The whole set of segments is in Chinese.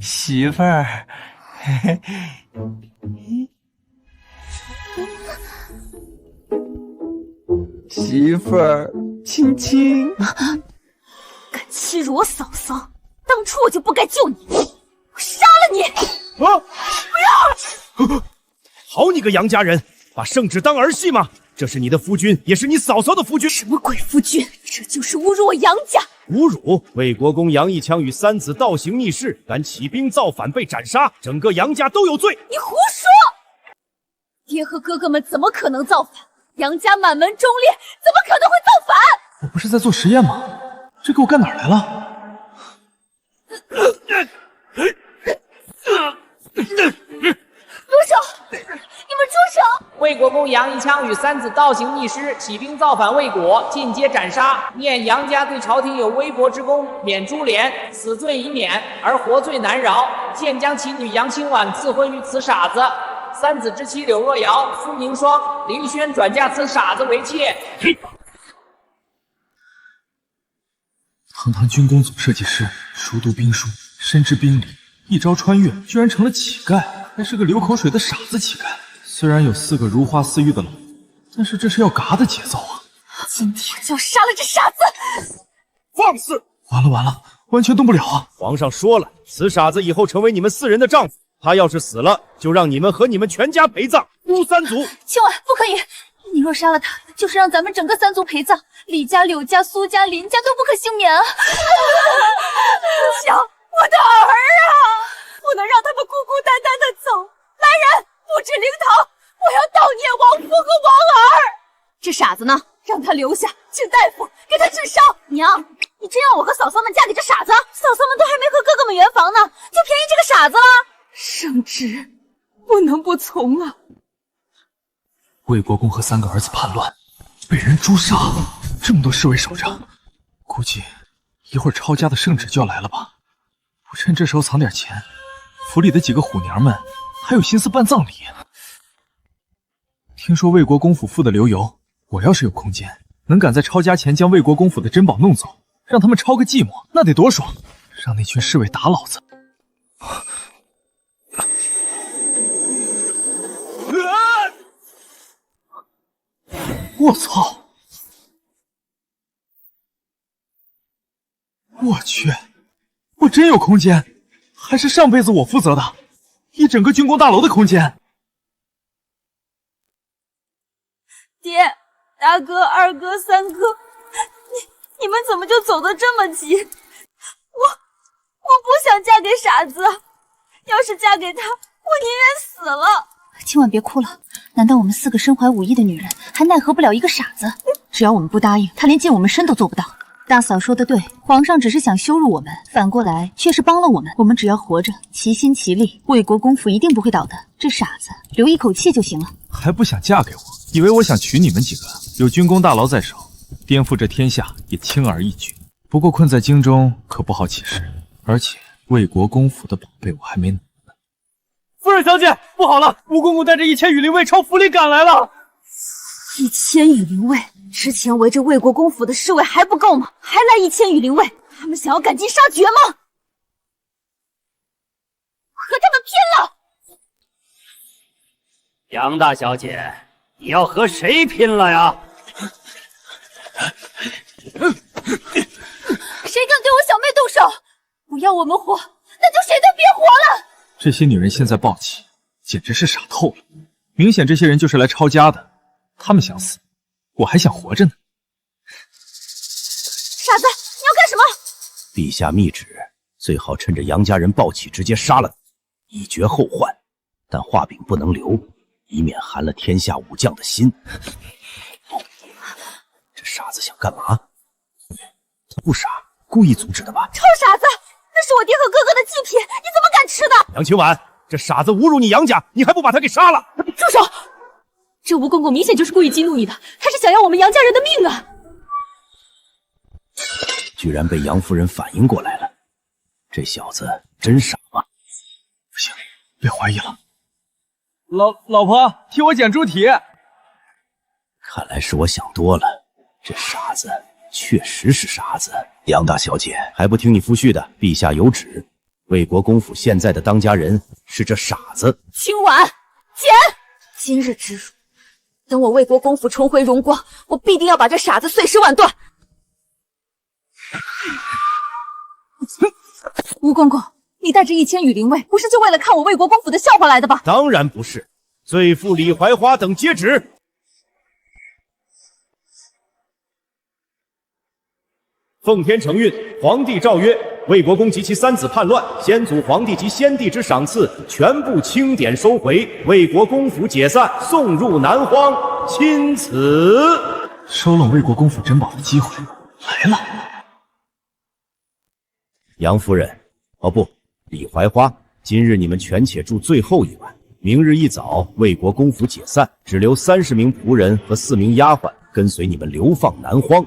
媳妇儿，媳妇儿，亲亲。敢欺辱我嫂嫂，当初我就不该救你，我杀了你！啊！不要！好你个杨家人，把圣旨当儿戏吗？这是你的夫君，也是你嫂嫂的夫君。什么鬼夫君？这就是侮辱我杨家！侮辱！魏国公杨义强与三子倒行逆施，敢起兵造反，被斩杀，整个杨家都有罪。你胡说！爹和哥哥们怎么可能造反？杨家满门忠烈，怎么可能会造反？我不是在做实验吗？这给我干哪儿来了？住手！你们住手！魏国公杨义强与三子倒行逆施，起兵造反魏国，尽皆斩杀。念杨家对朝廷有微薄之功，免株连，死罪已免，而活罪难饶。现将其女杨清婉赐婚于此傻子。三子之妻柳若瑶、苏宁霜、林轩转嫁此傻子为妾。堂堂军工总设计师，熟读兵书，深知兵理，一朝穿越，居然成了乞丐，还是个流口水的傻子乞丐。虽然有4个如花似玉的老婆，但是这是要嘎的节奏啊！今天就要杀了这傻子！放肆！完了完了，完全动不了啊！皇上说了，此傻子以后成为你们4人的丈夫，他要是死了，就让你们和你们全家陪葬，诛3族。千万不可以！你若杀了他，就是让咱们整个3族陪葬，李家、柳家、苏家、林家都不可幸免啊！不行，我的儿啊！不能让他们孤孤单单的走。来人，布置灵堂，我要悼念王夫和王儿。这傻子呢？让他留下，请大夫给他治伤。娘，你真让我和嫂嫂们嫁给这傻子？嫂嫂们都还没和哥哥们圆房呢，就便宜这个傻子了？圣旨不能不从啊！魏国公和3个儿子叛乱，被人诛杀，这么多侍卫守着，估计一会儿抄家的圣旨就要来了吧？不趁这时候藏点钱，府里的几个虎娘们还有心思办葬礼。听说魏国公府富得流油，我要是有空间，能赶在抄家前将魏国公府的珍宝弄走，让他们抄个寂寞，那得多爽！让那群侍卫打老子！我操！我去，我真有空间，还是上辈子我负责的，一整个军工大楼的空间。爹、大哥、二哥、三哥，你们怎么就走得这么急？我不想嫁给傻子，要是嫁给他，我宁愿死了。千万别哭了，难道我们4个身怀武艺的女人还奈何不了一个傻子？只要我们不答应，他连近我们身都做不到。大嫂说的对，皇上只是想羞辱我们，反过来却是帮了我们。我们只要活着，齐心齐力，魏国公府一定不会倒的。这傻子留一口气就行了。还不想嫁给我？以为我想娶你们几个？有军功大牢在手，颠覆这天下也轻而易举。不过困在京中可不好起事，而且魏国公府的宝贝我还没拿。夫人小姐，不好了！吴公公带着1000羽灵卫朝府里赶来了。1000羽灵卫，之前围着魏国公府的侍卫还不够吗？还来1000羽灵卫，他们想要赶尽杀绝吗？和他们拼了！杨大小姐，你要和谁拼了呀？谁敢对我小妹动手？不要我们活，那就谁都别活了！这些女人现在暴起，简直是傻透了。明显这些人就是来抄家的，他们想死，我还想活着呢。傻子，你要干什么？陛下密旨，最好趁着杨家人暴起直接杀了他，以绝后患。但画饼不能留，以免寒了天下武将的心。这傻子想干嘛？他不傻，故意阻止的吧？臭傻子，那是我爹和哥哥的祭品，你怎么敢吃的？杨清婉，这傻子侮辱你杨家，你还不把他给杀了？住手！这吴公公明显就是故意激怒你的，他是想要我们杨家人的命啊！居然被杨夫人反应过来了，这小子真傻吗？不行，别怀疑了。老婆，替我捡猪蹄。看来是我想多了，这傻子确实是傻子。杨大小姐还不听你夫婿的，陛下有旨，魏国公府现在的当家人是这傻子。青婉，减！今日之辱，等我魏国公府重回荣光，我必定要把这傻子碎尸万段。吴公公，你带着1000羽灵卫，不是就为了看我魏国公府的笑话来的吧？当然不是，罪妇李怀花等接旨。奉天承运，皇帝诏曰：魏国公及其3子叛乱，先祖皇帝及先帝之赏赐全部清点收回，魏国公府解散，送入南荒。钦此。收拢魏国公府珍宝的机会来了。杨夫人，哦不，李怀花，今日你们权且住最后一晚，明日一早魏国公府解散，只留30名仆人和4名丫鬟跟随你们流放南荒。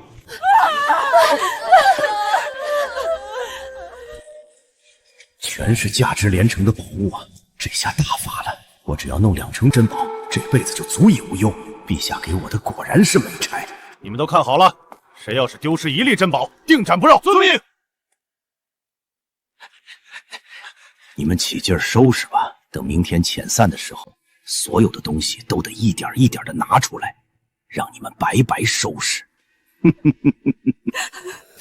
全是价值连城的宝物啊！这下大发了，我只要弄2成珍宝，这辈子就足以无忧。陛下给我的果然是美差。你们都看好了，谁要是丢失1粒珍宝，定斩不饶。遵命。你们起劲儿收拾吧，等明天遣散的时候，所有的东西都得一点一点的拿出来，让你们白白收拾。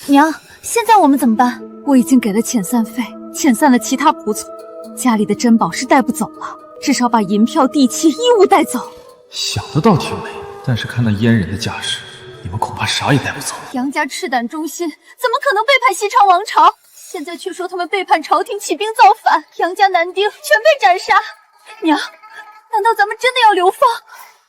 娘，现在我们怎么办？我已经给了遣散费，遣散了其他仆从，家里的珍宝是带不走了，至少把银票、地契、衣物带走。想得倒挺美，但是看那阉人的架势，你们恐怕啥也带不走。杨家赤胆忠心，怎么可能背叛西昌王朝？现在却说他们背叛朝廷，起兵造反，杨家男丁全被斩杀。娘，难道咱们真的要流放？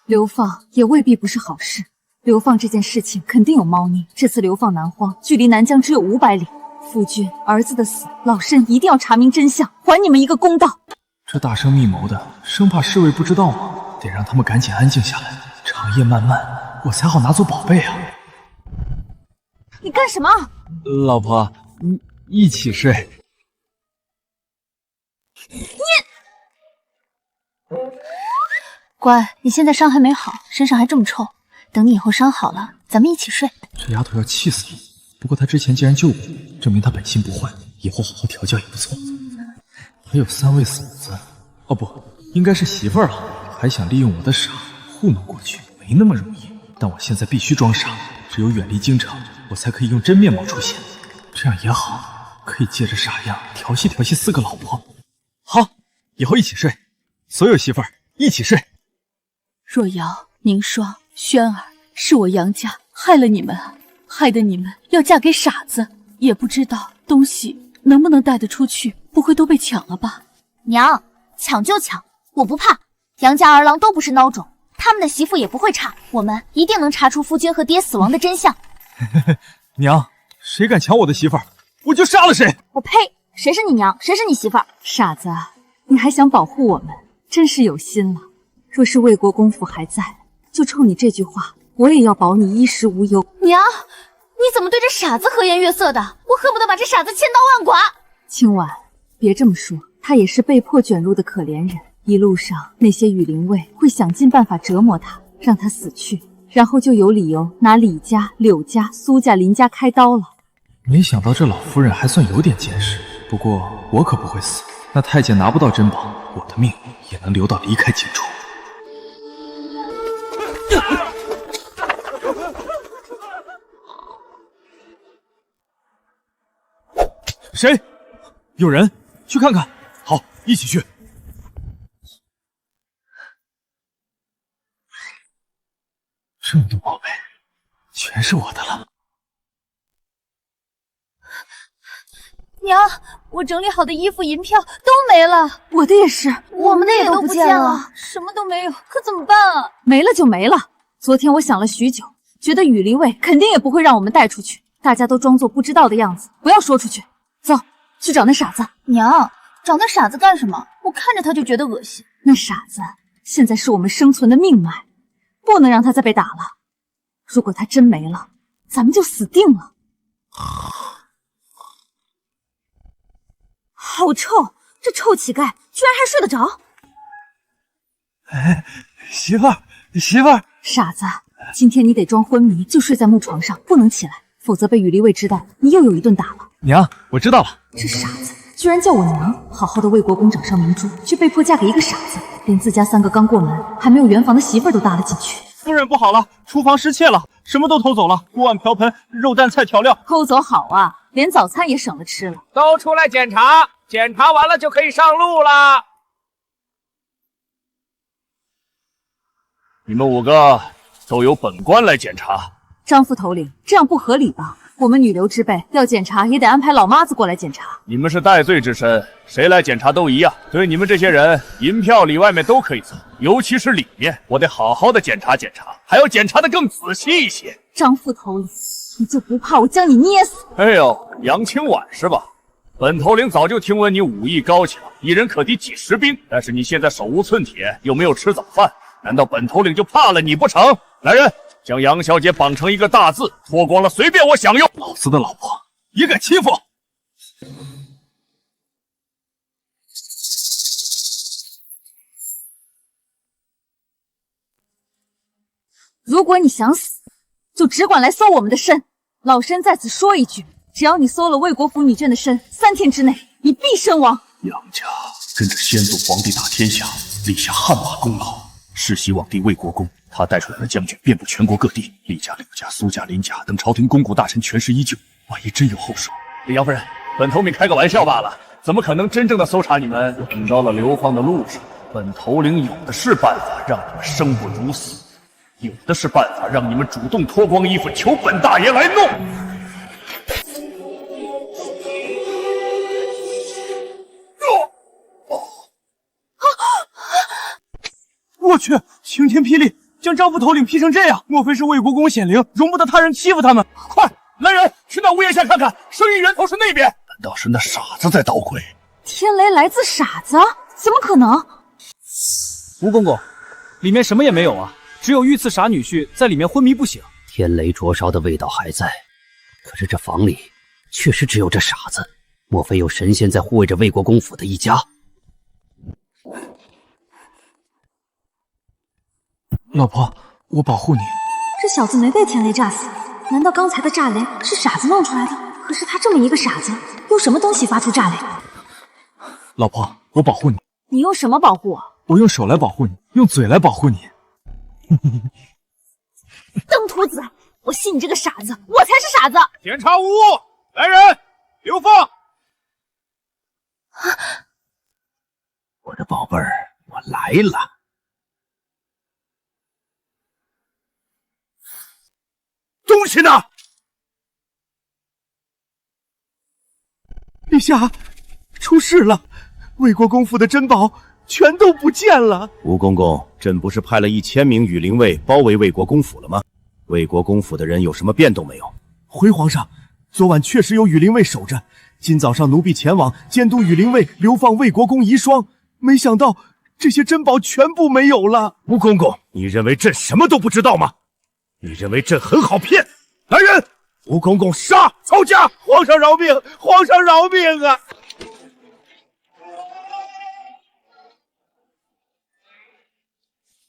流放也未必不是好事。流放这件事情肯定有猫腻。这次流放南荒，距离南疆只有500里。夫君儿子的死，老身一定要查明真相，还你们一个公道。这大声密谋的，生怕侍卫不知道吗？得让他们赶紧安静下来，长夜漫漫，我才好拿走宝贝啊！你干什么？老婆，一起睡。乖，你现在伤还没好，身上还这么臭，等你以后伤好了，咱们一起睡。这丫头要气死你！不过她之前既然救过我，证明她本性不坏，以后好好调教也不错。还有3位嫂子，哦不，应该是媳妇儿了，还想利用我的傻糊弄过去，没那么容易。但我现在必须装傻，只有远离京城，我才可以用真面目出现。这样也好，可以借着傻样调戏调戏4个老婆。好，以后一起睡，所有媳妇儿一起睡。若瑶、宁霜、轩儿，是我杨家害了你们啊，害得你们要嫁给傻子，也不知道东西能不能带得出去，不会都被抢了吧？娘，抢就抢，我不怕。杨家儿郎都不是孬种，他们的媳妇也不会差，我们一定能查出夫君和爹死亡的真相。娘，谁敢抢我的媳妇儿，我就杀了谁！我呸！谁是你娘？谁是你媳妇儿？傻子，你还想保护我们，真是有心了。若是魏国公府还在，就冲你这句话，我也要保你衣食无忧。娘，你怎么对这傻子和颜悦色的？我恨不得把这傻子千刀万剐。青婉，别这么说，他也是被迫卷入的可怜人。一路上那些羽林卫会想尽办法折磨他，让他死去，然后就有理由拿李家、柳家、苏家、林家开刀了。没想到这老夫人还算有点见识，不过我可不会死。那太监拿不到珍宝，我的命也能留到离开京城。谁？有人？去看看。好，一起去。这么多宝贝，全是我的了。娘，我整理好的衣服、银票都没了，我的也是，我们的也都不见了，什么都没有，可怎么办啊？没了就没了。昨天我想了许久，觉得羽林卫肯定也不会让我们带出去，大家都装作不知道的样子，不要说出去。走，去找那傻子。娘，找那傻子干什么？我看着他就觉得恶心。那傻子现在是我们生存的命脉，不能让他再被打了。如果他真没了，咱们就死定了。好臭！这臭乞丐居然还睡得着。哎，媳妇儿，媳妇儿，傻子，今天你得装昏迷，就睡在木床上，不能起来，否则被羽林卫知道，你又有一顿打了。娘，我知道了。这傻子居然叫我娘！好好的魏国公掌上明珠，却被迫嫁给一个傻子，连自家3个刚过门还没有圆房的媳妇儿都搭了进去。夫人不好了，厨房失窃了，什么都偷走了，锅碗瓢盆、肉蛋菜调料。偷走好啊，连早餐也省了吃了。都出来检查，检查完了就可以上路了。你们5个都由本官来检查。张副头领，这样不合理吧？我们女流之辈要检查，也得安排老妈子过来检查。你们是戴罪之身，谁来检查都一样。对你们这些人，银票里外面都可以走，尤其是里面，我得好好的检查检查，还要检查的更仔细一些。张副头领，你就不怕我将你捏死？哎呦，杨清婉是吧？本头领早就听闻你武艺高强，一人可敌几10兵，但是你现在手无寸铁，又没有吃早饭，难道本头领就怕了你不成？来人！将杨小姐绑成一个大字，脱光了随便我享用。老子的老婆也敢欺负！如果你想死，就只管来搜我们的身。老身在此说一句，只要你搜了魏国府女眷的身，3天之内你必身亡。杨家跟着先祖皇帝打天下，立下汗马功劳，世袭网帝魏国公。他带出来的将军遍布全国各地，李家、柳家、苏家、林家等朝廷肱骨大臣权势依旧。万一真有后手，李杨夫人，本头领开个玩笑罢了，怎么可能真正的搜查你们？等到了流放的路上，本头领有的是办法让你们生不如死，有的是办法让你们主动脱光衣服求本大爷来弄。我去，晴天霹雳，将张副头领劈成这样，莫非是魏国公显灵，容不得他人欺负他们？快，来人，去那屋檐下看看，生意源头是那边。难道是那傻子在捣鬼？天雷来自傻子？怎么可能？吴公公，里面什么也没有啊，只有御赐傻女婿在里面昏迷不醒。天雷灼烧的味道还在，可是这房里确实只有这傻子，莫非有神仙在护卫着魏国公府的一家？老婆，我保护你。这小子没被天雷炸死，难道刚才的炸雷是傻子弄出来的？可是他这么一个傻子，用什么东西发出炸雷？老婆，我保护你。你用什么保护我？我用手来保护你，用嘴来保护你。登徒子，我信你这个傻子，我才是傻子！检查无误，来人，流放！我的宝贝儿，我来了。东西呢？陛下，出事了！魏国公府的珍宝全都不见了。吴公公，朕不是派了1000名羽林卫包围魏国公府了吗？魏国公府的人有什么变动没有？回皇上，昨晚确实有羽林卫守着，今早上奴婢前往监督羽林卫流放魏国公遗孀，没想到这些珍宝全部没有了。吴公公，你认为朕什么都不知道吗？你认为朕很好骗？来人，吴公公杀！抄家！皇上饶命！皇上饶命啊！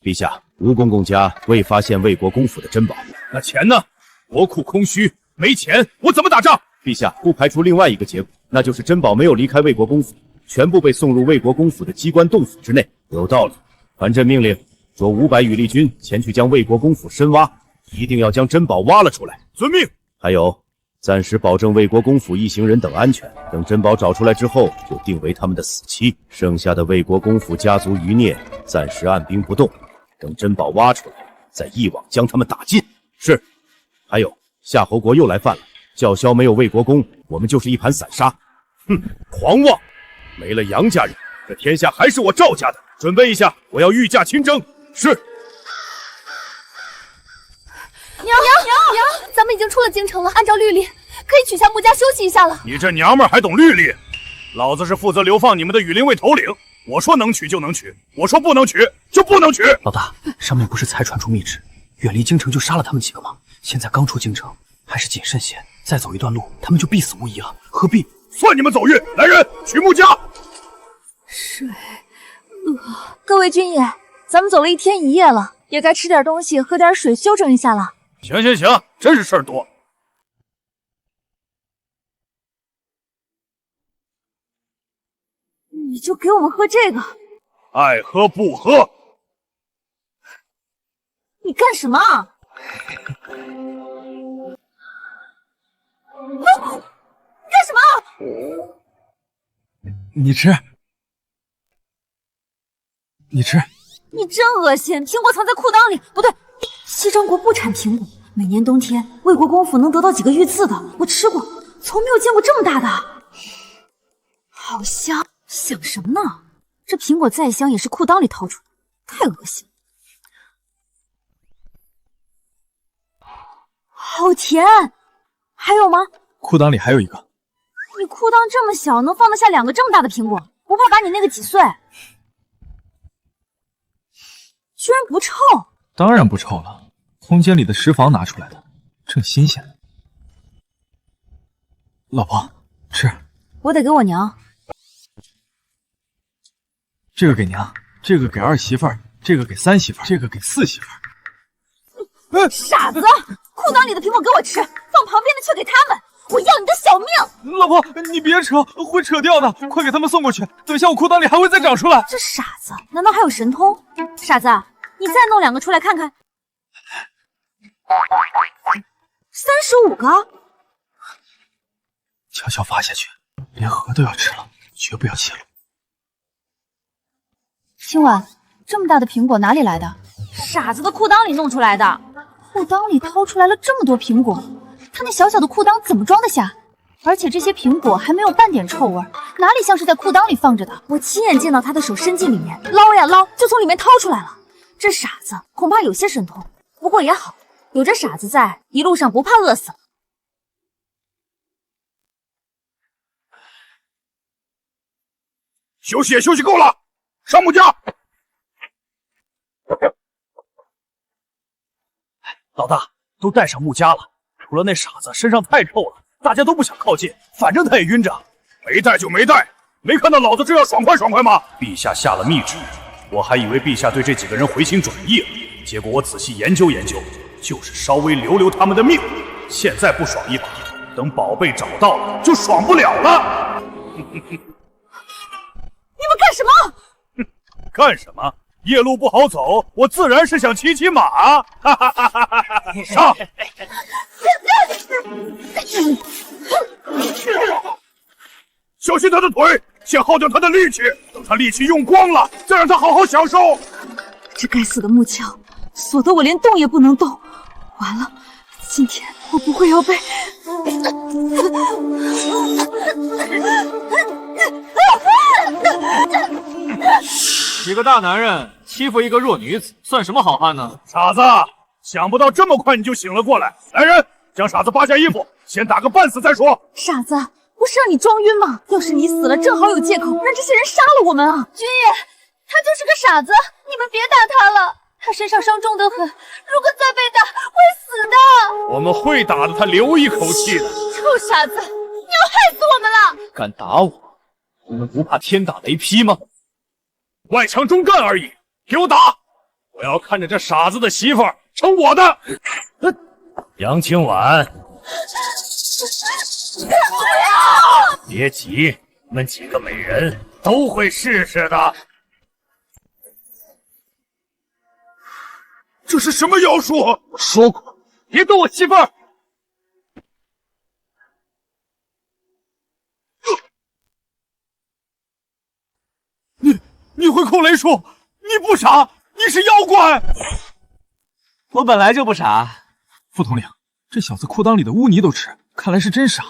陛下，吴公公家未发现魏国公府的珍宝。那钱呢？国库空虚，没钱，我怎么打仗？陛下，不排除另外一个结果，那就是珍宝没有离开魏国公府，全部被送入魏国公府的机关洞府之内。有道理，传朕命令，着500羽力军前去将魏国公府深挖，一定要将珍宝挖了出来。遵命。还有，暂时保证魏国公府一行人等安全，等珍宝找出来之后，就定为他们的死期。剩下的魏国公府家族余孽，暂时按兵不动，等珍宝挖出来，再一网将他们打尽。是。还有，夏侯国又来犯了，叫嚣没有魏国公，我们就是一盘散沙。哼，狂妄！没了杨家人，这天下还是我赵家的。准备一下，我要御驾亲征。是。娘，咱们已经出了京城了，按照律例，可以取下穆家休息一下了。你这娘们儿还懂律例？老子是负责流放你们的羽林卫头领，我说能取就能取，我说不能取就不能取。老大，上面不是才传出密旨，远离京城就杀了他们几个吗？现在刚出京城，还是谨慎些，再走一段路，他们就必死无疑了，何必？算你们走运！来人，取穆家。水各位军爷，咱们走了1天1夜了，也该吃点东西，喝点水，休整一下了。行，真是事儿多。你就给我们喝这个。爱喝不喝。你干什么？干什么？你吃，你吃。你真恶心！苹果藏在裤裆里，不对，西张国不产苹果。每年冬天，魏国公府能得到几个御赐的，我吃过，从没有见过这么大的。好香！想什么呢？这苹果再香也是裤裆里掏出的，太恶心了。好甜！还有吗？裤裆里还有一个。你裤裆这么小，能放得下2个这么大的苹果？不怕把你那个挤碎？居然不臭！当然不臭了，空间里的食房拿出来的，正新鲜。老婆，吃。我得给我娘。这个给娘，这个给2媳妇儿，这个给3媳妇儿，这个给4媳妇儿。傻子！裤裆里的苹果给我吃，放旁边的却给他们，我要你的小命！老婆，你别扯，会扯掉的，快给他们送过去，等下我裤裆里还会再长出来。这傻子难道还有神通？傻子，你再弄2个出来看看。35个，悄悄发下去，连核都要吃了，绝不要泄露。今晚这么大的苹果哪里来的？傻子的裤裆里弄出来的。裤裆里掏出来了这么多苹果，他那小小的裤裆怎么装得下？而且这些苹果还没有半点臭味，哪里像是在裤裆里放着的？我亲眼见到他的手伸进里面，捞呀捞，就从里面掏出来了。这傻子恐怕有些神通，不过也好，有这傻子在，一路上不怕饿死。休息也休息够了，上木家。老大，都带上穆家了，除了那傻子身上太臭了，大家都不想靠近，反正他也晕着。没带就没带，没看到老子这样爽快爽快吗？陛下下了密旨，我还以为陛下对这几个人回心转意了，结果我仔细研究研究，就是稍微留他们的命。现在不爽一把，等宝贝找到了就爽不了了。你们干什么？干什么？夜路不好走，我自然是想骑马。哈哈哈哈哈哈！上！小心他的腿，先耗掉他的力气，等他力气用光了，再让他好好享受。这该死的木枪锁得我连动也不能动，完了，今天我不会要被……几个大男人欺负一个弱女子，算什么好汉呢？傻子，想不到这么快你就醒了过来。来人，将傻子扒下衣服，先打个半死再说。傻子，不是让你装晕吗？要是你死了，正好有借口让这些人杀了我们啊！军爷，他就是个傻子，你们别打他了，他身上伤重得很，如果再被打会死的。我们会打的，他留一口气的。臭傻子，你要害死我们了！敢打我，你们不怕天打雷劈吗？外强中干而已，给我打！我要看着这傻子的媳妇儿成我的。杨清婉，别急，你们几个美人都会试试的。这是什么妖术？我说过，别动我媳妇儿！你会控雷术，你不傻，你是妖怪。我本来就不傻。副统领，这小子裤裆里的污泥都吃，看来是真傻。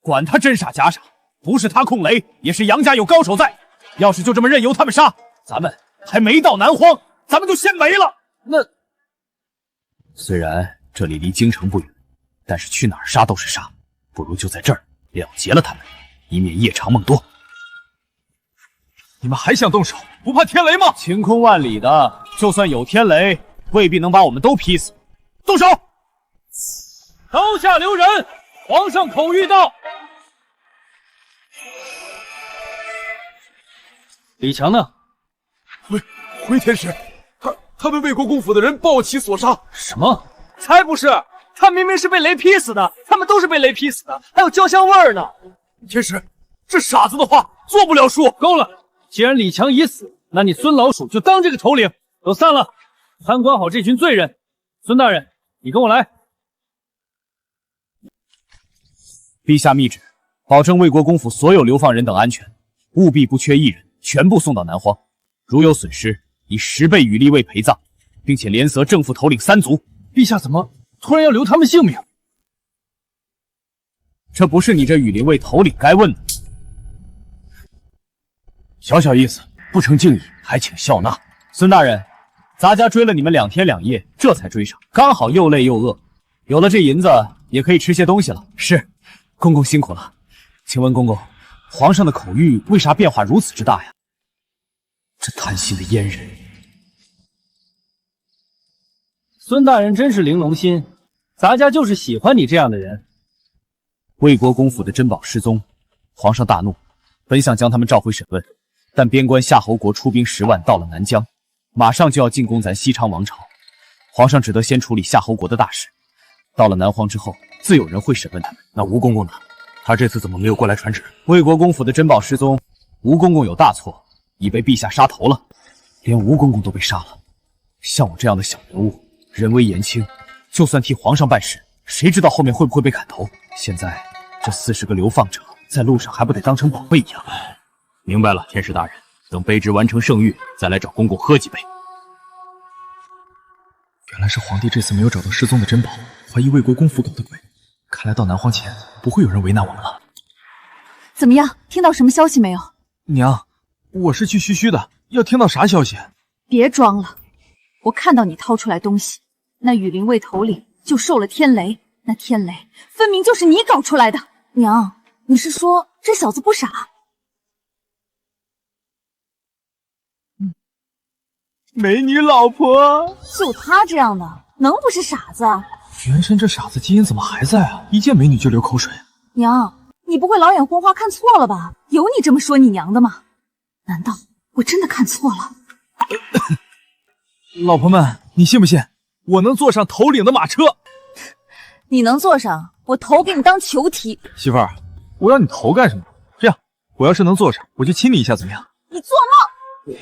管他真傻假傻，不是他控雷，也是杨家有高手在。要是就这么任由他们杀，咱们还没到南荒，咱们就先没了。那虽然这里离京城不远，但是去哪儿杀都是杀，不如就在这儿了结了他们，以免夜长梦多。你们还想动手？不怕天雷吗？晴空万里的，就算有天雷，未必能把我们都劈死。动手！刀下留人，皇上口谕道。李强呢？回天使，他们魏国公府的人抱其所杀。什么？才不是！他明明是被雷劈死的，他们都是被雷劈死的，还有焦香味儿呢。天使，这傻子的话做不了数。够了，既然李强已死，那你孙老鼠就当这个头领。都散了，参观好这群罪人。孙大人，你跟我来。陛下密旨，保证魏国公府所有流放人等安全，务必不缺一人，全部送到南荒。如有损失，以10倍羽力为陪葬，并且连责正副头领3族。陛下怎么突然要留他们性命？这不是你这羽林卫头领该问的。小小意思，不成敬意，还请笑纳。孙大人，咱家追了你们2天2夜，这才追上，刚好又累又饿，有了这银子，也可以吃些东西了。是，公公辛苦了。请问公公，皇上的口欲为啥变化如此之大呀？这贪心的阉人！孙大人真是玲珑心，咱家就是喜欢你这样的人。魏国公府的珍宝失踪，皇上大怒，本想将他们召回审问，但边关夏侯国出兵10万到了南疆，马上就要进攻咱西昌王朝，皇上只得先处理夏侯国的大事。到了南荒之后，自有人会审问他们。那吴公公呢？他这次怎么没有过来传旨？魏国公府的珍宝失踪，吴公公有大错，已被陛下杀头了，连吴公公都被杀了。像我这样的小人物，人微言轻，就算替皇上办事，谁知道后面会不会被砍头？现在这40个流放者在路上还不得当成宝贝一样？明白了，天使大人，等卑职完成圣谕，再来找公公喝几杯。原来是皇帝这次没有找到失踪的珍宝，怀疑魏国公府搞的鬼。看来到南荒前不会有人为难我们了。怎么样？听到什么消息没有？娘，我是去嘘嘘的，要听到啥消息？别装了，我看到你掏出来东西，那羽林卫头领就受了天雷，那天雷分明就是你搞出来的。娘，你是说这小子不傻？美女老婆，就他这样的，能不是傻子？原神这傻子基因怎么还在啊？一见美女就流口水。娘，你不会老眼昏花看错了吧？有你这么说你娘的吗？难道我真的看错了？老婆们，你信不信我能坐上头领的马车？你能坐上，我头给你当球踢。媳妇儿，我要你头干什么？这样，我要是能坐上，我就亲你一下，怎么样？你做梦！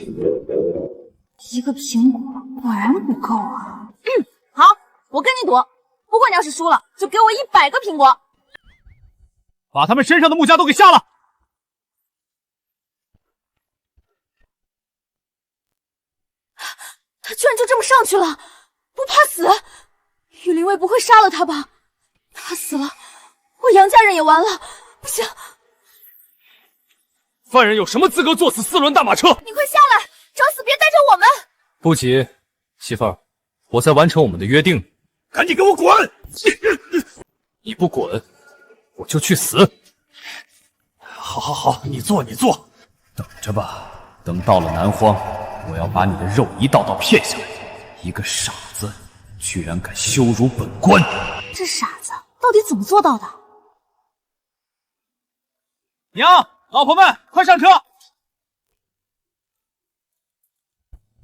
一个苹果果然不够啊。好，我跟你赌，不过你要是输了，就给我100个苹果。把他们身上的木枷都给下了。他居然就这么上去了，不怕死？羽林卫不会杀了他吧？他死了，我杨家人也完了。不行，犯人有什么资格坐此4轮大马车？你快下来，找死别带着我们。不急，媳妇儿，我在完成我们的约定。赶紧给我滚！你不滚，我就去死。好，你坐。等着吧，等到了南荒，我要把你的肉一道道片下来。一个傻子，居然敢羞辱本官！这傻子到底怎么做到的？娘，老婆们，快上车！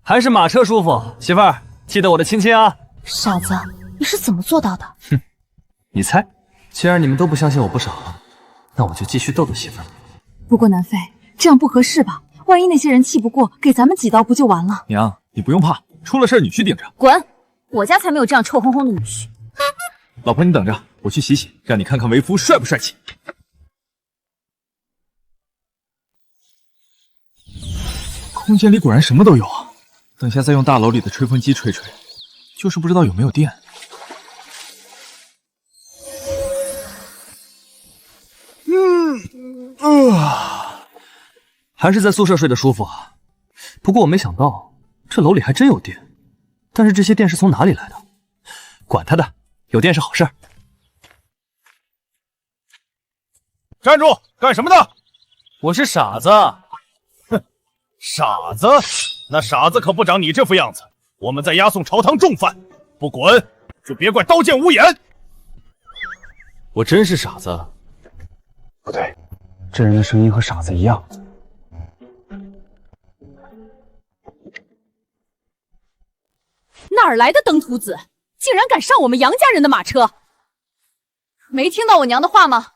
还是马车舒服，媳妇儿，记得我的亲亲啊！傻子，你是怎么做到的？哼，你猜。既然你们都不相信我不傻，那我就继续逗逗媳妇儿。不过南飞，这样不合适吧？万一那些人气不过，给咱们几刀不就完了？娘，你不用怕，出了事女婿顶着。滚！我家才没有这样臭烘烘的女婿。老婆，你等着，我去洗洗，让你看看为夫帅不帅气。空间里果然什么都有啊！等下再用大楼里的吹风机吹吹，就是不知道有没有电。还是在宿舍睡得舒服啊。不过我没想到这楼里还真有电，但是这些电是从哪里来的？管他的，有电是好事儿。站住！干什么的？我是傻子。哼，傻子？那傻子可不长你这副样子。我们在押送朝堂重犯，不滚就别怪刀剑无眼。我真是傻子？不对，这人的声音和傻子一样。哪儿来的登徒子，竟然敢上我们杨家人的马车？没听到我娘的话吗？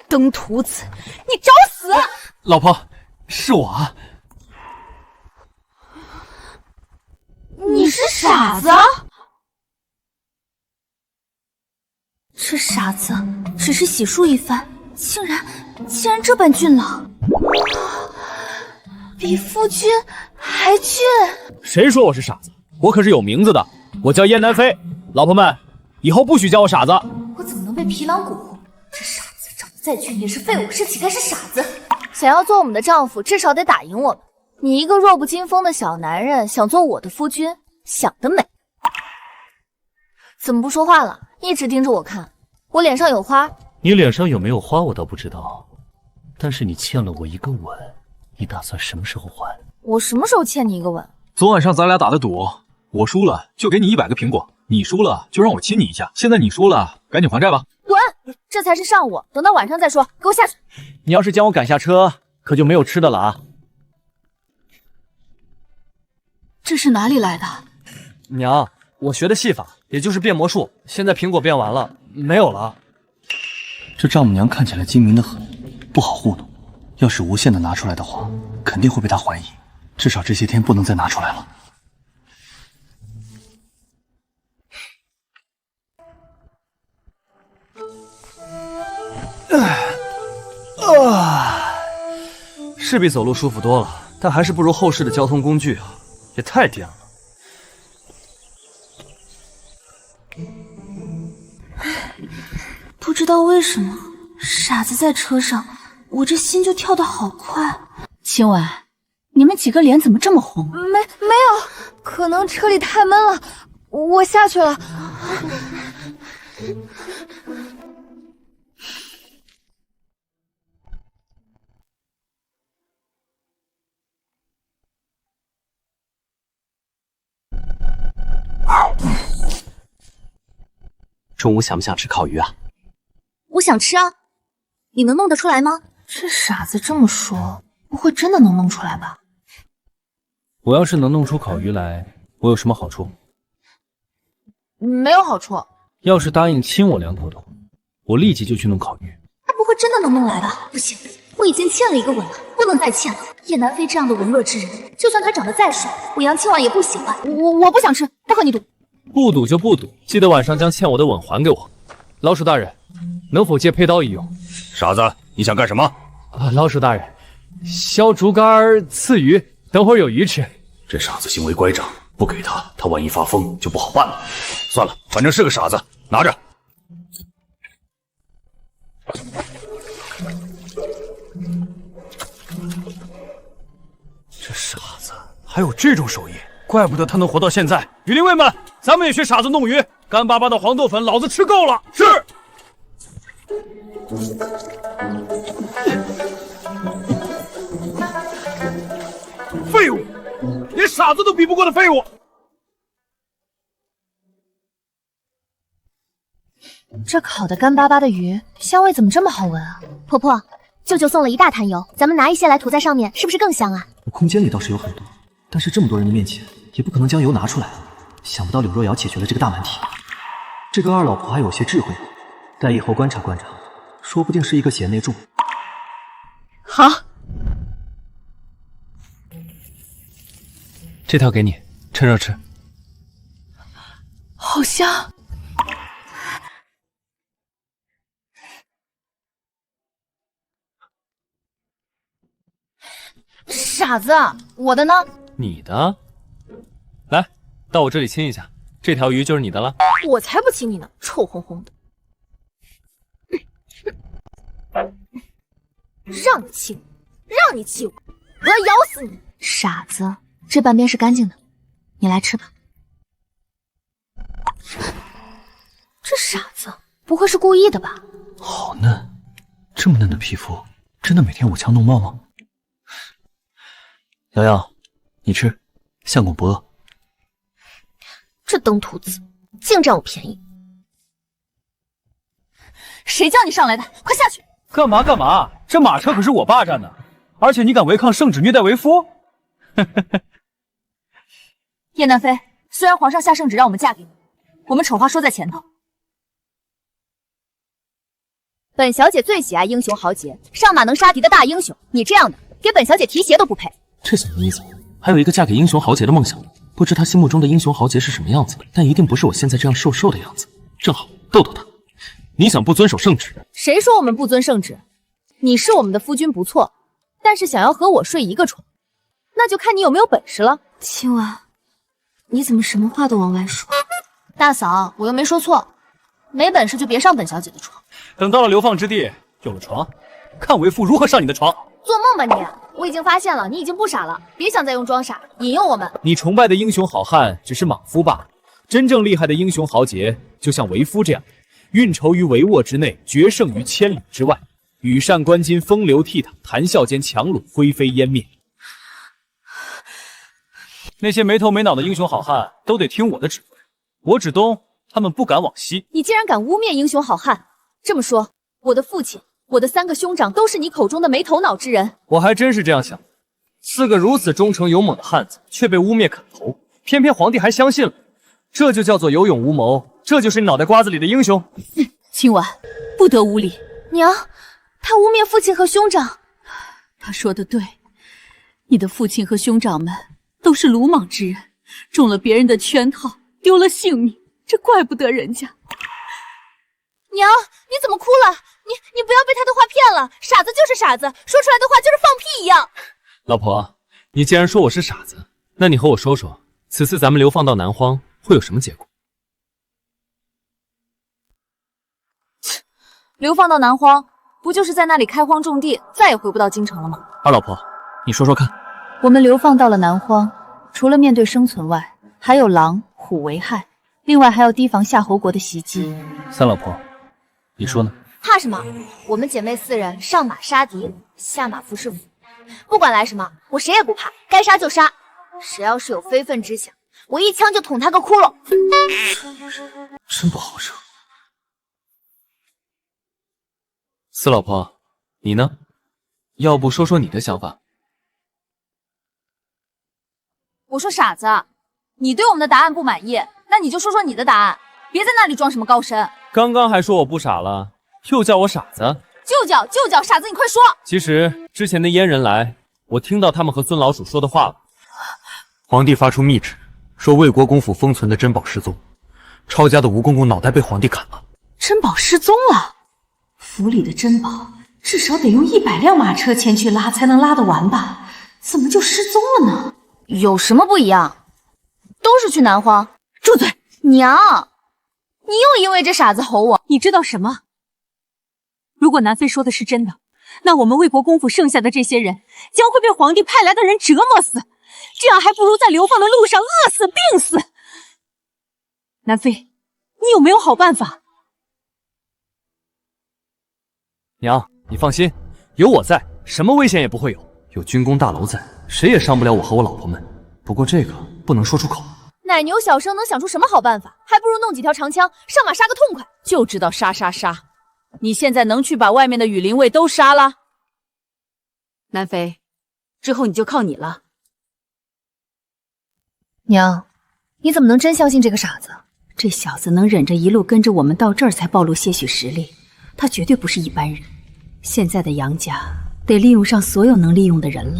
登徒子，你找死！老婆，是我啊。你是傻子？这傻子只是洗漱一番，竟然这般俊朗，比夫君还俊。谁说我是傻子？我可是有名字的，我叫燕南飞。老婆们，以后不许叫我傻子。我怎么能被皮囊蛊惑？这傻子长得再俊也是废物，是乞丐，是傻子。想要做我们的丈夫，至少得打赢我们。你一个弱不禁风的小男人，想做我的夫君，想得美！怎么不说话了？一直盯着我看，我脸上有花？你脸上有没有花我倒不知道，但是你欠了我一个吻，你打算什么时候还？我什么时候欠你一个吻？昨晚上咱俩打的赌，我输了就给你100个苹果，你输了就让我亲你一下。现在你输了，赶紧还债吧。滚！这才是上午，等到晚上再说。给我下去！你要是将我赶下车，可就没有吃的了啊！这是哪里来的？娘，我学的戏法，也就是变魔术。现在苹果变完了，没有了。这丈母娘看起来精明的很，不好糊弄。要是无限的拿出来的话，肯定会被她怀疑。至少这些天不能再拿出来了。是比走路舒服多了，但还是不如后世的交通工具啊，也太颠了。不知道为什么，傻子在车上，我这心就跳得好快。今晚你们几个脸怎么这么红？没有，可能车里太闷了，我下去了。中午想不想吃烤鱼啊？我想吃啊，你能弄得出来吗？这傻子这么说，不会真的能弄出来吧？我要是能弄出烤鱼来，我有什么好处？没有好处。要是答应亲我2口的话，我立即就去弄烤鱼。他不会真的能弄来吧？不行，我已经欠了一个吻了，不能再欠了。叶南飞这样的文弱之人，就算他长得再帅，我杨清婉也不喜欢。我不想吃，不和你赌。不赌就不赌，记得晚上将欠我的吻还给我。老鼠大人，能否借佩刀一用？傻子，你想干什么？老鼠大人，削竹竿刺鱼，等会儿有鱼吃。这傻子行为乖张，不给他，他万一发疯就不好办了。算了，反正是个傻子，拿着。这傻子还有这种手艺，怪不得他能活到现在。鱼鳞卫们，咱们也学傻子弄鱼，干巴巴的黄豆粉，老子吃够了。是。废物，连傻子都比不过的废物。这烤的干巴巴的鱼，香味怎么这么好闻啊？婆婆，舅舅送了一大坛油，咱们拿一些来涂在上面，是不是更香啊？我空间里倒是有很多，但是这么多人的面前，也不可能将油拿出来。想不到柳若瑶解决了这个大难题。这个二老婆还有些智慧，待以后观察观察，说不定是一个贤内助。好，这条给你，趁热吃。好香。傻子，我的呢？你的？来，到我这里亲一下，这条鱼就是你的了。我才不亲你呢，臭烘烘的。让你亲我，让你亲我，我要咬死你！傻子，这半边是干净的，你来吃吧。这傻子不会是故意的吧？好嫩，这么嫩的皮肤，真的每天舞枪弄猫吗？瑶瑶，你吃，相公不饿。这登徒子净占我便宜！谁叫你上来的？快下去！干嘛干嘛？这马车可是我霸占的，而且你敢违抗圣旨虐待为夫？叶南飞，虽然皇上下圣旨让我们嫁给你，我们丑话说在前头，本小姐最喜爱英雄豪杰，上马能杀敌的大英雄。你这样的，给本小姐提鞋都不配。这什么意思？还有一个嫁给英雄豪杰的梦想呢。不知他心目中的英雄豪杰是什么样子的，但一定不是我现在这样瘦瘦的样子。正好逗逗他。你想不遵守圣旨？谁说我们不遵圣旨？你是我们的夫君不错，但是想要和我睡一个床，那就看你有没有本事了。青婉，你怎么什么话都往外说？大嫂，我又没说错，没本事就别上本小姐的床。等到了流放之地，有了床，看为父如何上你的床。做梦吧你！我已经发现了，你已经不傻了，别想再用装傻引诱我们。你崇拜的英雄好汉只是莽夫罢了，真正厉害的英雄豪杰，就像为夫这样，运筹于帷幄之内，决胜于千里之外。羽扇纶巾，风流倜傥，谈笑间樯橹灰飞烟灭。那些没头没脑的英雄好汉都得听我的指挥，我指东，他们不敢往西。你竟然敢污蔑英雄好汉！这么说，我的父亲、我的3个兄长都是你口中的没头脑之人？我还真是这样想的。4个如此忠诚勇猛的汉子，却被污蔑砍头，偏偏皇帝还相信了，这就叫做有勇无谋，这就是你脑袋瓜子里的英雄。青婉，不得无礼。娘，他污蔑父亲和兄长。他说的对，你的父亲和兄长们都是鲁莽之人，中了别人的圈套，丢了性命，这怪不得人家。娘，你怎么哭了？你不要被他的话骗了，傻子就是傻子，说出来的话就是放屁一样。老婆，你既然说我是傻子，那你和我说说，此次咱们流放到南荒会有什么结果？流放到南荒，不就是在那里开荒种地，再也回不到京城了吗？二老婆，你说说看。我们流放到了南荒，除了面对生存外，还有狼虎为害，另外还要提防夏侯国的袭击。三老婆，你说呢？怕什么？我们姐妹4人上马杀敌，下马服侍父，不管来什么，我谁也不怕，该杀就杀。谁要是有非分之想，我一枪就捅他个窟窿。真不好惹。四老婆，你呢？要不说说你的想法？我说傻子，你对我们的答案不满意，那你就说说你的答案，别在那里装什么高深。刚刚还说我不傻了，又叫我傻子。就叫傻子，你快说。其实之前的阉人来，我听到他们和孙老鼠说的话了。皇帝发出密旨，说魏国公府封存的珍宝失踪，抄家的吴公公脑袋被皇帝砍了。珍宝失踪了？府里的珍宝至少得用100辆马车前去拉才能拉得完吧？怎么就失踪了呢？有什么不一样？都是去南荒。住嘴！娘，你又因为这傻子吼我。你知道什么？如果南妃说的是真的，那我们魏国公府剩下的这些人将会被皇帝派来的人折磨死，这样还不如在流放的路上饿死病死。南妃，你有没有好办法？娘，你放心，有我在，什么危险也不会有。有军功大楼在，谁也伤不了我和我老婆们。不过这个不能说出口。奶牛小生能想出什么好办法？还不如弄几条长枪上马杀个痛快。就知道杀杀杀！你现在能去把外面的羽林卫都杀了？南妃，之后你就靠你了。娘，你怎么能真相信这个傻子？这小子能忍着一路跟着我们到这儿才暴露些许实力，他绝对不是一般人。现在的杨家得利用上所有能利用的人了。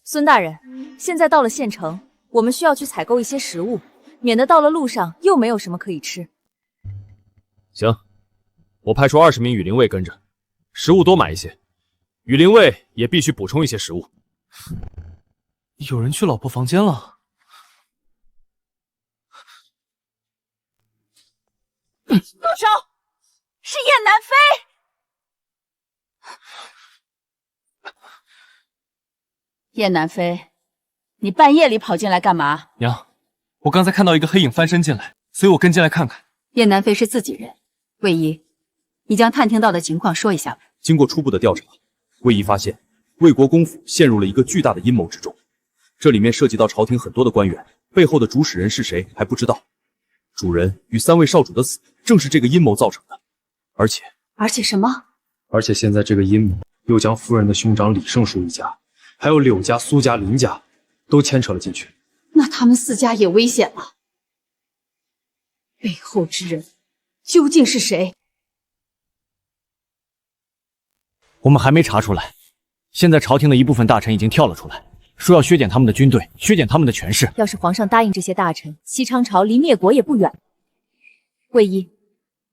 孙大人，现在到了县城，我们需要去采购一些食物，免得到了路上又没有什么可以吃。行，我派出20名羽林卫跟着，食物多买一些，羽林卫也必须补充一些食物。有人去老婆房间了。住手！是燕南妃！燕南妃，你半夜里跑进来干嘛？娘，我刚才看到一个黑影翻身进来，所以我跟进来看看。燕南妃是自己人，魏姨，你将探听到的情况说一下吧。经过初步的调查，魏姨发现魏国公府陷入了一个巨大的阴谋之中，这里面涉及到朝廷很多的官员，背后的主使人是谁还不知道。主人与3位少主的死正是这个阴谋造成的，而且什么？而且现在这个阴谋又将夫人的兄长李胜书一家，还有柳家、苏家、林家都牵扯了进去。那他们4家也危险了。背后之人究竟是谁？我们还没查出来。现在朝廷的一部分大臣已经跳了出来，说要削减他们的军队，削减他们的权势。要是皇上答应这些大臣，西昌朝离灭国也不远。卫一，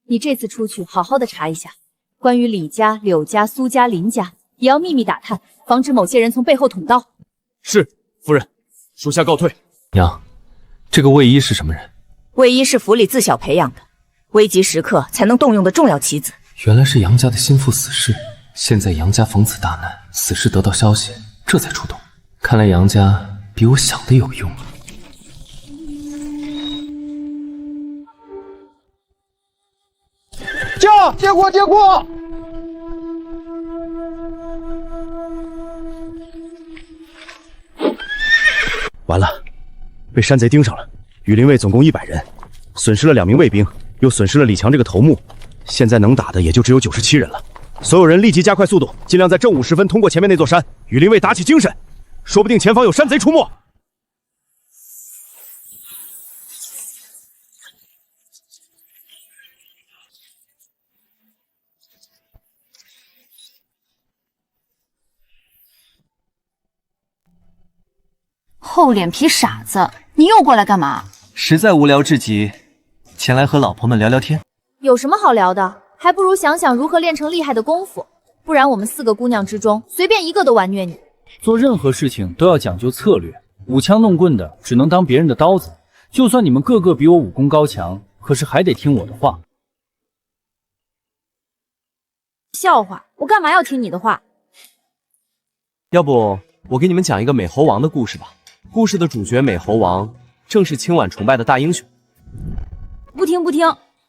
你这次出去好好的查一下，关于李家、柳家、苏家、林家，也要秘密打探，防止某些人从背后捅刀。是，夫人，属下告退。娘，这个卫一是什么人？卫一是府里自小培养的，危急时刻才能动用的重要棋子。原来是杨家的心腹死士，现在杨家逢此大难，死士得到消息，这才出动。看来杨家比我想的有用啊。接过！完了，被山贼盯上了。羽林卫总共100人，损失了2名卫兵，又损失了李强这个头目，现在能打的也就只有97人了。所有人立即加快速度，尽量在正午时分通过前面那座山。羽林卫打起精神，说不定前方有山贼出没。厚脸皮傻子，你又过来干嘛？实在无聊至极，前来和老婆们聊聊天。有什么好聊的？还不如想想如何练成厉害的功夫，不然我们4个姑娘之中，随便一个都玩虐你。做任何事情都要讲究策略，舞枪弄棍的只能当别人的刀子。就算你们个个比我武功高强，可是还得听我的话。笑话，我干嘛要听你的话？要不我给你们讲一个美猴王的故事吧。故事的主角美猴王正是清婉崇拜的大英雄。不听，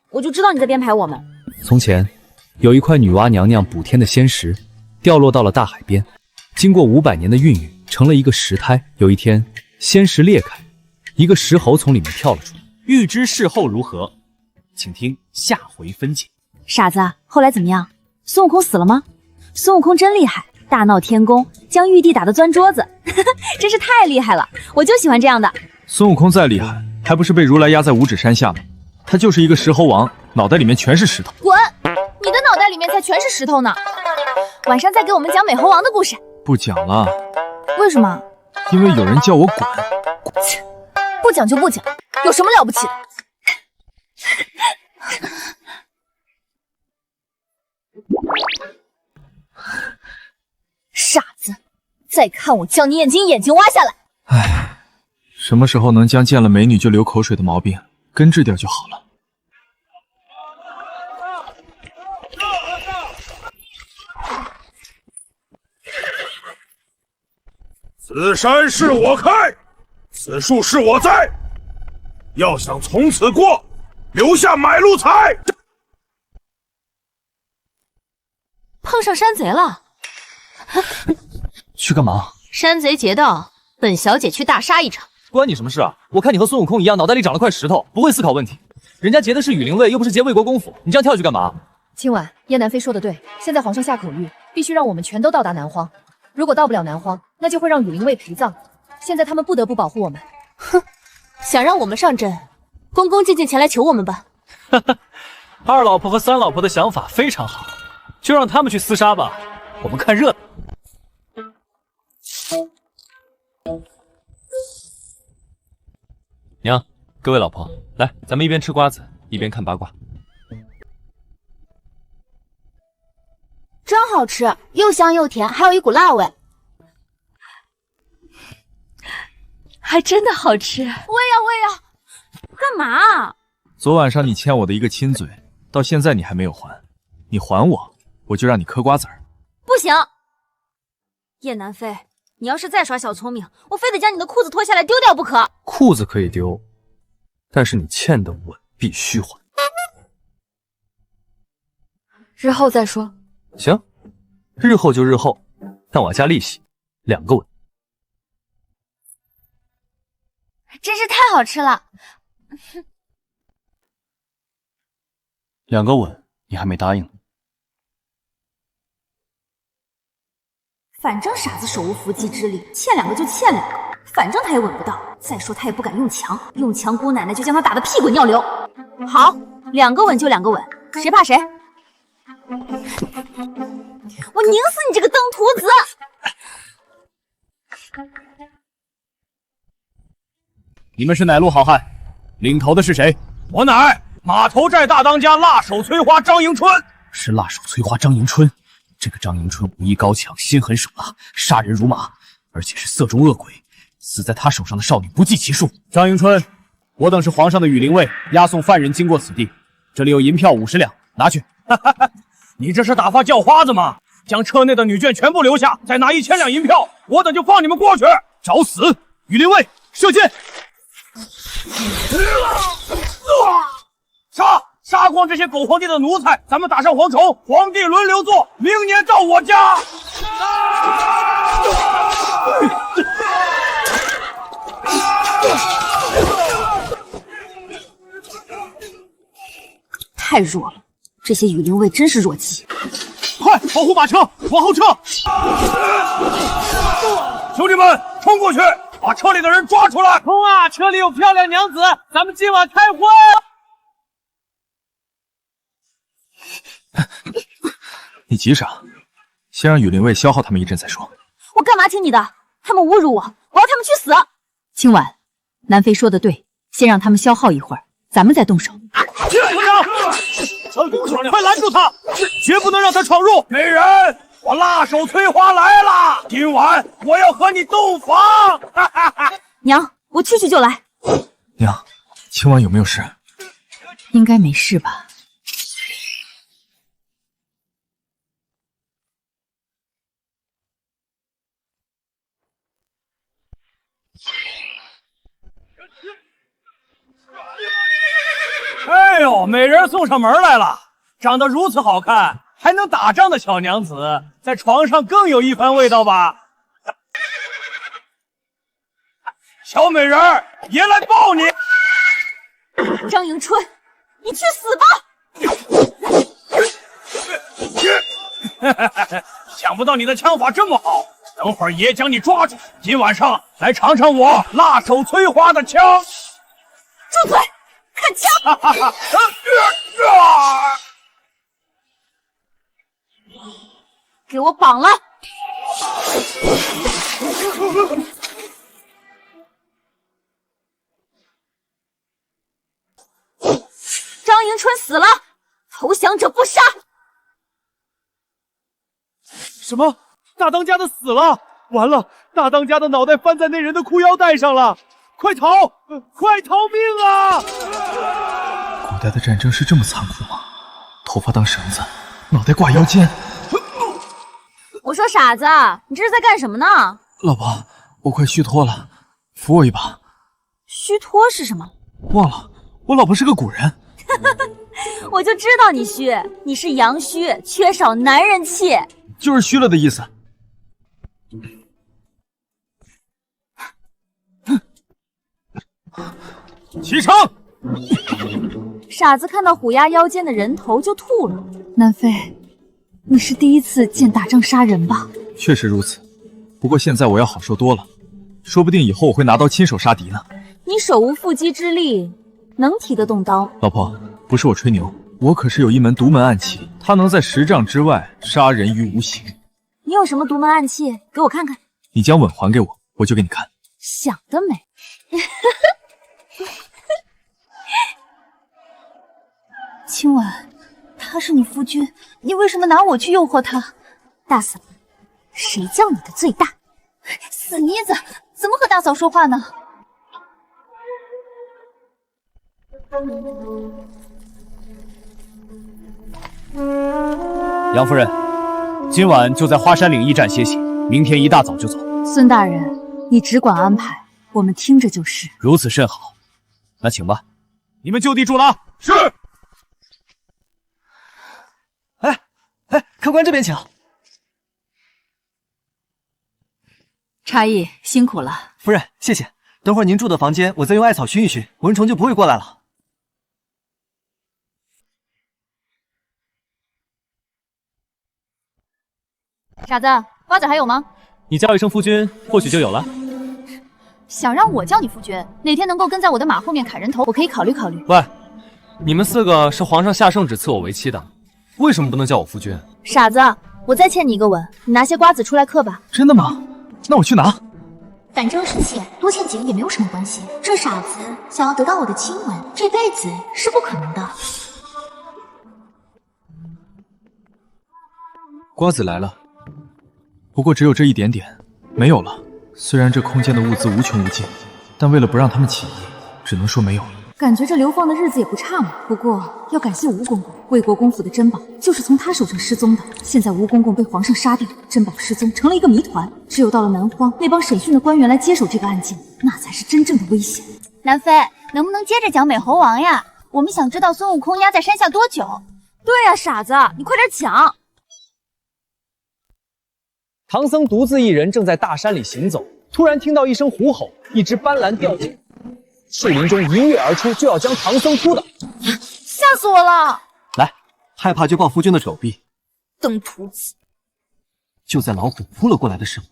我就知道你在编排我们。从前有一块女娲娘娘补天的仙石，掉落到了大海边，经过500年的孕育，成了一个石胎。有一天，仙石裂开，一个石猴从里面跳了出来。欲知事后如何，请听下回分解。傻子，后来怎么样？孙悟空死了吗？孙悟空真厉害，大闹天宫，将玉帝打得钻桌子，真是太厉害了！我就喜欢这样的。孙悟空再厉害，还不是被如来压在五指山下吗？他就是一个石猴王，脑袋里面全是石头。滚！你的脑袋里面才全是石头呢！晚上再给我们讲美猴王的故事。不讲了。为什么？因为有人叫我滚。不讲就不讲，有什么了不起的？傻子，再看我将你眼睛挖下来！唉，什么时候能将见了美女就流口水的毛病根治掉就好了。此山是我开，此树是我栽。要想从此过，留下买路财。碰上山贼了，去干嘛？山贼劫道，本小姐去大杀一场。关你什么事啊？我看你和孙悟空一样，脑袋里长了块石头，不会思考问题。人家劫的是羽林卫，又不是劫魏国公府，你这样跳去干嘛？今晚叶南飞说的对，现在皇上下口谕，必须让我们全都到达南荒。如果到不了南荒，那就会让羽林卫陪葬。现在他们不得不保护我们。哼，想让我们上阵，恭恭敬敬前来求我们吧。哈哈，二老婆和三老婆的想法非常好，就让他们去厮杀吧，我们看热闹。娘，各位老婆，来，咱们一边吃瓜子，一边看八卦。真好吃，又香又甜，还有一股辣味。还真的好吃。我也要。干嘛？昨晚上你欠我的一个亲嘴，到现在你还没有还。你还我，我就让你嗑瓜子儿。不行，叶南飞，你要是再耍小聪明，我非得将你的裤子脱下来丢掉不可。裤子可以丢，但是你欠的吻必须还。日后再说。行，日后就日后，但我要加利息，2个吻。真是太好吃了。2个吻，你还没答应。反正傻子手无缚鸡之力，欠2个就欠2个，反正他也吻不到。再说他也不敢用强，用强姑奶奶就将他打得屁滚尿流。好， 2个吻就2个吻，谁怕谁？我拧死你这个登徒子！你们是哪路好汉？领头的是谁？我乃码头寨大当家辣手摧花张迎春。是辣手摧花张迎春。这个张迎春武艺高强，心狠手辣，杀人如麻，而且是色中恶鬼。死在他手上的少女不计其数。张迎春，我等是皇上的羽林卫，押送犯人经过此地，这里有银票50两，拿去。你这是打发叫花子吗？将车内的女眷全部留下，再拿1000两银票，我等就放你们过去。找死！羽林卫，射箭！杀光这些狗皇帝的奴才，咱们打上蝗虫，皇帝轮流坐，明年到我家。太弱了，这些羽林卫真是弱鸡！快保护马车，往后撤！兄弟们，冲过去，把车里的人抓出来！冲啊！车里有漂亮娘子，咱们今晚开荤。你急啥？先让羽林卫消耗他们一阵再说。我干嘛听你的？他们侮辱我，我要他们去死！今晚，南妃说的对，先让他们消耗一会儿，咱们再动手。快拦住他！绝不能让他闯入！美人，我辣手摧花来了，今晚我要和你洞房！娘，我去就来。娘，今晚有没有事？应该没事吧？哎呦，美人送上门来了，长得如此好看，还能打仗的小娘子，在床上更有一番味道吧？小美人儿，爷来抱你！张迎春，你去死吧！想不到你的枪法这么好，等会儿爷将你抓住，今晚上来尝尝我辣手摧花的枪！住嘴！看枪！给我绑了！张迎春死了，投降者不杀！什么？大当家的死了？完了！大当家的脑袋翻在那人的裤腰带上了！快逃！快逃命啊！古代的战争是这么残酷吗？头发当绳子，脑袋挂腰间。我说傻子，你这是在干什么呢？老婆，我快虚脱了，扶我一把。虚脱是什么？忘了，我老婆是个古人。我就知道你虚，你是阳虚，缺少男人气。就是虚了的意思。启程！傻子看到虎牙腰间的人头就吐了。南妃，你是第一次见打仗杀人吧？确实如此，不过现在我要好受多了，说不定以后我会拿刀亲手杀敌呢。你手无缚鸡之力，能提得动刀？老婆，不是我吹牛，我可是有一门独门暗器，它能在10丈之外杀人于无形。你有什么独门暗器？给我看看。你将吻还给我，我就给你看。想得美！今晚他是你夫君，你为什么拿我去诱惑他？大嫂，谁叫你的罪大？死妮子，怎么和大嫂说话呢？杨夫人，今晚就在花山岭驿站歇息，明天一大早就走。孙大人，你只管安排，我们听着就是。如此甚好，那请吧。你们就地住了啊！是。客官这边请。差役辛苦了。夫人，谢谢。等会儿您住的房间，我再用艾草熏一熏，蚊虫就不会过来了。傻子，花籽还有吗？你叫一声夫君，或许就有了。想让我叫你夫君，哪天能够跟在我的马后面砍人头，我可以考虑考虑。喂，你们4个是皇上下圣旨赐我为妻的，为什么不能叫我夫君？傻子，我再欠你一个吻，你拿些瓜子出来嗑吧。真的吗？那我去拿。反正是欠，多欠几个也没有什么关系。这傻子想要得到我的亲吻，这辈子是不可能的。瓜子来了，不过只有这一点点，没有了。虽然这空间的物资无穷无尽，但为了不让他们起疑，只能说没有了。感觉这流放的日子也不差嘛。不过要感谢吴公公，魏国公府的珍宝就是从他手上失踪的。现在吴公公被皇上杀掉，珍宝失踪成了一个谜团。只有到了南荒，那帮审讯的官员来接手这个案件，那才是真正的危险。南飞，能不能接着讲美猴王呀？我们想知道孙悟空压在山下多久。对呀，傻子，你快点讲。唐僧独自一人正在大山里行走，突然听到一声虎吼，一只斑斓吊箭树林中一跃而出，就要将唐僧扑倒。吓死我了！来，害怕就抱夫君的手臂。登徒子。就在老虎扑了过来的时候，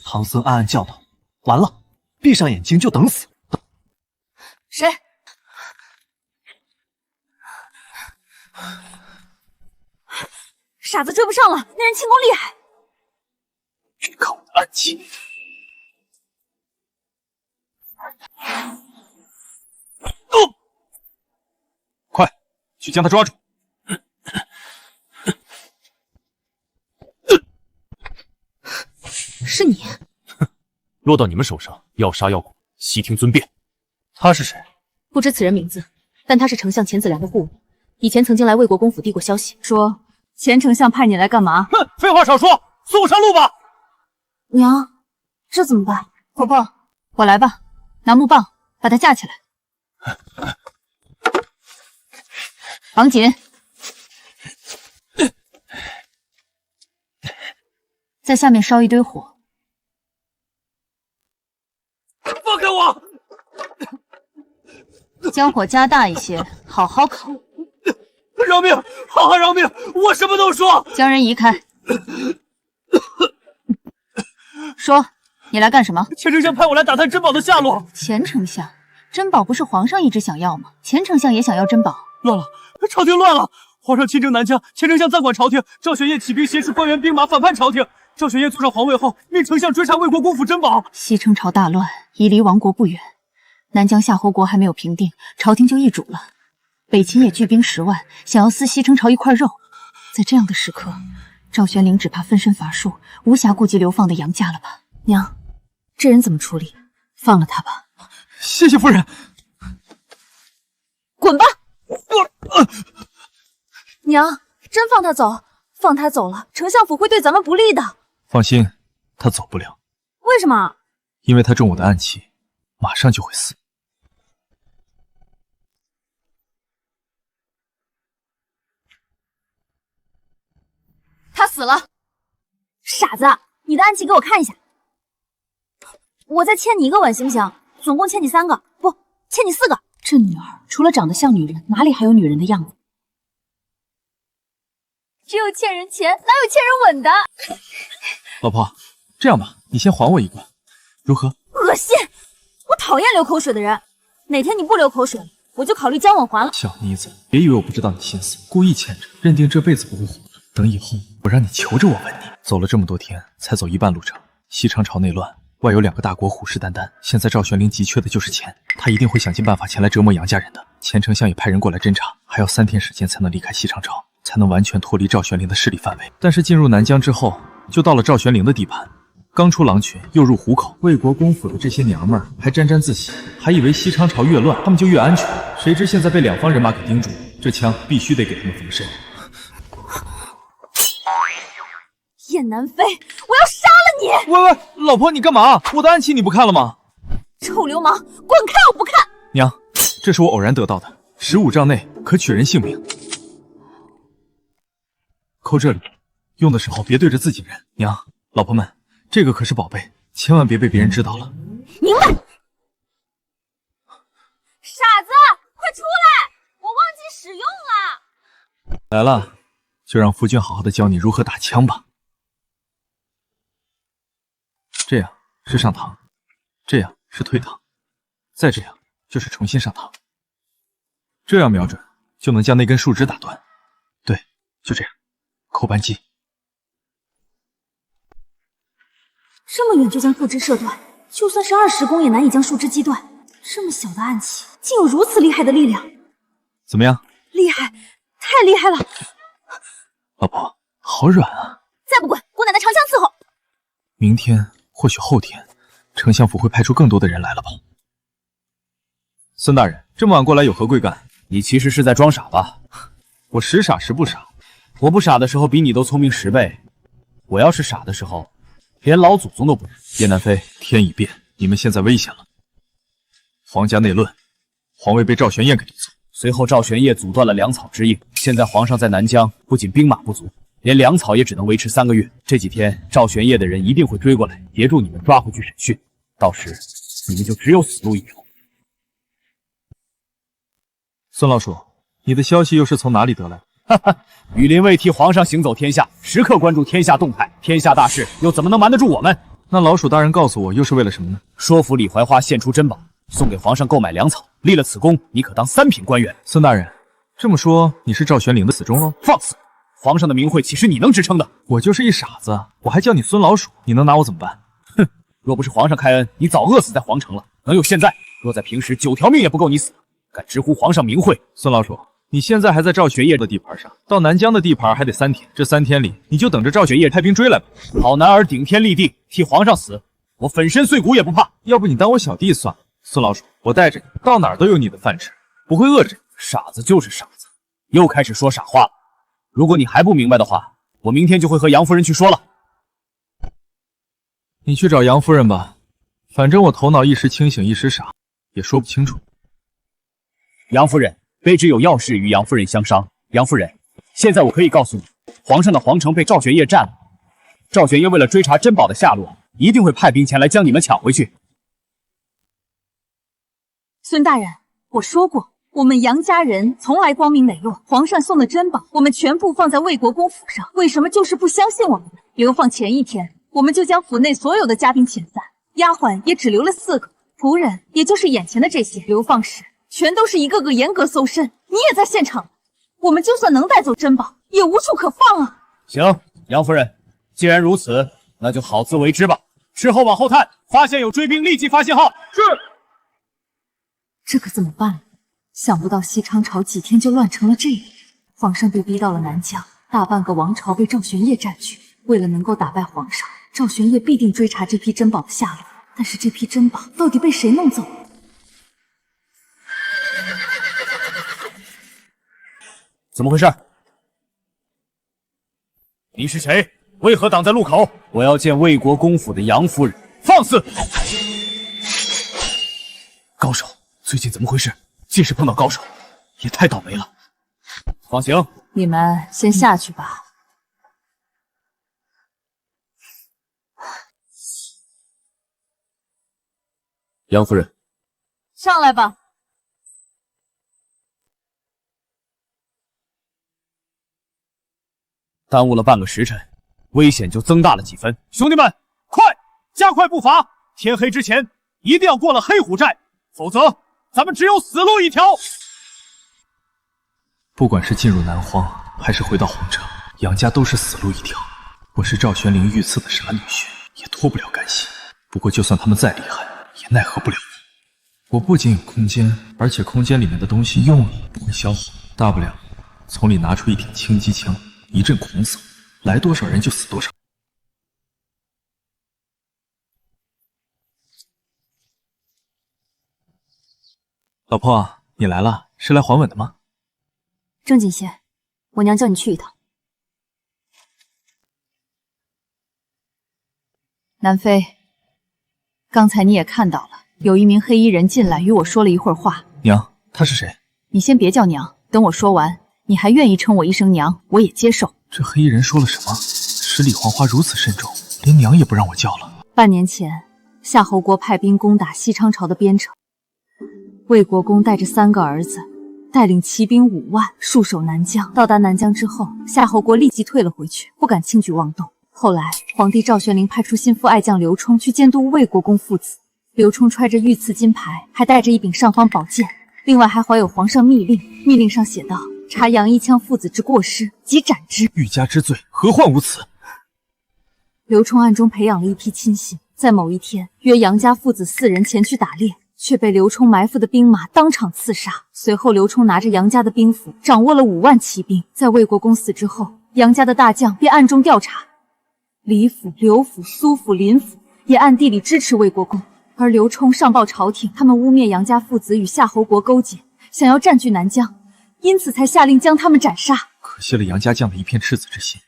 唐僧暗暗叫道：“完了，闭上眼睛就等死。”谁？傻子追不上了，那人轻功厉害。靠我的暗器！快去将他抓住！是你？落到你们手上，要杀要剐，悉听尊便。他是谁？不知此人名字，但他是丞相钱子良的顾问，以前曾经来魏国公府递过消息，说钱丞相派你来干嘛？哼，废话少说，送我上路吧。娘，这怎么办？婆婆，我来吧，拿木棒把他架起来，绑紧，在下面烧一堆火。放开我！将火加大一些，好好烤。饶命！好好饶命！我什么都说。将人移开。说，你来干什么？钱丞相派我来打探珍宝的下落。钱丞相，珍宝不是皇上一直想要吗？钱丞相也想要珍宝。乱了，朝廷乱了！皇上亲征南疆，钱丞相暂管朝廷。赵玄烨起兵挟持官员兵马反叛朝廷。赵玄烨坐上皇位后，命丞相追查魏国公府珍宝。西城朝大乱，已离亡国不远。南疆夏侯国还没有平定，朝廷就易主了。北秦也聚兵10万，想要撕西城朝一块肉。在这样的时刻，赵玄灵只怕分身乏术，无暇顾及流放的杨家了吧？娘，这人怎么处理？放了他吧。谢谢夫人。滚吧！娘，真放他走？放他走了，丞相府会对咱们不利的。放心，他走不了。为什么？因为他中我的暗器，马上就会死。他死了。傻子，你的暗器给我看一下。我再欠你1个吻行不行？总共欠你3个，不，欠你4个。这女儿除了长得像女人，哪里还有女人的样子？只有欠人钱，哪有欠人吻的？老婆，这样吧，你先还我1个，如何？恶心！我讨厌流口水的人。哪天你不流口水了，我就考虑将吻还了。小妮子，别以为我不知道你心思，故意欠着，认定这辈子不会还。等以后我让你求着我吻你。走了这么多天，才走一半路程。西昌朝内乱，外有2个大国虎视眈眈，现在赵玄灵急缺的就是钱，他一定会想尽办法前来折磨杨家人的。钱丞相也派人过来侦查，还要3天时间才能离开西昌朝，才能完全脱离赵玄灵的势力范围。但是进入南疆之后，就到了赵玄灵的地盘。刚出狼群，又入虎口，魏国公府的这些娘们儿还沾沾自喜，还以为西昌朝越乱，他们就越安全。谁知现在被2方人马给盯住，这枪必须得给他们缝身。燕南飞，我要杀了你！喂，老婆，你干嘛？我的暗器你不看了吗？臭流氓，滚开！我不看。娘，这是我偶然得到的，15丈内可取人性命。扣这里，用的时候别对着自己人。娘，老婆们，这个可是宝贝，千万别被别人知道了。明白。傻子，快出来！我忘记使用了。来了，就让夫君好好的教你如何打枪吧。这样是上膛，这样是退膛，再这样就是重新上膛。这样瞄准，就能将那根树枝打断。对，就这样，扣扳机。这么远就将树枝射断，就算是20弓也难以将树枝击断。这么小的暗器，竟有如此厉害的力量！怎么样？厉害，太厉害了！老婆，好软啊！再不滚，姑奶奶长枪伺候。明天或许后天，丞相府会派出更多的人来了吧？孙大人，这么晚过来有何贵干？你其实是在装傻吧？我时傻时不傻。我不傻的时候比你都聪明10倍，我要是傻的时候，连老祖宗都不认。叶南飞，天已变，你们现在危险了。皇家内乱，皇位被赵玄烨给夺走。随后赵玄烨阻断了粮草之应，现在皇上在南疆不仅兵马不足，连粮草也只能维持3个月。这几天赵玄烨的人一定会追过来，截住你们抓回去审讯，到时你们就只有死路一条。孙老鼠，你的消息又是从哪里得来？哈哈，羽林卫替皇上行走天下，时刻关注天下动态，天下大事又怎么能瞒得住我们？那老鼠大人告诉我，又是为了什么呢？说服李怀花献出珍宝，送给皇上购买粮草。立了此功，你可当3品官员。孙大人，这么说你是赵玄龄的死忠喽？放肆！皇上的名讳岂是你能支撑的？我就是一傻子，我还叫你孙老鼠，你能拿我怎么办？哼，若不是皇上开恩，你早饿死在皇城了。能有现在，若在平时9条命也不够你死。敢直呼皇上名讳，孙老鼠，你现在还在赵玄烨的地盘上，到南疆的地盘还得3天，这3天里你就等着赵玄烨派兵追来吧。好男儿顶天立地，替皇上死，我粉身碎骨也不怕。要不你当我小弟算了。孙老鼠，我带着你到哪儿都有你的饭吃，不会饿着你。傻子就是傻子，又开始说傻话了。如果你还不明白的话，我明天就会和杨夫人去说了。你去找杨夫人吧，反正我头脑一时清醒一时傻，也说不清楚。杨夫人，卑职有要事与杨夫人相商。杨夫人，现在我可以告诉你，皇上的皇城被赵玄烨占了。赵玄烨为了追查珍宝的下落，一定会派兵前来将你们抢回去。孙大人，我说过，我们杨家人从来光明磊落。皇上送的珍宝，我们全部放在魏国公府上，为什么就是不相信我们呢？流放前1天，我们就将府内所有的家兵遣散，丫鬟也只留了4个，仆人也就是眼前的这些。流放时，全都是一个个严格搜身，你也在现场。我们就算能带走珍宝，也无处可放啊！行，杨夫人，既然如此，那就好自为之吧。事后往后探，发现有追兵，立即发信号。是。这可怎么办？想不到西昌朝几天就乱成了这样，皇上被逼到了南疆，大半个王朝被赵玄烨占据。为了能够打败皇上，赵玄烨必定追查这批珍宝的下落。但是这批珍宝到底被谁弄走了？怎么回事？你是谁？为何挡在路口？我要见魏国公府的杨夫人。放肆！高手，最近怎么回事？尽是碰到高手，也太倒霉了。放行，你们先下去吧。杨夫人，上来吧。耽误了半个时辰，危险就增大了几分。兄弟们，快加快步伐！天黑之前一定要过了黑虎寨，否则咱们只有死路一条。不管是进入南荒，还是回到皇城，杨家都是死路一条。我是赵玄龄御赐的傻女婿，也脱不了干系。不过就算他们再厉害，也奈何不了我。我不仅有空间，而且空间里面的东西用了也不会消耗，大不了从里拿出一挺轻机枪，一阵狂扫，来多少人就死多少。老婆，你来了，是来还吻的吗？正经些，我娘叫你去一趟。南飞，刚才你也看到了，有一名黑衣人进来与我说了一会儿话。娘，他是谁？你先别叫娘，等我说完，你还愿意称我一声娘，我也接受。这黑衣人说了什么，使李黄花如此慎重，连娘也不让我叫了？半年前，夏侯国派兵攻打西昌朝的边城，魏国公带着3个儿子，带领骑兵5万，戍守南疆。到达南疆之后，夏侯国立即退了回去，不敢轻举妄动。后来，皇帝赵玄龄派出心腹爱将刘冲去监督魏国公父子。刘冲揣着御赐金牌，还带着一柄尚方宝剑，另外还怀有皇上密令，密令上写道：查杨一羌父子之过失，即斩之。欲加之罪，何患无辞？刘冲暗中培养了一批亲信，在某一天约杨家父子4人前去打猎，却被刘冲埋伏的兵马当场刺杀。随后刘冲拿着杨家的兵符，掌握了5万骑兵。在魏国公死之后，杨家的大将便暗中调查，李府、刘府、苏府、林府也暗地里支持魏国公。而刘冲上报朝廷，他们污蔑杨家父子与夏侯国勾结，想要占据南疆，因此才下令将他们斩杀。可惜了杨家将的一片赤子之心。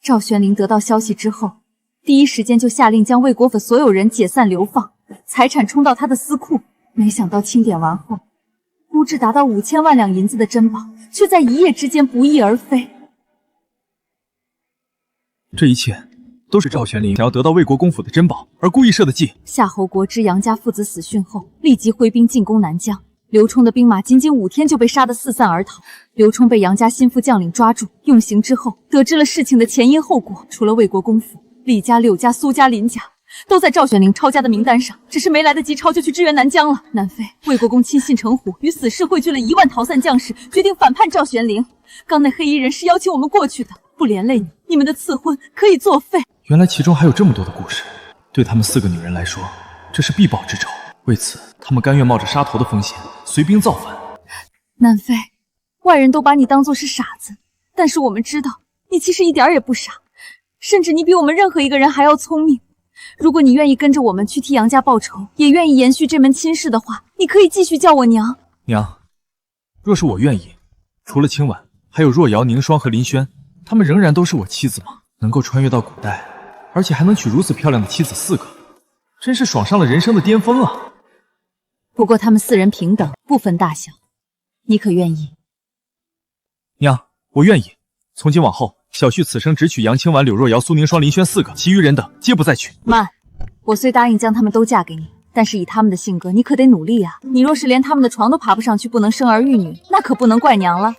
赵玄龄得到消息之后，第一时间就下令将魏国府所有人解散流放，财产充到他的私库。没想到清点完后，估值达到5000万两银子的珍宝，却在一夜之间不翼而飞。这一切都是赵玄龄想要得到魏国公府的珍宝而故意设的计。夏侯国知杨家父子死讯后，立即挥兵进攻南疆。刘冲的兵马仅仅5天就被杀得四散而逃。刘冲被杨家心腹将领抓住，用刑之后，得知了事情的前因后果。除了魏国公府，李家、柳家、苏家、林家都在赵玄龄抄家的名单上，只是没来得及抄就去支援南疆了。南非魏国公亲信程虎与死士汇聚了1万逃散将士，决定反叛赵玄龄。刚那黑衣人是邀请我们过去的，不连累你，你们的赐婚可以作废。原来其中还有这么多的故事。对他们4个女人来说，这是必报之仇。为此，他们甘愿冒着杀头的风险，随兵造反。南非，外人都把你当作是傻子，但是我们知道你其实一点也不傻，甚至你比我们任何一个人还要聪明。如果你愿意跟着我们去替杨家报仇，也愿意延续这门亲事的话，你可以继续叫我娘。娘，若是我愿意，除了清婉，还有若瑶、宁霜和林轩，她们仍然都是我妻子吗？能够穿越到古代，而且还能娶如此漂亮的妻子4个，真是爽上了人生的巅峰啊！不过他们4人平等，不分大小，你可愿意？娘，我愿意。从今往后，小婿此生只娶杨清婉、柳若瑶、苏宁霜、林轩4个，其余人等皆不再娶。慢，我虽答应将他们都嫁给你，但是以他们的性格，你可得努力啊！你若是连他们的床都爬不上去，不能生儿育女，那可不能怪娘了。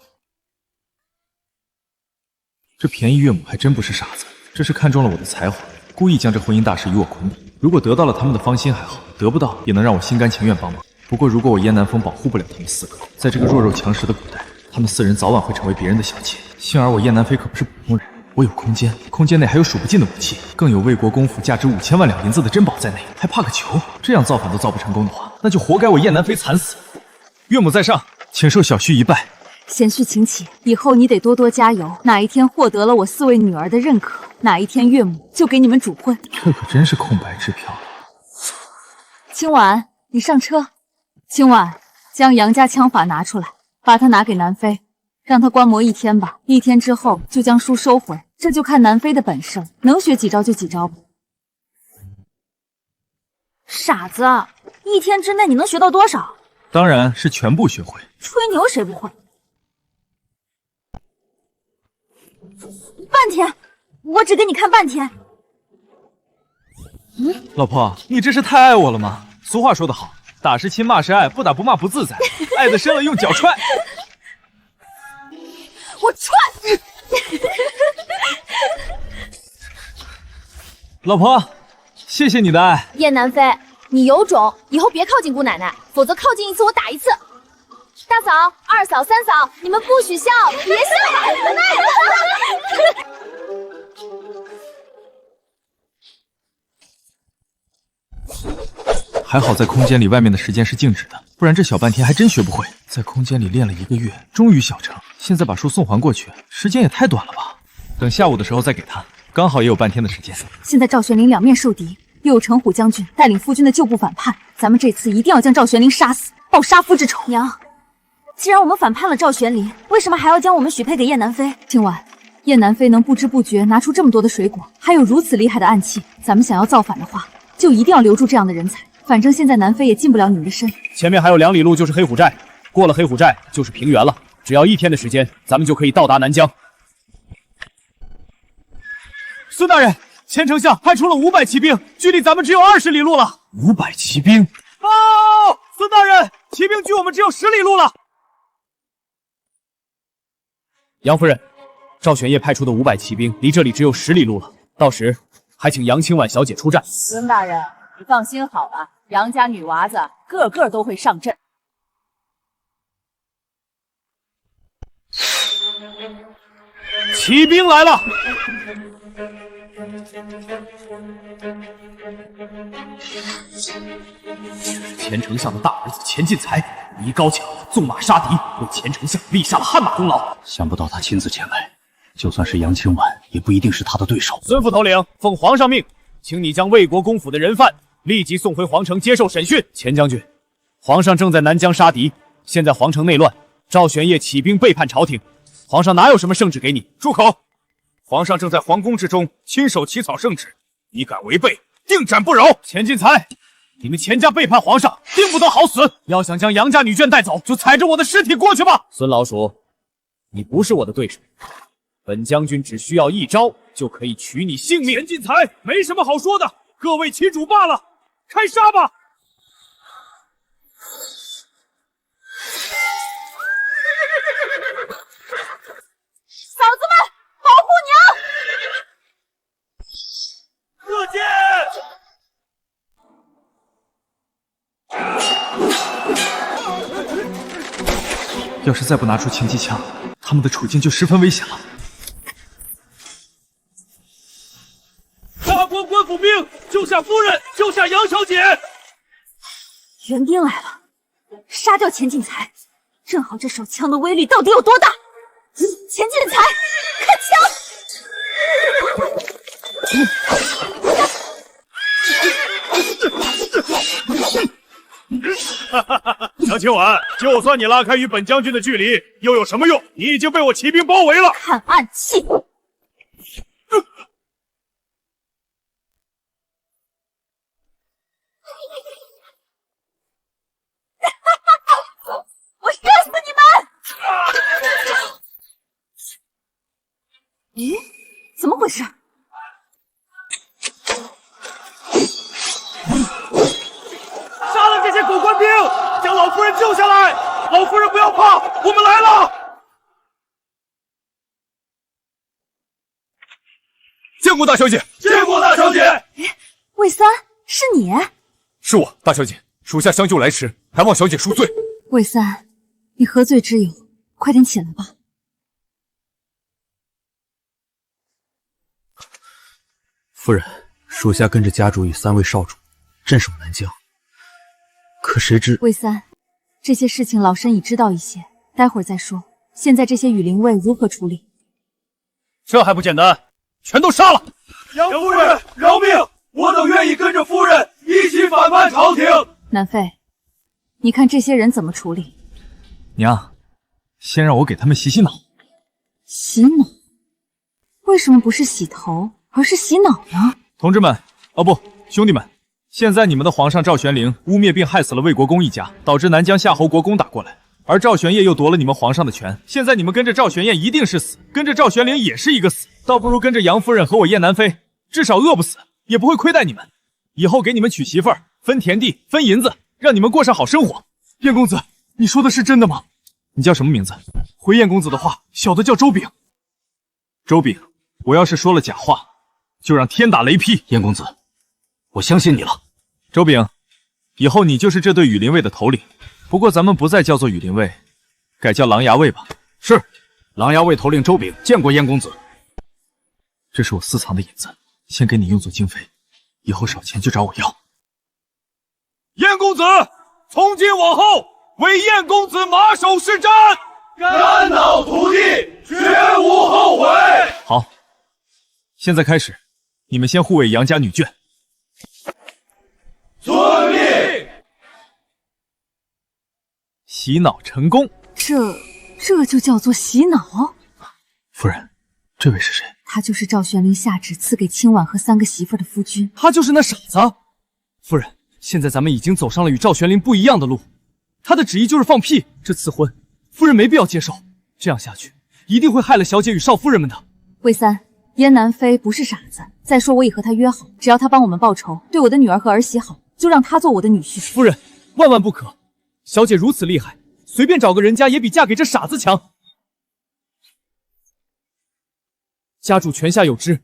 这便宜岳母还真不是傻子，这是看中了我的才华，故意将这婚姻大事与我捆绑。如果得到了他们的芳心还好，得不到也能让我心甘情愿帮忙。不过如果我燕南风保护不了他们4个，在这个弱肉强食的古代，他们4人早晚会成为别人的小妾。幸而我燕南飞可不是普通人，我有空间，空间内还有数不尽的武器，更有魏国公府价值5000万两银子的珍宝在内，还怕个球？这样造反都造不成功的话，那就活该我燕南飞惨死。岳母在上，请受小婿一拜。贤婿请起，以后你得多多加油。哪一天获得了我4位女儿的认可，哪一天岳母就给你们主婚。这可真是空白支票。清婉，你上车。清婉，将杨家枪法拿出来，把它拿给南飞，让他观摩1天吧。1天之后就将书收回，这就看南飞的本事，能学几招就几招吧。傻子，1天之内你能学到多少？当然是全部学会。吹牛谁不会？半天，我只给你看半天。老婆，你这是太爱我了吗？俗话说得好，打是亲，骂是爱，不打不骂不自在。爱的深了，用脚踹。我踹！老婆，谢谢你的爱。燕南飞，你有种，以后别靠近姑奶奶，否则靠近一次我打一次。大嫂、二嫂、三嫂，你们不许笑，别笑！还好在空间里外面的时间是静止的，不然这小半天还真学不会。在空间里练了1个月，终于小成。现在把书送还过去，时间也太短了吧？等下午的时候再给他，刚好也有半天的时间。现在赵玄龄两面受敌，又有程虎将军带领夫君的旧部反叛，咱们这次一定要将赵玄龄杀死，报杀夫之仇。娘，既然我们反叛了赵玄龄，为什么还要将我们许配给燕南飞？今晚燕南飞能不知不觉拿出这么多的水果，还有如此厉害的暗器，咱们想要造反的话，就一定要留住这样的人才。反正现在南飞也进不了你们的身。前面还有2里路就是黑虎寨，过了黑虎寨就是平原了，只要1天的时间，咱们就可以到达南疆。孙大人，前丞相派出了500骑兵，距离咱们只有20里路了。500骑兵？哦，孙大人，骑兵距我们只有10里路了。杨夫人，赵玄烨派出的500骑兵离这里只有10里路了，到时还请杨清婉小姐出战。孙大人，你放心好了，杨家女娃子个个都会上阵。骑兵来了！前丞相的大儿子钱进才，武艺高强，纵马杀敌，为前丞相立下了汗马功劳。想不到他亲自前来，就算是杨清婉，也不一定是他的对手。孙副头领，奉皇上命，请你将魏国公府的人犯立即送回皇城接受审讯。钱将军，皇上正在南疆杀敌，现在皇城内乱，赵玄业起兵背叛朝廷，皇上哪有什么圣旨给你？住口！皇上正在皇宫之中亲手起草圣旨，你敢违背，定斩不饶！钱进才，你们钱家背叛皇上，定不得好死！要想将杨家女眷带走，就踩着我的尸体过去吧！孙老鼠，你不是我的对手，本将军只需要一招就可以取你性命。钱进才没什么好说的，各为其主罢了，开杀吧！嫂子们，保护娘！贺剑！要是再不拿出轻机枪，他们的处境就十分危险了。大官官府兵，救下夫人，救下杨小姐！援兵来了，杀掉钱进才，正好这手枪的威力到底有多大？钱进才，看枪！杨清婉，就算你拉开与本将军的距离，又有什么用？你已经被我骑兵包围了。看暗器。我射死你们！咦，怎么回事？杀了这些狗官兵，将老夫人救下来！老夫人不要怕，我们来了！见过大小姐，见过大小姐。魏三，是你？是我，大小姐，属下相救来迟，还望小姐恕罪。魏三，你何罪之有？快点起来吧。夫人，属下跟着家主与3位少主镇守南疆，可谁知……魏三，这些事情老身已知道一些，待会儿再说。现在这些羽林卫如何处理？这还不简单，全都杀了！杨夫人，饶命！我等愿意跟着夫人一起反叛朝廷。南妃，你看这些人怎么处理？娘，先让我给他们洗洗脑。洗脑？为什么不是洗头，而是洗脑呢？同志们，哦不，兄弟们，现在你们的皇上赵玄龄污蔑并害死了魏国公一家，导致南疆夏侯国攻打过来，而赵玄业又夺了你们皇上的权。现在你们跟着赵玄业一定是死，跟着赵玄龄也是一个死，倒不如跟着杨夫人和我燕南妃，至少饿不死，也不会亏待你们。以后给你们娶媳妇儿，分田地，分银子，让你们过上好生活。燕公子，你说的是真的吗？你叫什么名字？回燕公子的话，小的叫周炳。周炳，我要是说了假话，就让天打雷劈。燕公子，我相信你了。周炳，以后你就是这队羽林卫的头领，不过咱们不再叫做羽林卫，改叫狼牙卫吧。是，狼牙卫头领周炳见过燕公子。这是我私藏的银子，先给你用作经费，以后少钱就找我要。燕公子，从今往后为燕公子马首是瞻，肝脑涂地，绝无后悔。好，现在开始，你们先护卫杨家女眷。遵命。洗脑成功。这就叫做洗脑？夫人，这位是谁？他就是赵玄龄下旨赐给清婉和3个媳妇的夫君。他就是那傻子。夫人，现在咱们已经走上了与赵玄龄不一样的路，他的旨意就是放屁。这赐婚，夫人没必要接受，这样下去一定会害了小姐与少夫人们的。魏三，燕南妃不是傻子。再说我已和他约好，只要他帮我们报仇，对我的女儿和儿媳好，就让他做我的女婿。夫人，万万不可！小姐如此厉害，随便找个人家也比嫁给这傻子强。家主泉下有知，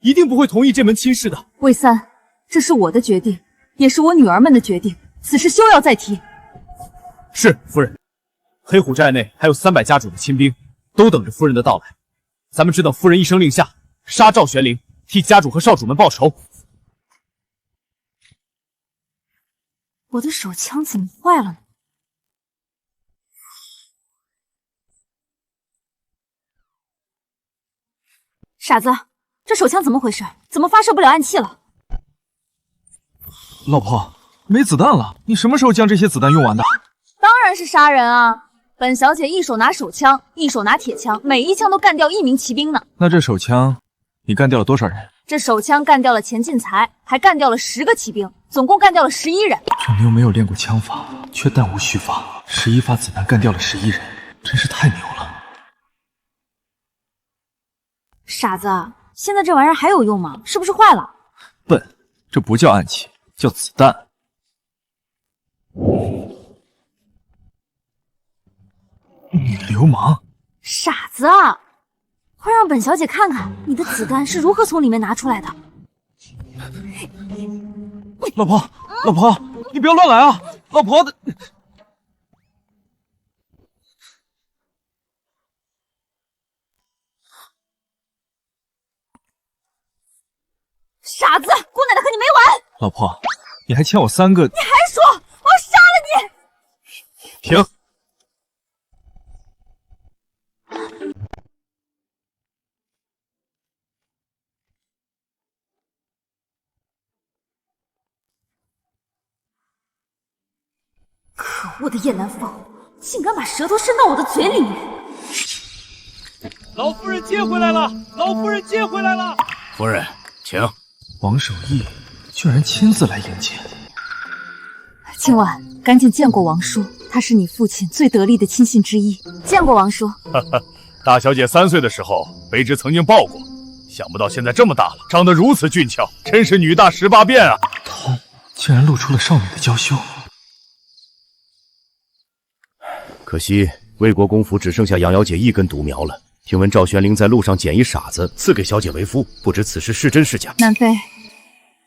一定不会同意这门亲事的。魏三，这是我的决定，也是我女儿们的决定，此事休要再提。是夫人。黑虎寨内还有300家主的亲兵，都等着夫人的到来。咱们只等夫人一声令下，杀赵玄灵，替家主和少主们报仇。我的手枪怎么坏了呢？傻子，这手枪怎么回事？怎么发射不了暗器了？老婆，没子弹了，你什么时候将这些子弹用完的？当然是杀人啊！本小姐一手拿手枪，一手拿铁枪，每一枪都干掉1名骑兵呢。那这手枪，你干掉了多少人？这手枪干掉了钱进财，还干掉了10个骑兵，总共干掉了11人。这妞没有练过枪法，却弹无虚发，11发子弹干掉了11人，真是太牛了。傻子，现在这玩意儿还有用吗？是不是坏了？笨，这不叫暗器，叫子弹。女流氓，傻子，快让本小姐看看你的子弹是如何从里面拿出来的。老婆，老婆，你不要乱来啊！老婆的。傻子，姑奶奶和你没完！老婆，你还欠我3个。你还说我要杀了你！停！可恶的叶南风，竟敢把舌头伸到我的嘴里面！老夫人接回来了！老夫人接回来了！夫人，请。王守义居然亲自来迎接。今晚赶紧见过王叔，他是你父亲最得力的亲信之一。见过王叔。哈哈，大小姐3岁的时候，卑职曾经抱过，想不到现在这么大了，长得如此俊俏，真是女大18变啊！头竟然露出了少女的娇羞。可惜魏国公府只剩下杨瑶姐一根独苗了。听闻赵玄灵在路上捡一傻子赐给小姐为夫，不知此事是真是假。南妃，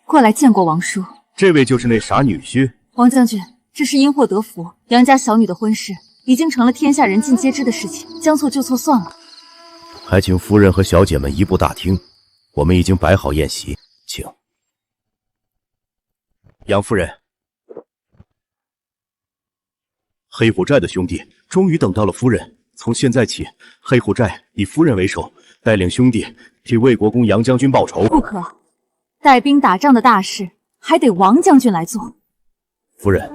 过来见过王叔。这位就是那傻女婿。王将军，这是因祸得福，杨家小女的婚事已经成了天下人尽皆知的事情，将错就错算了。还请夫人和小姐们移步大厅，我们已经摆好宴席，请。杨夫人，黑虎寨的兄弟终于等到了夫人。从现在起，黑虎寨以夫人为首，带领兄弟替魏国公杨将军报仇。不可，带兵打仗的大事还得王将军来做。夫人，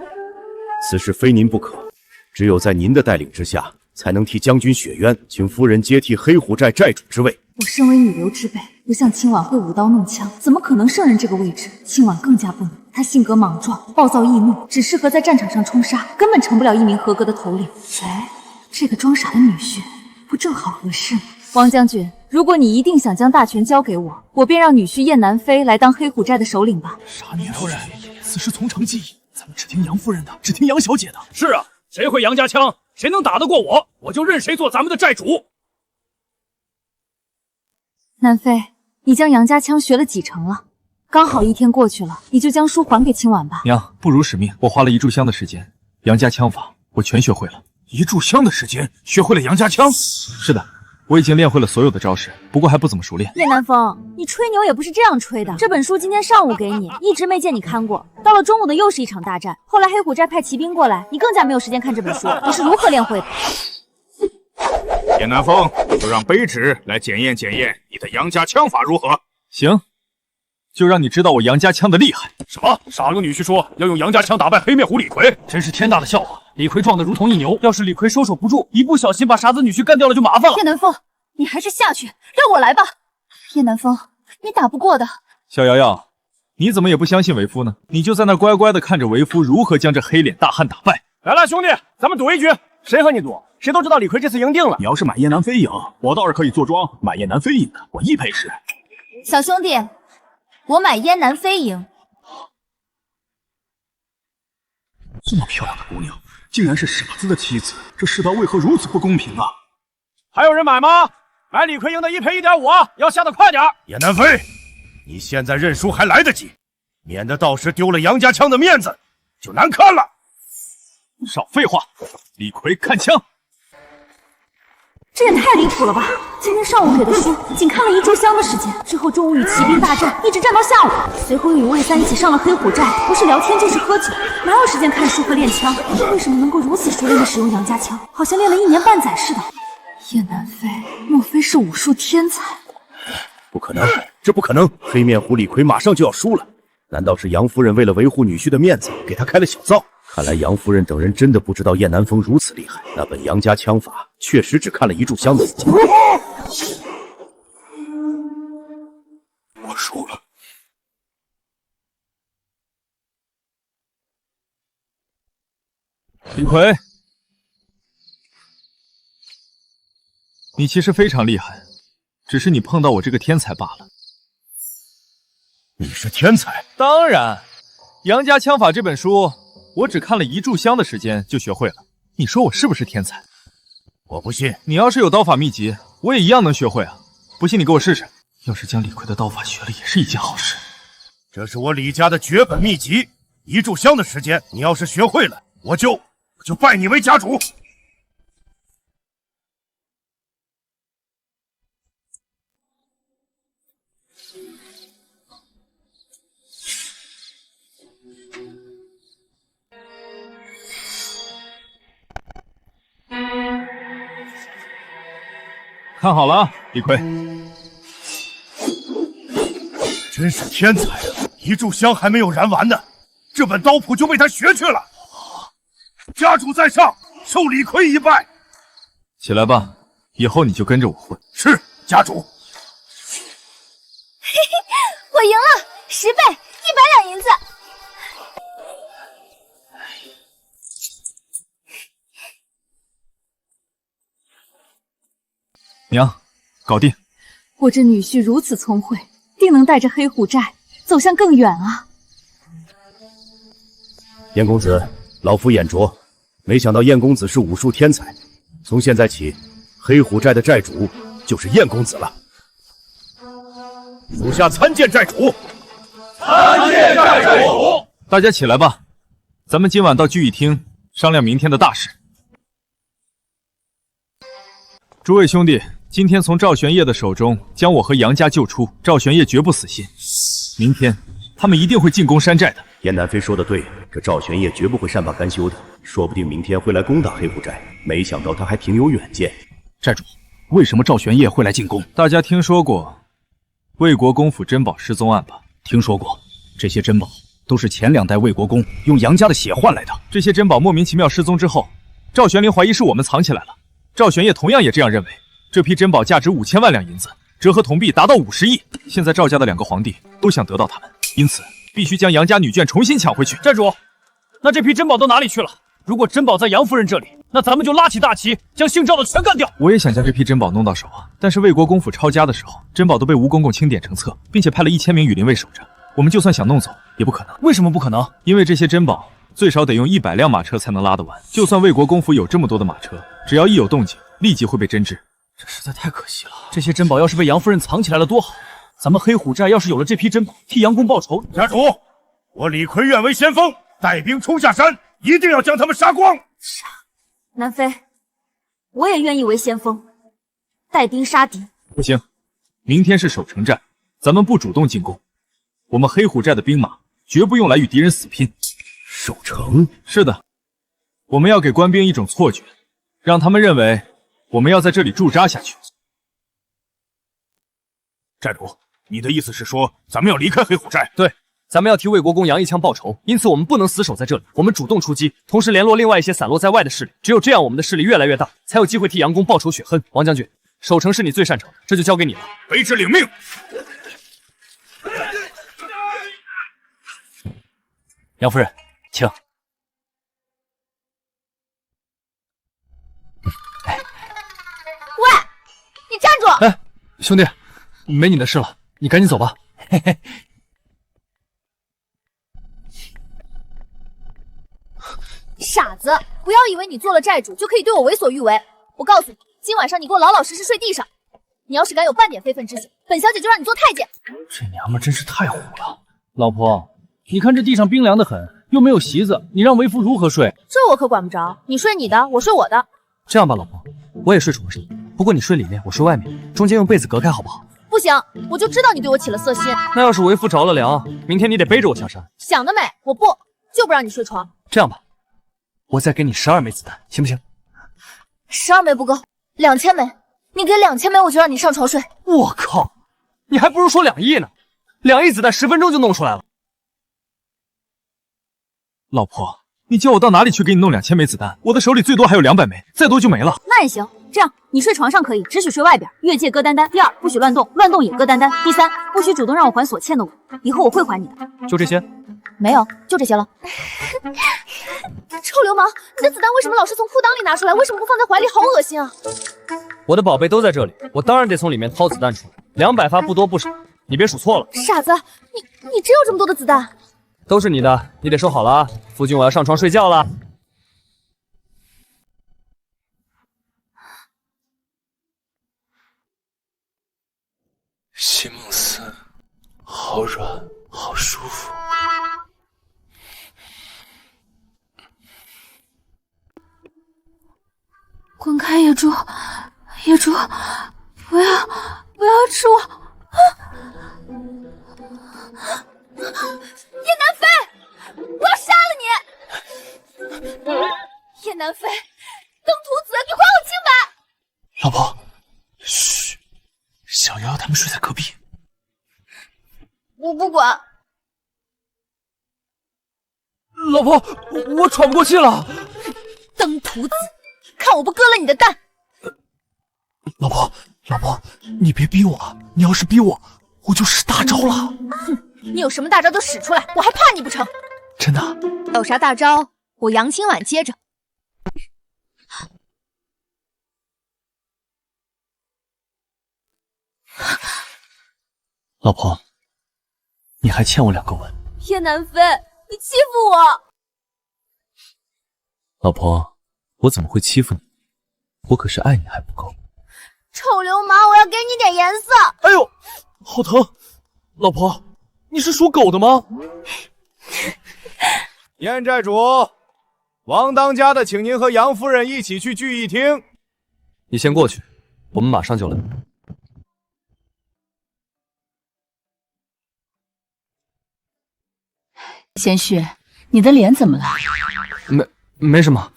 此事非您不可，只有在您的带领之下，才能替将军雪冤，请夫人接替黑虎寨寨主之位。我身为女流之辈，不像亲婉会舞刀弄枪，怎么可能胜任这个位置？亲婉更加不能，她性格莽撞、暴躁易怒，只适合在战场上冲杀，根本成不了一名合格的头领。哎，这个装傻的女婿不正好合适吗？王将军，如果你一定想将大权交给我，我便让女婿燕南飞来当黑虎寨的首领吧。傻女夫人，此事从长计议，咱们只听杨夫人的，只听杨小姐的。是啊，谁会杨家枪，谁能打得过我，我就任谁做咱们的寨主。南飞，你将杨家枪学了几成了？刚好1天过去了，你就将书还给亲婉吧。娘，不辱使命，我花了1炷香的时间，杨家枪法我全学会了。1炷香的时间学会了杨家枪？是的，我已经练会了所有的招式，不过还不怎么熟练。叶南风，你吹牛也不是这样吹的。这本书今天上午给你，一直没见你看过。到了中午的又是一场大战，后来黑虎寨派骑兵过来，你更加没有时间看这本书。你是如何练会的？叶南风，就让卑职来检验检验你的杨家枪法如何？行，就让你知道我杨家枪的厉害。什么？傻个女婿说要用杨家枪打败黑面虎李逵，真是天大的笑话！李逵壮得如同一牛，要是李逵收手不住，一不小心把傻子女婿干掉了就麻烦了。叶南风，你还是下去，让我来吧。叶南风，你打不过的。小瑶瑶，你怎么也不相信为夫呢？你就在那乖乖的看着为夫如何将这黑脸大汉打败。来了，兄弟，咱们赌一局。谁和你赌？谁都知道李逵这次赢定了。你要是买燕南飞赢，我倒是可以坐庄；买燕南飞赢的，我一赔10。小兄弟，我买燕南飞赢。这么漂亮的姑娘，竟然是傻子的妻子，这世道为何如此不公平啊？还有人买吗？买李逵赢的1赔1.5，要下得快点。燕南飞，你现在认输还来得及，免得到时丢了杨家枪的面子，就难看了。少废话，李逵看枪！这也太离谱了吧！今天上午给的书，仅看了1炷香的时间，之后中午与骑兵大战，一直战到下午，随后又与魏三一起上了黑虎寨，不是聊天就是喝酒，哪有时间看书和练枪？为什么能够如此熟练的使用杨家枪？好像练了1年半载似的。叶南飞，莫非是武术天才？不可能，这不可能！黑面虎李逵马上就要输了，难道是杨夫人为了维护女婿的面子，给他开了小灶？看来杨夫人等人真的不知道燕南风如此厉害，那本杨家枪法确实只看了1炷香的时间。我输了。李逵，你其实非常厉害，只是你碰到我这个天才罢了。你是天才？当然，《杨家枪法》这本书，我只看了1炷香的时间就学会了。你说我是不是天才？我不信。你要是有刀法秘籍，我也一样能学会啊！不信你给我试试。要是将李逵的刀法学了，也是一件好事。这是我李家的绝本秘籍，1炷香的时间，你要是学会了，我就拜你为家主。看好了啊，李逵！真是天才啊！1炷香还没有燃完呢，这本刀谱就被他学去了。家主在上，受李逵一拜。起来吧，以后你就跟着我混。是，家主。嘿嘿，我赢了，10倍，100两银子。娘，搞定！我这女婿如此聪慧，定能带着黑虎寨走向更远啊！燕公子，老夫眼拙，没想到燕公子是武术天才。从现在起，黑虎寨的寨主就是燕公子了。属下参见寨主。参见寨主。大家起来吧，咱们今晚到聚义厅商量明天的大事。诸位兄弟，今天从赵玄烨的手中将我和杨家救出，赵玄烨绝不死心。明天他们一定会进攻山寨的。燕南飞说的对，这赵玄烨绝不会善罢甘休的，说不定明天会来攻打黑虎寨。没想到他还挺有远见。寨主，为什么赵玄烨会来进攻？大家听说过魏国公府珍宝失踪案吧？听说过，这些珍宝都是前2代魏国公用杨家的血换来的。这些珍宝莫名其妙失踪之后，赵玄灵怀疑是我们藏起来了。赵玄烨同样也这样认为。这批珍宝价值5000万两银子，折合铜币达到50亿。现在赵家的2个皇帝都想得到他们，因此必须将杨家女眷重新抢回去。寨主，那这批珍宝都哪里去了？如果珍宝在杨夫人这里，那咱们就拉起大旗，将姓赵的全干掉。我也想将这批珍宝弄到手啊，但是魏国公府抄家的时候，珍宝都被吴公公清点成册，并且派了1000名羽林卫守着。我们就算想弄走，也不可能。为什么不可能？因为这些珍宝最少得用100辆马车才能拉得完。就算魏国公府有这么多的马车，只要一有动静，立即会被侦知。这实在太可惜了。这些珍宝要是被杨夫人藏起来了多好！咱们黑虎寨要是有了这批珍宝，替杨公报仇。家主，我李逵愿为先锋，带兵冲下山，一定要将他们杀光。南飞，我也愿意为先锋，带兵杀敌。不行，明天是守城战，咱们不主动进攻。我们黑虎寨的兵马绝不用来与敌人死拼。守城？是的，我们要给官兵一种错觉，让他们认为我们要在这里驻扎下去。寨主，你的意思是说，咱们要离开黑虎寨？对，咱们要替魏国公杨一枪报仇，因此我们不能死守在这里，我们主动出击，同时联络另外一些散落在外的势力，只有这样，我们的势力越来越大，才有机会替杨公报仇雪恨。王将军，守城是你最擅长的，这就交给你了。卑职领命。杨夫人，请。喂，你站住！哎，兄弟，没你的事了，你赶紧走吧。嘿嘿。傻子，不要以为你做了寨主就可以对我为所欲为。我告诉你，今晚上你给我老老实实睡地上。你要是敢有半点非分之想，本小姐就让你做太监。这娘们真是太虎了。老婆，你看这地上冰凉的很，又没有席子，你让为夫如何睡？这我可管不着，你睡你的，我睡我的。这样吧，老婆，我也睡床上。不过你睡里面，我睡外面，中间用被子隔开，好不好？不行，我就知道你对我起了色心。那要是为夫着了凉，明天你得背着我下山。想得美，我不，就不让你睡床。这样吧，我再给你12枚子弹，行不行？12枚不够，2000枚。你给2000枚，我就让你上床睡。我靠，你还不如说2亿呢！2亿子弹10分钟就弄出来了。老婆，你叫我到哪里去给你弄2000枚子弹？我的手里最多还有200枚，再多就没了。那也行，这样你睡床上可以，只许睡外边。越界割丹丹。第二，不许乱动，乱动也割丹丹。第三，不许主动让我还所欠的我，以后我会还你的。就这些？没有，就这些了。臭流氓，你的子弹为什么老是从裤裆里拿出来？为什么不放在怀里？好恶心啊！我的宝贝都在这里，我当然得从里面掏子弹出来。200发不多不少，你别数错了。傻子，你真有这么多的子弹？都是你的，你得收好了啊！夫君，我要上床睡觉了。席梦思，好软，好舒服。滚开，野猪！野猪，不要吃我！叶南飞，我要杀了你！叶南飞，登徒子，你还我清白！老婆，嘘，小瑶他们睡在隔壁。我不管。老婆，我喘不过气了。登徒子，看我不割了你的蛋！老婆，你别逼我，你要是逼我，我就使大招了。哼，你有什么大招就使出来，我还怕你不成？真的？有啥大招，我杨清婉接着。老婆，你还欠我2个吻。叶南飞，你欺负我！老婆，我怎么会欺负你？我可是爱你还不够。臭流氓，我要给你点颜色！哎呦，好疼！老婆，你是属狗的吗？燕寨主，王当家的请您和杨夫人一起去聚义厅。你先过去，我们马上就来。贤婿，你的脸怎么了？没什么，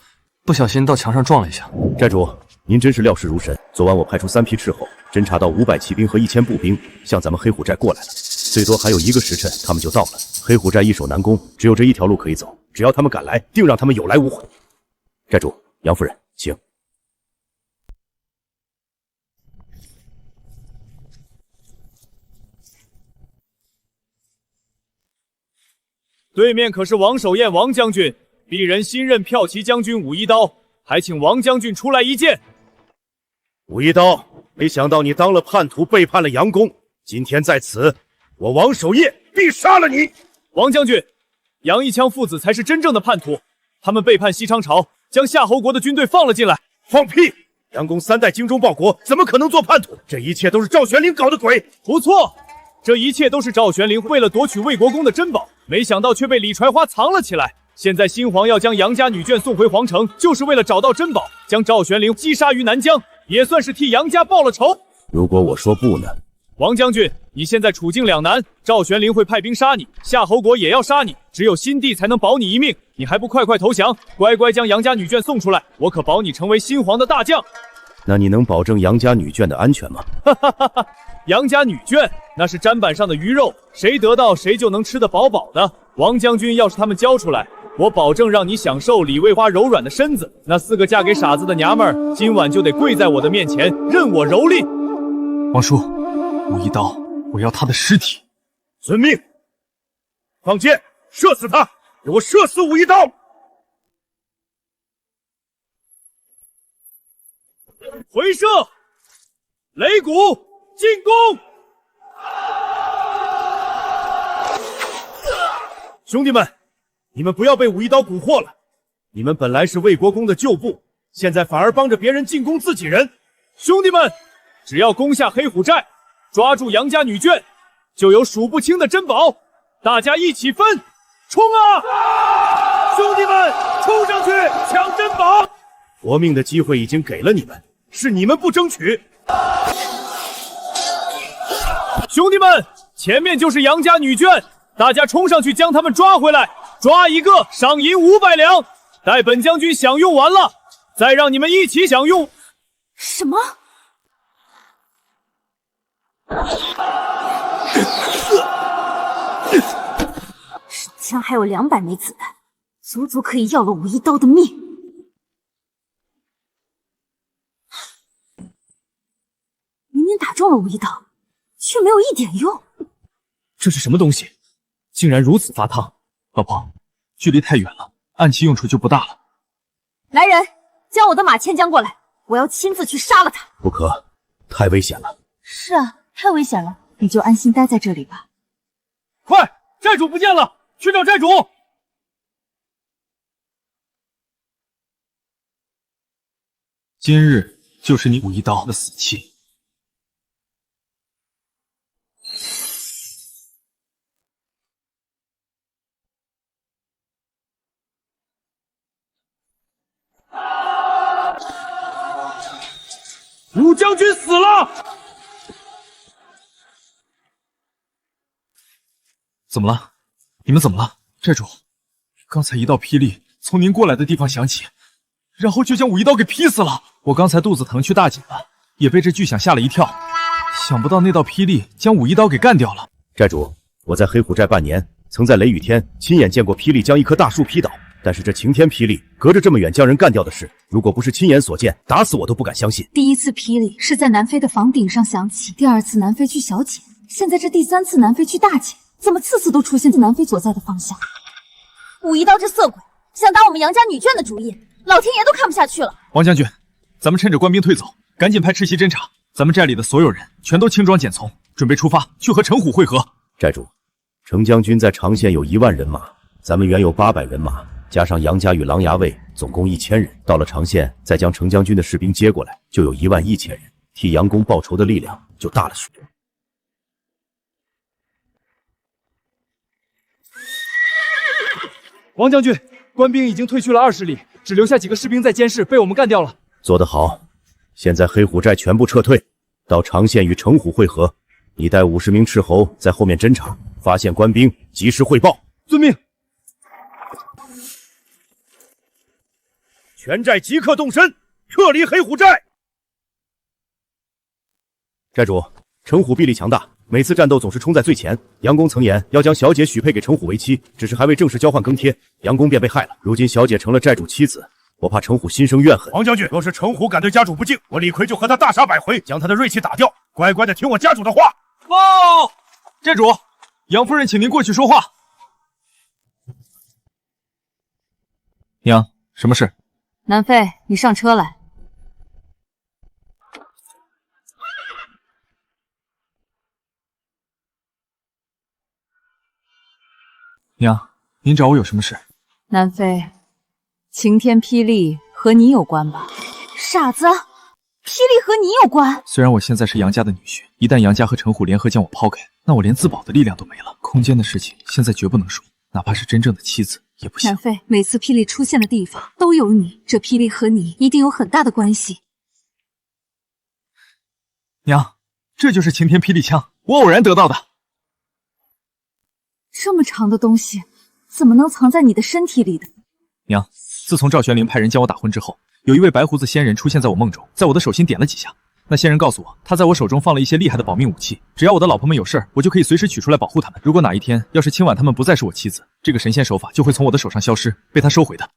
不小心到墙上撞了一下。寨主，您真是料事如神。昨晚我派出3批斥候，侦查到500骑兵和1000步兵向咱们黑虎寨过来了，最多还有1个时辰，他们就到了。黑虎寨易守难攻，只有这一条路可以走，只要他们敢来，定让他们有来无回。寨主，杨夫人，请。对面可是王守彦王将军，鄙人新任骠骑将军武一刀，还请王将军出来一见。武一刀，没想到你当了叛徒，背叛了杨公，今天在此，我王守业必杀了你！王将军，杨一枪父子才是真正的叛徒，他们背叛西昌朝，将夏侯国的军队放了进来。放屁！杨公3代精忠报国，怎么可能做叛徒？这一切都是赵玄龄搞的鬼！不错。这一切都是赵玄龄为了夺取魏国公的珍宝，没想到却被李传花藏了起来。现在新皇要将杨家女眷送回皇城，就是为了找到珍宝，将赵玄龄击杀于南疆，也算是替杨家报了仇。如果我说不呢？王将军，你现在处境两难，赵玄龄会派兵杀你，夏侯国也要杀你，只有新帝才能保你一命。你还不快快投降，乖乖将杨家女眷送出来，我可保你成为新皇的大将。那你能保证杨家女眷的安全吗？哈哈哈哈！杨家女眷那是砧板上的鱼肉，谁得到谁就能吃得饱饱的。王将军要是他们交出来，我保证让你享受李卫花柔软的身子。那4个嫁给傻子的娘们儿，今晚就得跪在我的面前，任我蹂躏。王叔，武一刀，我要他的尸体。遵命。放箭，射死他！给我射死武一刀！回射！擂鼓！进攻！兄弟们，你们不要被武一刀蛊惑了。你们本来是魏国公的旧部，现在反而帮着别人进攻自己人。兄弟们，只要攻下黑虎寨，抓住杨家女眷，就有数不清的珍宝，大家一起分！冲啊！兄弟们，冲上去抢珍宝！活命的机会已经给了你们，是你们不争取。兄弟们，前面就是杨家女眷，大家冲上去将他们抓回来，抓一个赏银500两。待本将军享用完了，再让你们一起享用。什么？手枪还有200枚子弹，足足可以要了武一刀的命。明明打中了武一刀，却没有一点用。这是什么东西？竟然如此发烫！老婆，距离太远了，暗器用处就不大了。来人，将我的马牵将过来，我要亲自去杀了他。不可，太危险了。是啊，太危险了，你就安心待在这里吧。快，寨主不见了，去找寨主！今日就是你武一刀的死期。武将军死了！怎么了？你们怎么了？寨主，刚才一道霹雳从您过来的地方响起，然后就将武一刀给劈死了。我刚才肚子疼去大姐了，也被这巨响吓了一跳。想不到那道霹雳将武一刀给干掉了。寨主，我在黑虎寨半年，曾在雷雨天亲眼见过霹雳将一棵大树劈倒。但是这晴天霹雳隔着这么远将人干掉的事，如果不是亲眼所见，打死我都不敢相信。第一次霹雳是在南飞的房顶上响起，第二次南飞去小姐，现在这第3次南飞去大姐，怎么次次都出现在南飞所在的方向？武一刀这色鬼想打我们杨家女眷的主意，老天爷都看不下去了。王将军，咱们趁着官兵退走，赶紧派赤旗侦察，咱们寨里的所有人全都轻装简从，准备出发去和程虎会合。寨主，程将军在长县有1万人马，咱们原有800人马。加上杨家与狼牙卫，总共1000人。到了长县，再将程将军的士兵接过来，就有11000人，替杨公报仇的力量就大了许多。王将军，官兵已经退去了20里，只留下几个士兵在监视，被我们干掉了。做得好！现在黑虎寨全部撤退，到长县与程虎会合。你带50名斥候在后面侦察，发现官兵及时汇报。遵命。全寨即刻动身，撤离黑虎寨。寨主，程虎臂力强大，每次战斗总是冲在最前。杨公曾言要将小姐许配给程虎为妻，只是还未正式交换更帖，杨公便被害了。如今小姐成了寨主妻子，我怕程虎心生怨恨。王将军，若是程虎敢对家主不敬，我李逵就和他大杀百回，将他的锐气打掉。乖乖的听我家主的话。哦，寨主，杨夫人，请您过去说话。娘，什么事？南飞，你上车来。娘，您找我有什么事？南飞，晴天霹雳和你有关吧？傻子，霹雳和你有关？虽然我现在是杨家的女婿，一旦杨家和程虎联合将我抛开，那我连自保的力量都没了。空间的事情现在绝不能说，哪怕是真正的妻子也不行。南飞，每次霹雳出现的地方都有你，这霹雳和你一定有很大的关系。娘，这就是晴天霹雳枪，我偶然得到的。这么长的东西，怎么能藏在你的身体里的？娘，自从赵玄灵派人将我打昏之后，有一位白胡子仙人出现在我梦中，在我的手心点了几下。那仙人告诉我，他在我手中放了一些厉害的保命武器，只要我的老婆们有事，我就可以随时取出来保护他们。如果哪一天要是清晚他们不再是我妻子，这个神仙手法就会从我的手上消失，被他收回的。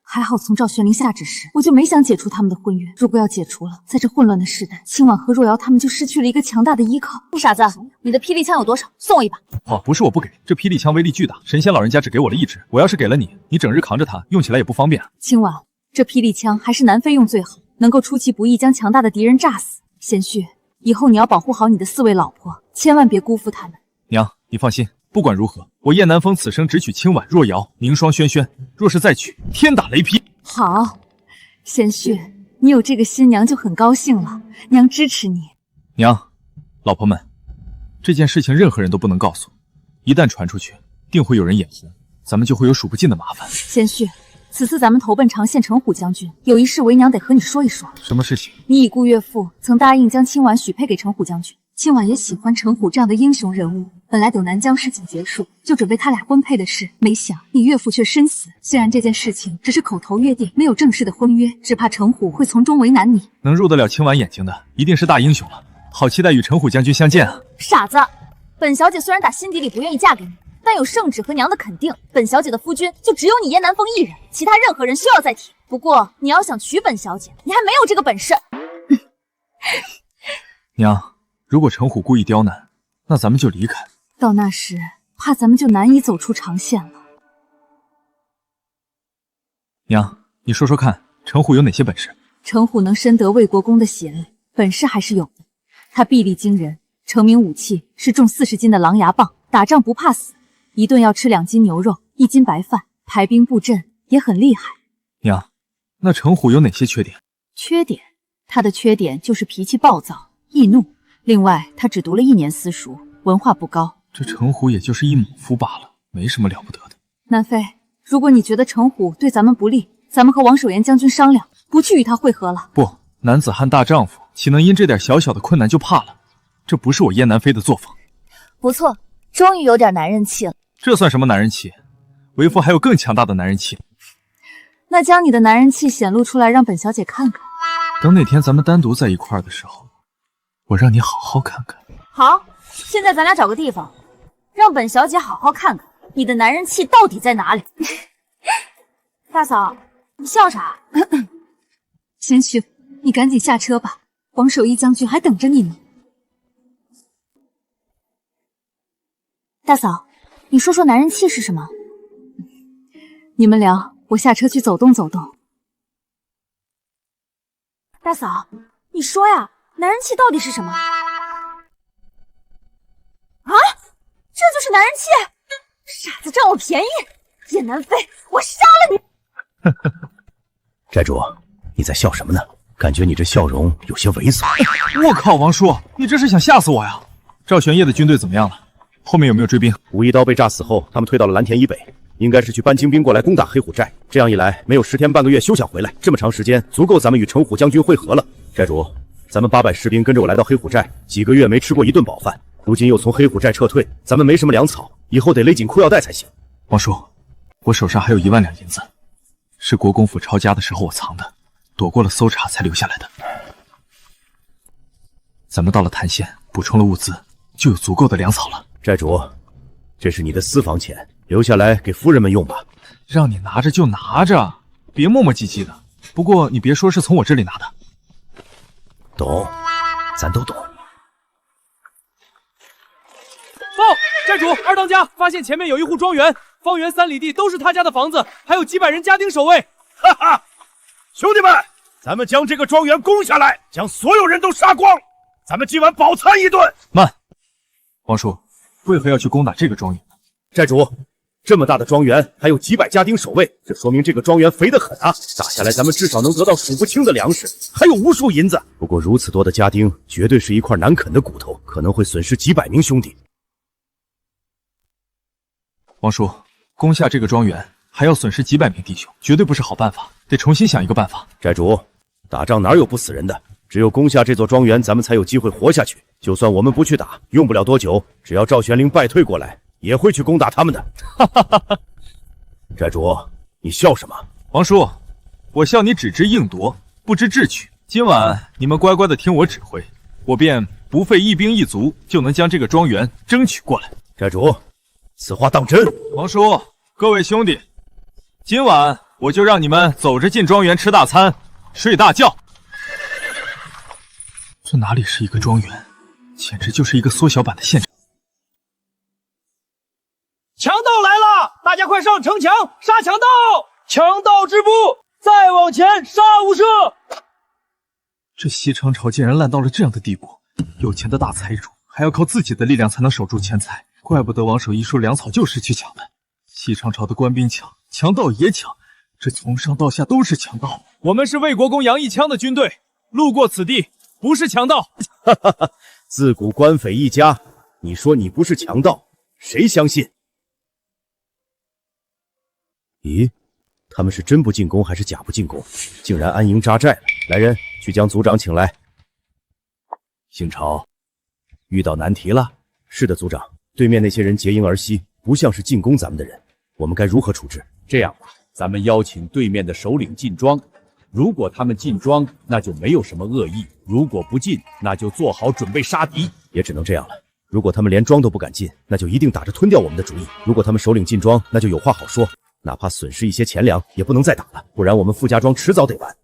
还好从赵玄灵下旨时，我就没想解除他们的婚约。如果要解除了，在这混乱的时代，清婉和若瑶他们就失去了一个强大的依靠。傻子，你的霹雳枪有多少？送我一把。哦，不是我不给，这霹雳枪威力巨大，神仙老人家只给我了1支，我要是给了你，你整日扛着它，用起来也不方便啊。清婉，这霹雳枪还是南飞用最好，能够出其不意将强大的敌人炸死。贤婿，以后你要保护好你的4位老婆，千万别辜负他们。娘，你放心，不管如何，我燕南风此生只娶清婉、若瑶、凝霜、萱萱，若是再娶，天打雷劈。好，贤婿，你有这个新娘就很高兴了，娘支持你。娘，老婆们，这件事情任何人都不能告诉，一旦传出去，定会有人眼红，咱们就会有数不尽的麻烦。贤婿，此次咱们投奔长县城虎将军，有一事为娘得和你说一说。什么事情？你已故岳父曾答应将青婉许配给城虎将军，青婉也喜欢城虎这样的英雄人物。本来等南疆事情结束，就准备他俩婚配的事，没想你岳父却身死。虽然这件事情只是口头约定，没有正式的婚约，只怕城虎会从中为难你。能入得了青婉眼睛的，一定是大英雄了。好期待与城虎将军相见啊！傻子，本小姐虽然打心底里不愿意嫁给你，但有圣旨和娘的肯定，本小姐的夫君就只有你燕南风一人，其他任何人休要再提。不过你要想娶本小姐，你还没有这个本事。娘，如果城虎故意刁难，那咱们就离开。到那时，怕咱们就难以走出长线了。娘，你说说看，城虎有哪些本事？城虎能深得魏国公的喜爱，本事还是有的。他臂力惊人，成名武器是重40斤的狼牙棒，打仗不怕死，一顿要吃2斤牛肉，1斤白饭，排兵布阵也很厉害。娘，那城虎有哪些缺点？缺点？他的缺点就是脾气暴躁、易怒。另外，他只读了1年私塾，文化不高。这城虎也就是一莽夫罢了，没什么了不得的。南妃，如果你觉得城虎对咱们不利，咱们和王守言将军商量，不去与他会合了。不，男子汉大丈夫，岂能因这点小小的困难就怕了？这不是我燕南妃的作风。不错，终于有点男人气了。这算什么男人气？为夫还有更强大的男人气。那将你的男人气显露出来，让本小姐看看。等哪天咱们单独在一块儿的时候，我让你好好看看。好，现在咱俩找个地方，让本小姐好好看看你的男人气到底在哪里。大嫂，你笑啥？贤婿，你赶紧下车吧，王守义将军还等着你呢。大嫂，你说说男人气是什么？你们聊，我下车去走动走动。大嫂，你说呀，男人气到底是什么？啊，这就是男人气！傻子占我便宜，燕南妃，我杀了你！寨主，你在笑什么呢？感觉你这笑容有些猥琐。我靠，王叔，你这是想吓死我呀？赵玄烨的军队怎么样了？后面有没有追兵？武一刀被炸死后，他们退到了蓝田以北，应该是去搬精兵过来攻打黑虎寨。这样一来，没有10天半个月休想回来，这么长时间足够咱们与城虎将军会合了。寨主，咱们800士兵跟着我来到黑虎寨，几个月没吃过一顿饱饭，如今又从黑虎寨撤退，咱们没什么粮草，以后得勒紧裤腰带才行。王叔，我手上还有1万两银子，是国公府抄家的时候我藏的，躲过了搜查才留下来的。咱们到了谭县，补充了物资，就有足够的粮草了。寨主，这是你的私房钱，留下来给夫人们用吧。让你拿着就拿着，别磨磨唧唧的。不过你别说是从我这里拿的。懂，咱都懂。报，寨主，二当家发现前面有一户庄园，方圆3里地都是他家的房子，还有几百人家丁守卫。哈哈，兄弟们，咱们将这个庄园攻下来，将所有人都杀光，咱们今晚饱餐一顿。慢，王叔，为何要去攻打这个庄园？寨主，这么大的庄园，还有几百家丁守卫，这说明这个庄园肥得很啊！打下来，咱们至少能得到数不清的粮食，还有无数银子。不过如此多的家丁，绝对是一块难啃的骨头，可能会损失几百名兄弟。王叔，攻下这个庄园，还要损失几百名弟兄，绝对不是好办法，得重新想一个办法。寨主，打仗哪有不死人的？只有攻下这座庄园，咱们才有机会活下去。就算我们不去打，用不了多久，只要赵玄灵败退过来，也会去攻打他们的。哈哈哈哈！寨主，你笑什么？王叔，我笑你只知硬夺，不知智取。今晚你们乖乖的听我指挥，我便不费一兵一卒，就能将这个庄园争取过来。寨主，此话当真？王叔，各位兄弟，今晚我就让你们走着进庄园吃大餐，睡大觉。这哪里是一个庄园，简直就是一个缩小版的县城。强盗来了，大家快上城墙杀强盗！强盗之部，再往前杀无赦！这西昌朝竟然烂到了这样的地步，有钱的大财主还要靠自己的力量才能守住钱财，怪不得王守义说粮草就是去抢的。西昌朝的官兵抢，强盗也抢，这从上到下都是强盗。我们是魏国公杨义羌的军队，路过此地不是强盗。哈哈哈！自古官匪一家，你说你不是强盗，谁相信？咦，他们是真不进攻还是假不进攻？竟然安营扎寨了！来人，去将族长请来。姓曹，遇到难题了。是的，族长，对面那些人结营而西，不像是进攻咱们的人，我们该如何处置？这样吧，咱们邀请对面的首领进庄。如果他们进庄，那就没有什么恶意；如果不进，那就做好准备杀敌。也只能这样了。如果他们连庄都不敢进，那就一定打着吞掉我们的主意；如果他们首领进庄，那就有话好说，哪怕损失一些钱粮，也不能再打了，不然我们傅家庄迟早得完。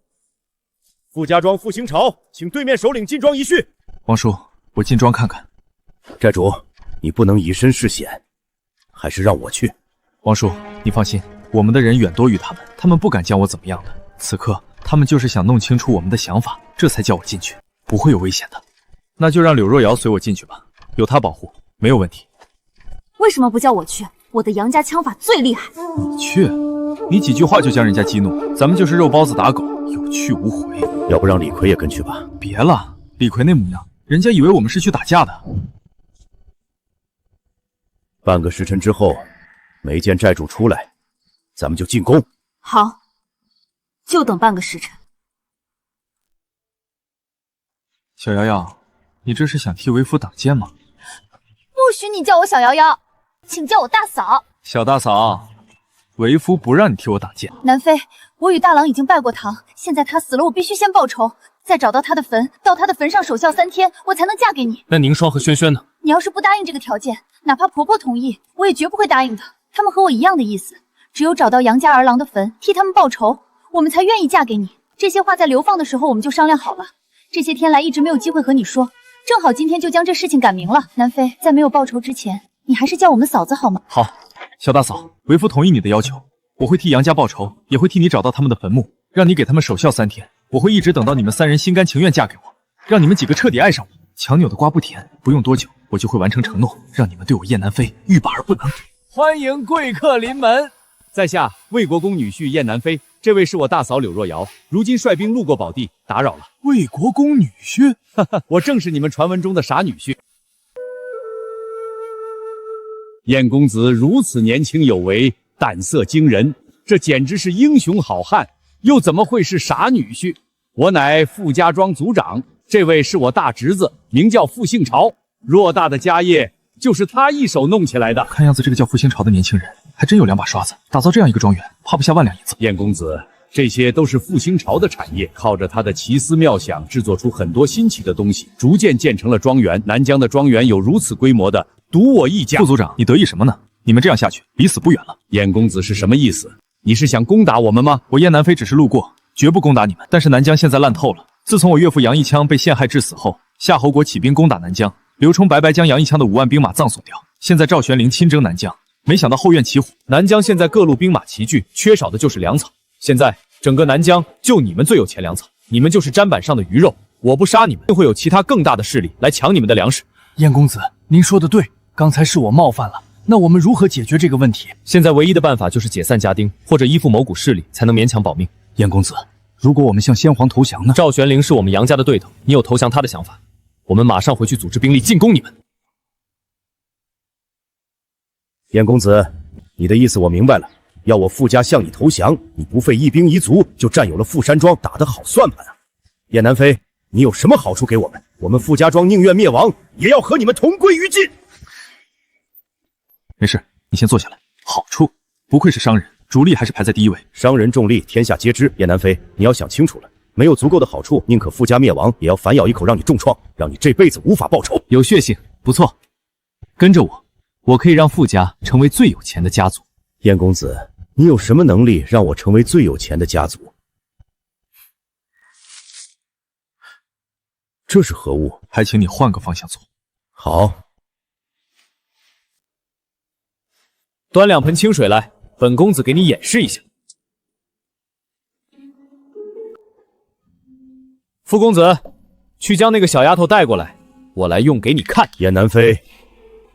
傅家庄傅兴朝，请对面首领进庄一叙。王叔，我进庄看看。寨主，你不能以身试险，还是让我去。王叔，你放心，我们的人远多于他们，他们不敢将我怎么样的。此刻他们就是想弄清楚我们的想法，这才叫我进去，不会有危险的。那就让柳若瑶随我进去吧，有她保护，没有问题。为什么不叫我去？我的杨家枪法最厉害。你去？你几句话就将人家激怒，咱们就是肉包子打狗，有去无回。要不让李逵也跟去吧？别了，李逵那模样，人家以为我们是去打架的。半个时辰之后，没见寨主出来，咱们就进攻。好，就等半个时辰。小瑶瑶，你这是想替为夫挡箭吗？不许你叫我小瑶瑶，请叫我大嫂。小大嫂，为夫不让你替我挡箭。南妃，我与大郎已经拜过堂，现在他死了，我必须先报仇，再找到他的坟，到他的坟上守孝3天，我才能嫁给你。那宁霜和轩轩呢？你要是不答应这个条件，哪怕婆婆同意，我也绝不会答应的。他们和我一样的意思，只有找到杨家儿郎的坟，替他们报仇，我们才愿意嫁给你。这些话在流放的时候我们就商量好了，这些天来一直没有机会和你说，正好今天就将这事情赶明了。南妃，在没有报仇之前，你还是叫我们嫂子好吗？好，小大嫂，为夫同意你的要求，我会替杨家报仇，也会替你找到他们的坟墓，让你给他们守孝3天。我会一直等到你们3人心甘情愿嫁给我，让你们几个彻底爱上我。强扭的瓜不甜，不用多久，我就会完成承诺，让你们对我燕南妃欲罢而不能。欢迎贵客临门，在下魏国公女婿燕南妃，这位是我大嫂柳若瑶，如今率兵路过宝地，打扰了。魏国公女婿，哈哈，我正是你们传闻中的傻女婿。燕公子如此年轻有为，胆色惊人，这简直是英雄好汉，又怎么会是傻女婿？我乃傅家庄族长，这位是我大侄子，名叫傅兴朝，偌大的家业就是他一手弄起来的。看样子这个叫傅兴朝的年轻人还真有2把刷子，打造这样一个庄园，花不下万两银子。燕公子，这些都是傅兴朝的产业，靠着他的奇思妙想，制作出很多新奇的东西，逐渐建成了庄园。南疆的庄园有如此规模的，独我一家。副族长，你得意什么呢？你们这样下去，离死不远了。燕公子是什么意思？你是想攻打我们吗？我燕南妃只是路过，绝不攻打你们。但是南疆现在烂透了，自从我岳父杨一枪被陷害致死后，夏侯国起兵攻打南疆，刘冲白白将杨一枪的5万兵马葬送掉。现在赵玄龄亲征南疆，没想到后院起火。南疆现在各路兵马齐聚，缺少的就是粮草。现在整个南疆就你们最有钱粮草，你们就是砧板上的鱼肉。我不杀你们，定会有其他更大的势力来抢你们的粮食。燕公子，您说的对，刚才是我冒犯了。那我们如何解决这个问题？现在唯一的办法就是解散家丁，或者依附某股势力，才能勉强保命。燕公子，如果我们向先皇投降呢？赵玄龄是我们杨家的对头，你有投降他的想法，我们马上回去组织兵力进攻你们。燕公子，你的意思我明白了，要我傅家向你投降，你不费一兵一卒就占有了富山庄，打得好算盘啊！燕南妃，你有什么好处给我们？我们傅家庄宁愿灭亡，也要和你们同归于尽。没事，你先坐下来。好处，不愧是商人，主力还是排在第一位。商人重利，天下皆知。燕南妃，你要想清楚了，没有足够的好处，宁可傅家灭亡，也要反咬一口让你重创，让你这辈子无法报仇。有血性，不错。跟着我，我可以让傅家成为最有钱的家族。燕公子，你有什么能力让我成为最有钱的家族？这是何物？还请你换个方向做。好。端2盆清水来，本公子给你演示一下。傅公子，去将那个小丫头带过来，我来用给你看。燕南妃，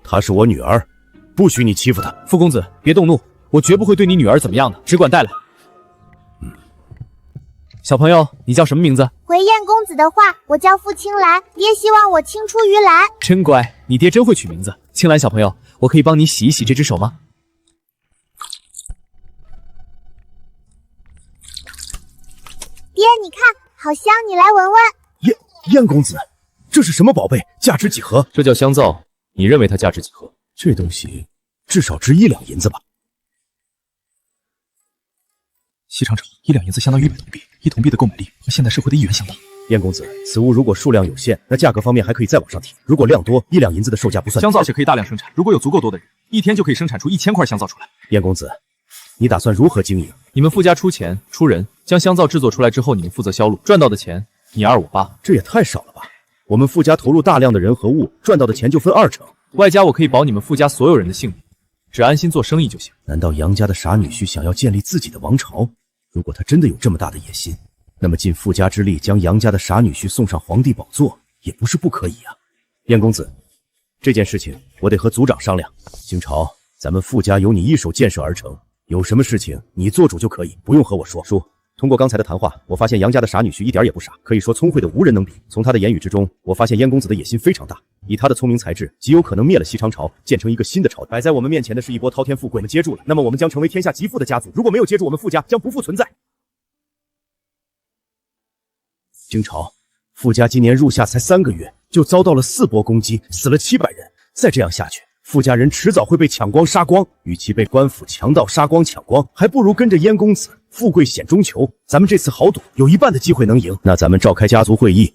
她是我女儿，不许你欺负她。傅公子，别动怒，我绝不会对你女儿怎么样的，只管带来。小朋友，你叫什么名字？回燕公子的话，我叫傅青兰，爹希望我青出于蓝。真乖，你爹真会取名字。青兰小朋友，我可以帮你洗一洗这只手吗？你看，好香，你来闻闻。燕公子，这是什么宝贝？价值几何？这叫香皂，你认为它价值几何？这东西至少值1两银子吧。西长城，1两银子相当于100铜币，1铜币的购买力和现代社会的1元相当。燕公子，此物如果数量有限，那价格方面还可以再往上提；如果量多，1两银子的售价不算。香皂且可以大量生产，如果有足够多的人，一天就可以生产出1000块香皂出来。燕公子，你打算如何经营？你们傅家出钱出人，将香皂制作出来之后，你们负责销路，赚到的钱你2我8。这也太少了吧！我们傅家投入大量的人和物，赚到的钱就分2成，外加我可以保你们傅家所有人的性命，只安心做生意就行。难道杨家的傻女婿想要建立自己的王朝？如果他真的有这么大的野心，那么尽傅家之力将杨家的傻女婿送上皇帝宝座，也不是不可以啊。燕公子，这件事情我得和族长商量。星潮，咱们傅家由你一手建设而成，有什么事情你做主就可以，不用和我说。叔，通过刚才的谈话，我发现杨家的傻女婿一点也不傻，可以说聪慧的无人能比。从他的言语之中，我发现燕公子的野心非常大，以他的聪明才智，极有可能灭了西长朝，建成一个新的朝代。摆在我们面前的是一波滔天富贵，我们接住了，那么我们将成为天下极富的家族；如果没有接住，我们傅家将不复存在。京朝，傅家今年入夏才3个月，就遭到了4波攻击，死了700人。再这样下去，傅家人迟早会被抢光杀光。与其被官府强盗杀光抢光，还不如跟着燕公子，富贵险中求。咱们这次豪赌，有1半的机会能赢。那咱们召开家族会议，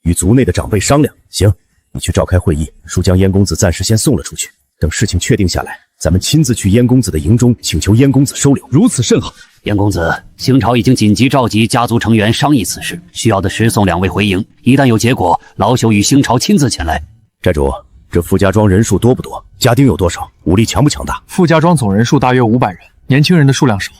与族内的长辈商量。行，你去召开会议，叔将燕公子暂时先送了出去，等事情确定下来，咱们亲自去燕公子的营中，请求燕公子收留。如此甚好。燕公子，星朝已经紧急召集家族成员商议此事，需要的时送2位回营，一旦有结果，老朽与星朝亲自前来。寨主，这傅家庄人数多不多？家丁有多少？武力强不强大？傅家庄总人数大约500人，年轻人的数量少，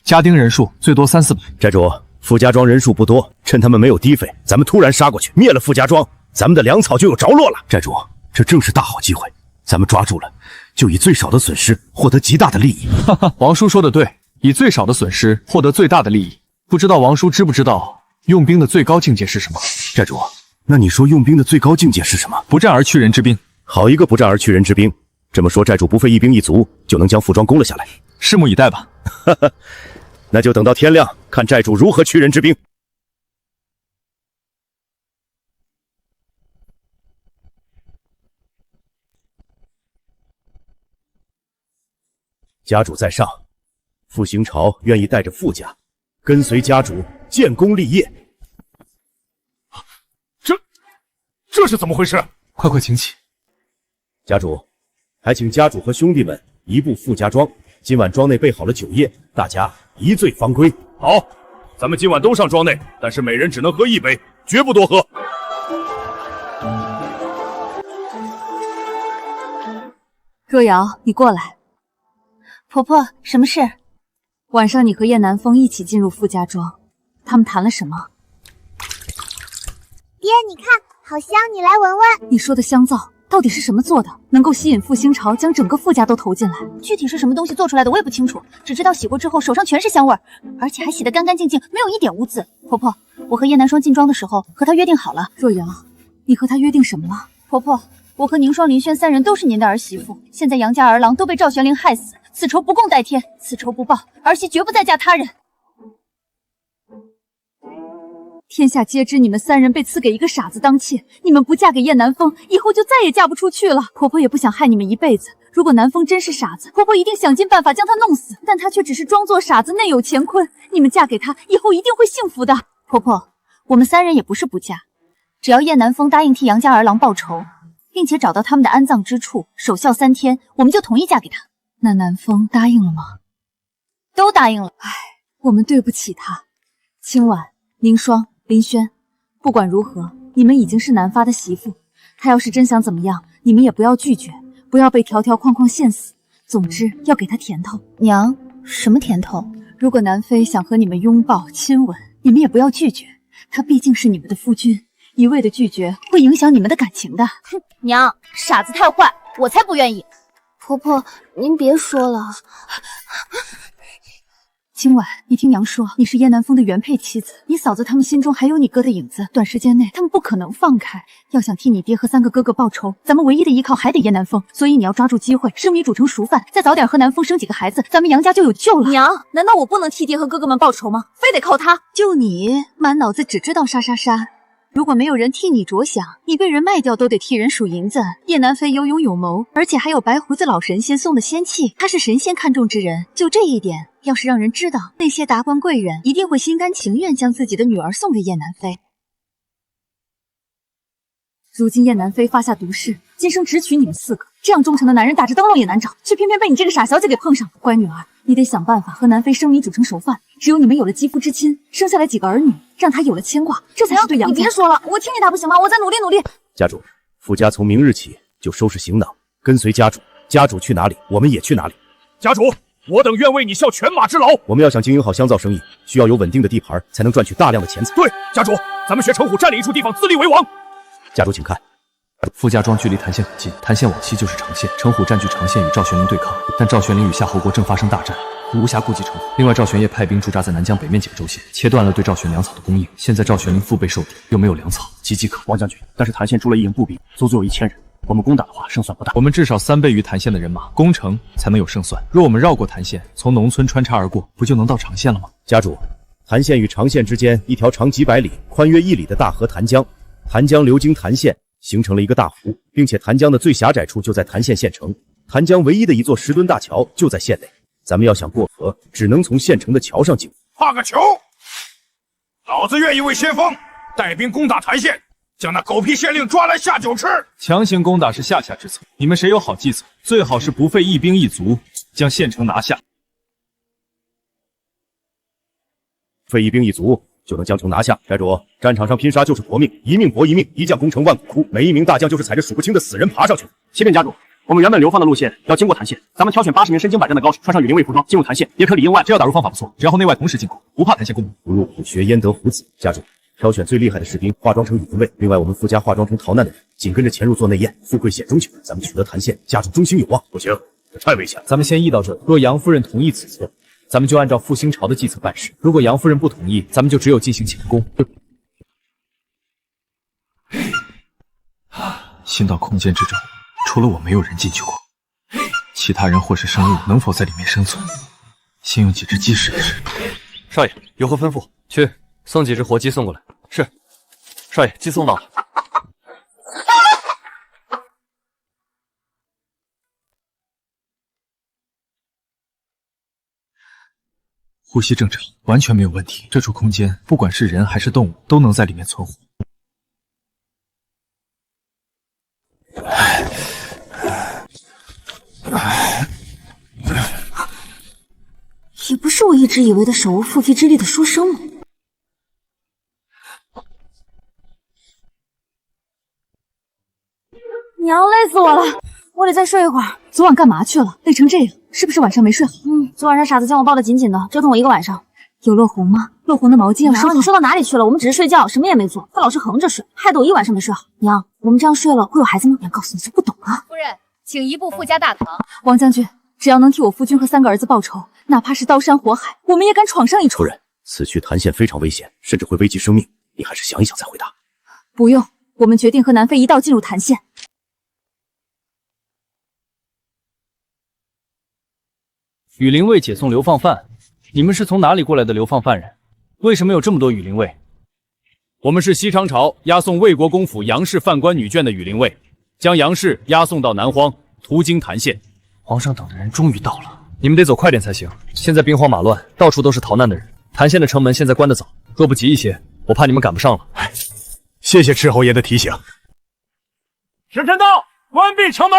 家丁人数最多300-400。寨主，傅家庄人数不多，趁他们没有低费，咱们突然杀过去，灭了傅家庄，咱们的粮草就有着落了。寨主，这正是大好机会，咱们抓住了，就以最少的损失获得极大的利益。哈哈，王叔说的对，以最少的损失获得最大的利益。不知道王叔知不知道用兵的最高境界是什么？寨主，那你说用兵的最高境界是什么？不战而屈人之兵。好一个不战而屈人之兵！这么说，寨主不费一兵一卒就能将傅庄攻了下来？拭目以待吧。哈哈，那就等到天亮，看寨主如何屈人之兵。家主在上，傅行朝愿意带着傅家，跟随家主建功立业。这是怎么回事？快请起。家主，还请家主和兄弟们移步傅家庄。今晚庄内备好了酒宴，大家一醉方归。好，咱们今晚都上庄内，但是每人只能喝1杯，绝不多喝。若瑶，你过来。婆婆，什么事？晚上你和叶南风一起进入傅家庄，他们谈了什么？爹，你看，好香，你来闻闻。你说的香皂到底是什么做的，能够吸引傅星朝将整个傅家都投进来？具体是什么东西做出来的我也不清楚，只知道洗过之后手上全是香味儿，而且还洗得干干净净，没有一点污渍。婆婆，我和叶南霜进庄的时候和他约定好了。若瑶，你和他约定什么了？婆婆，我和宁霜、林轩3人都是您的儿媳妇，现在杨家儿郎都被赵玄灵害死，此仇不共戴天，此仇不报，儿媳绝不再嫁他人。天下皆知你们3人被赐给一个傻子当妾，你们不嫁给叶南风，以后就再也嫁不出去了。婆婆也不想害你们一辈子，如果南风真是傻子，婆婆一定想尽办法将他弄死，但他却只是装作傻子，内有乾坤。你们嫁给他，以后一定会幸福的。婆婆，我们3人也不是不嫁，只要叶南风答应替杨家儿郎报仇，并且找到他们的安葬之处，守孝3天，我们就同意嫁给他。那南风答应了吗？都答应了。唉，我们对不起他。今晚宁霜、林轩，不管如何，你们已经是南发的媳妇，他要是真想怎么样，你们也不要拒绝，不要被条条框框限死。总之要给他甜头。娘，什么甜头？如果南妃想和你们拥抱亲吻，你们也不要拒绝，他毕竟是你们的夫君，一味的拒绝会影响你们的感情的。哼，娘，傻子太坏，我才不愿意。婆婆，您别说了。今晚你听娘说，你是燕南风的原配妻子，你嫂子他们心中还有你哥的影子，短时间内他们不可能放开。要想替你爹和3个哥哥报仇，咱们唯一的依靠还得燕南风，所以你要抓住机会，生米煮成熟饭，再早点和南风生几个孩子，咱们杨家就有救了。娘，难道我不能替爹和哥哥们报仇吗？非得靠他？就你满脑子只知道杀杀杀。如果没有人替你着想，你被人卖掉都得替人数银子。叶南飞有勇有谋，而且还有白胡子老神仙送的仙气，他是神仙看中之人。就这一点，要是让人知道，那些达官贵人一定会心甘情愿将自己的女儿送给叶南飞。如今叶南飞发下毒誓，今生只娶你们4个，这样忠诚的男人打着灯笼也难找，却偏偏被你这个傻小姐给碰上了。乖女儿，你得想办法和南飞生米煮成熟饭，只有你们有了肌肤之亲，生下来几个儿女，让他有了牵挂，这才是对杨家。你别说了，我听你大不行吗？我再努力努力。家主，傅家从明日起就收拾行囊，跟随家主。家主去哪里，我们也去哪里。家主，我等愿为你效犬马之劳。我们要想经营好香皂生意，需要有稳定的地盘，才能赚取大量的钱财。对，家主，咱们学程虎占领一处地方，自立为王。家主，请看。傅家庄距离谭县很近，谭县往西就是长县，程虎占据长县与赵玄林对抗，但赵玄林与夏侯国正发生大战，无暇顾及程虎。另外，赵玄业派兵驻扎在南疆北面解州县，切断了对赵玄粮草的供应。现在赵玄林腹背受敌，又没有粮草，岌岌可危。王将军，但是谭县驻了一营步兵，足足有1000人，我们攻打的话胜算不大。我们至少3倍于谭县的人马，攻城才能有胜算。若我们绕过谭县，从农村穿插而过，不就能到长县了吗？家主，谭县与长县之间一条长几百里、宽约1里的大河谭江，谭江流经谭县，形成了一个大湖，并且谭江的最狭窄处就在谭县县城。谭江唯一的一座10吨大桥就在县内，咱们要想过河，只能从县城的桥上经过。画个球！老子愿意为先锋带兵攻打谭县，将那狗屁县令抓来下酒吃。强行攻打是下策之策，你们谁有好计策？最好是不费一兵一卒将县城拿下。费一兵一卒就能将城拿下。寨主，战场上拼杀就是搏命，一命搏一命，一将功成万骨枯。每一名大将就是踩着数不清的死人爬上去。启禀家主，我们原本流放的路线要经过谭县，咱们挑选80名身经百战的高手，穿上羽林卫服装进入谭县，也可里应外。这要打入方法不错，只要后内外同时进攻，不怕谭县攻。不入虎穴焉得虎子。家主，挑选最厉害的士兵化妆成羽林卫，另外我们傅家化妆成逃难的人，紧跟着潜入做内应，富贵险中求。咱们取得谭县，家主中兴有望。不行，这太危险了。咱们先议到这，若杨夫人同意此策，咱们就按照复兴朝的计策办事；如果杨夫人不同意，咱们就只有进行前攻。新到空间之中，除了我，没有人进去过。其他人或是生物能否在里面生存？先用几只鸡试一试。少爷有何吩咐？去送几只活鸡送过来。是，少爷，鸡送到了。呼吸正常，完全没有问题。这处空间，不管是人还是动物，都能在里面存活。也不是我一直以为的手无缚鸡之力的书生吗？娘，累死我了，我得再睡一会儿。昨晚干嘛去了？累成这样，是不是晚上没睡好？昨晚上傻子将我抱得紧紧的，折腾我1个晚上。有落红吗？落红的毛巾要收好。你说到哪里去了？我们只是睡觉，什么也没做，他老是横着睡，害得我1晚上没睡好。娘，我们这样睡了会有孩子吗？娘，告诉你就不懂啊。夫人，请移步傅家大堂。王将军，只要能替我夫君和3个儿子报仇，哪怕是刀山火海，我们也敢闯上一闯。夫人，此去谭县非常危险，甚至会危及生命，你还是想一想再回答。不用，我们决定和南飞一道进入谭县。羽林卫解送流放犯，你们是从哪里过来的流放犯人？为什么有这么多羽林卫？我们是西昌朝押送魏国公府杨氏犯官女眷的羽林卫，将杨氏押送到南荒，途经谭县。皇上等的人终于到了，你们得走快点才行。现在兵荒马乱，到处都是逃难的人。谭县的城门现在关得早，若不急一些，我怕你们赶不上了。谢谢赤侯爷的提醒。时辰到，关闭城门。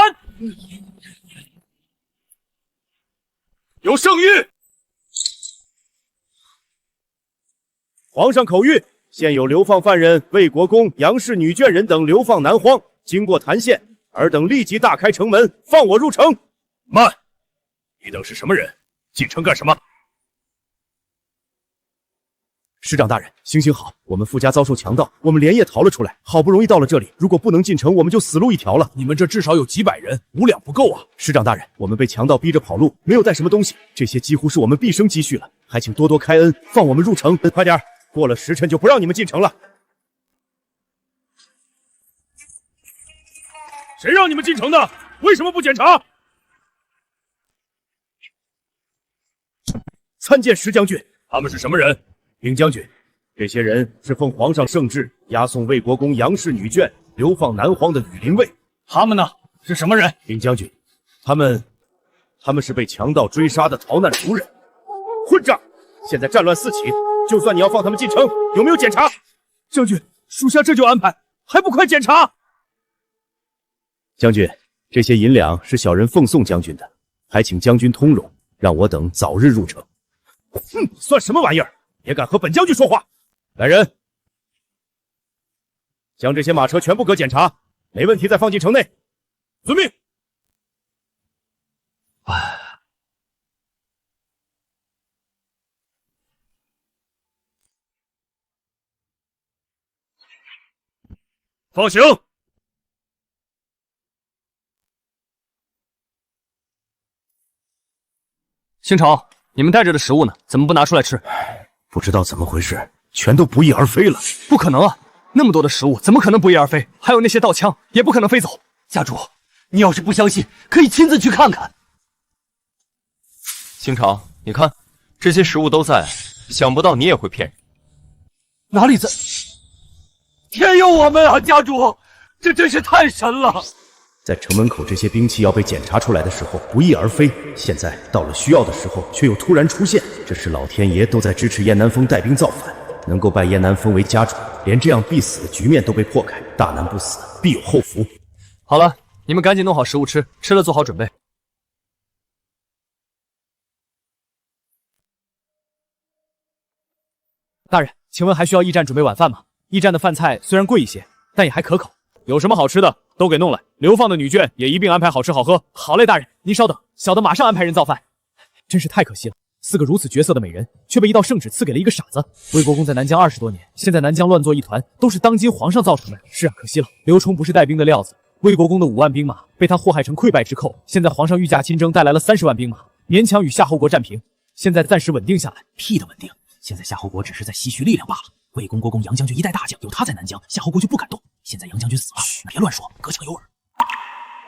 有圣谕。皇上口谕，现有流放犯人魏国公、杨氏女眷人等流放南荒，经过谭县，尔等立即大开城门，放我入城。慢！你等是什么人？进城干什么？师长大人，行行好，我们傅家遭受强盗，我们连夜逃了出来，好不容易到了这里，如果不能进城，我们就死路一条了。你们这至少有几百人，5两不够啊！师长大人，我们被强盗逼着跑路，没有带什么东西，这些几乎是我们毕生积蓄了，还请多多开恩，放我们入城。快点，过了时辰就不让你们进城了。谁让你们进城的？为什么不检查？参见石将军。他们是什么人？禀将军，这些人是奉皇上圣旨押送魏国公杨氏女眷流放南荒的羽林卫。他们呢？是什么人？禀将军，他们是被强盗追杀的逃难族人。混账！现在战乱四起，就算你要放他们进城，有没有检查？将军，属下这就安排，还不快检查？将军，这些银两是小人奉送将军的，还请将军通融，让我等早日入城。算什么玩意儿？也敢和本将军说话！来人，将这些马车全部给我检查，没问题再放进城内。遵命。放行。星潮，你们带着的食物呢？怎么不拿出来吃？不知道怎么回事，全都不翼而飞了。不可能啊！那么多的食物，怎么可能不翼而飞？还有那些刀枪，也不可能飞走。家主，你要是不相信，可以亲自去看看。星潮，你看，这些食物都在，想不到你也会骗人。哪里在？天佑我们啊，家主，这真是太神了！在城门口这些兵器要被检查出来的时候不翼而飞，现在到了需要的时候却又突然出现，这是老天爷都在支持燕南风带兵造反，能够拜燕南风为家主，连这样必死的局面都被破开，大难不死，必有后福。好了，你们赶紧弄好食物吃，吃了做好准备。大人，请问还需要驿站准备晚饭吗？驿站的饭菜虽然贵一些，但也还可口。有什么好吃的都给弄来，流放的女眷也一并安排好吃好喝。好嘞，大人，您稍等，小的马上安排人造饭。真是太可惜了，4个如此绝色的美人，却被一道圣旨赐给了一个傻子。魏国公在南疆20多年，现在南疆乱作一团，都是当今皇上造成的。是啊，可惜了，刘冲不是带兵的料子，魏国公的5万兵马被他祸害成溃败之寇。现在皇上御驾亲征，带来了30万兵马，勉强与夏侯国战平，现在暂时稳定下来。屁的稳定！现在夏侯国只是在吸取力量罢了。魏公国公杨将军一代大将，有他在南疆，夏侯国就不敢动。现在杨将军死了，别乱说，隔墙有耳。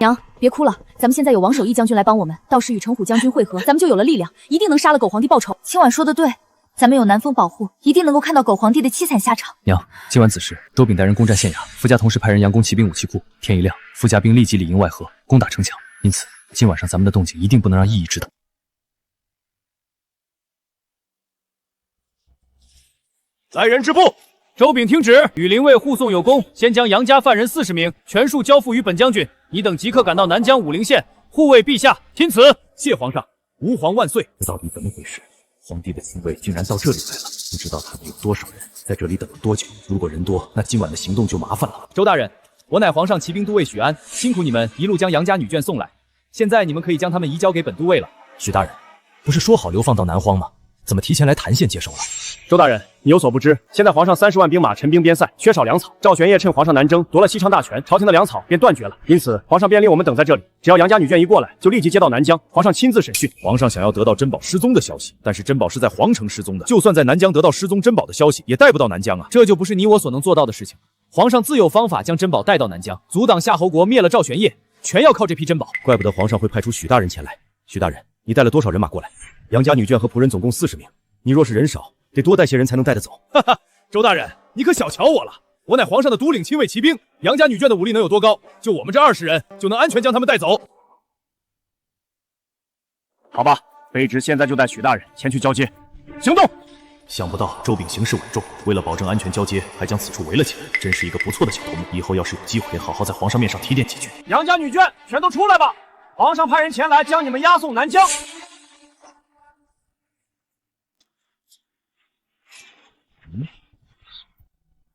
娘，别哭了，咱们现在有王守义将军来帮我们，到时与程虎将军会合，咱们就有了力量，一定能杀了狗皇帝报仇。青婉说的对，咱们有南风保护，一定能够看到狗皇帝的凄惨下场。娘，今晚子时，周炳带人攻占县衙，傅家同时派人佯攻骑兵武器库。天一亮，傅家兵立即里应外合，攻打城墙。因此，今晚上咱们的动静一定不能让义义知道。来人止步！周炳听旨，羽林卫护送有功，先将杨家犯人40名全数交付于本将军。你等即刻赶到南疆武陵县护卫陛下。听此。谢皇上，吾皇万岁。这到底怎么回事？皇帝的亲卫竟然到这里来了，不知道他们有多少人，在这里等了多久。如果人多，那今晚的行动就麻烦了。周大人，我乃皇上骑兵都尉许安，辛苦你们一路将杨家女眷送来，现在你们可以将他们移交给本都尉了。许大人，不是说好流放到南荒吗？怎么提前来谭县接收了？周大人，你有所不知，现在皇上30万兵马陈兵边塞，缺少粮草。赵玄业趁皇上南征，夺了西昌大权，朝廷的粮草便断绝了。因此，皇上便令我们等在这里，只要杨家女眷一过来，就立即接到南疆，皇上亲自审讯。皇上想要得到珍宝失踪的消息，但是珍宝是在皇城失踪的，就算在南疆得到失踪珍宝的消息，也带不到南疆啊！这就不是你我所能做到的事情。皇上自有方法将珍宝带到南疆，阻挡夏侯国，灭了赵玄业，全要靠这批珍宝。怪不得皇上会派出许大人前来。许大人，你带了多少人马过来？杨家女眷和仆人总共40名。你若是人少，得多带些人才能带得走。哈哈，周大人，你可小瞧我了，我乃皇上的独领亲卫骑兵，杨家女眷的武力能有多高？就我们这20人，就能安全将他们带走。好吧，卑职现在就带许大人前去交接。行动！想不到周炳行事稳重，为了保证安全交接，还将此处围了起来，真是一个不错的小头目。以后要是有机会，得好好在皇上面上提点几句。杨家女眷全都出来吧，皇上派人前来将你们押送南疆。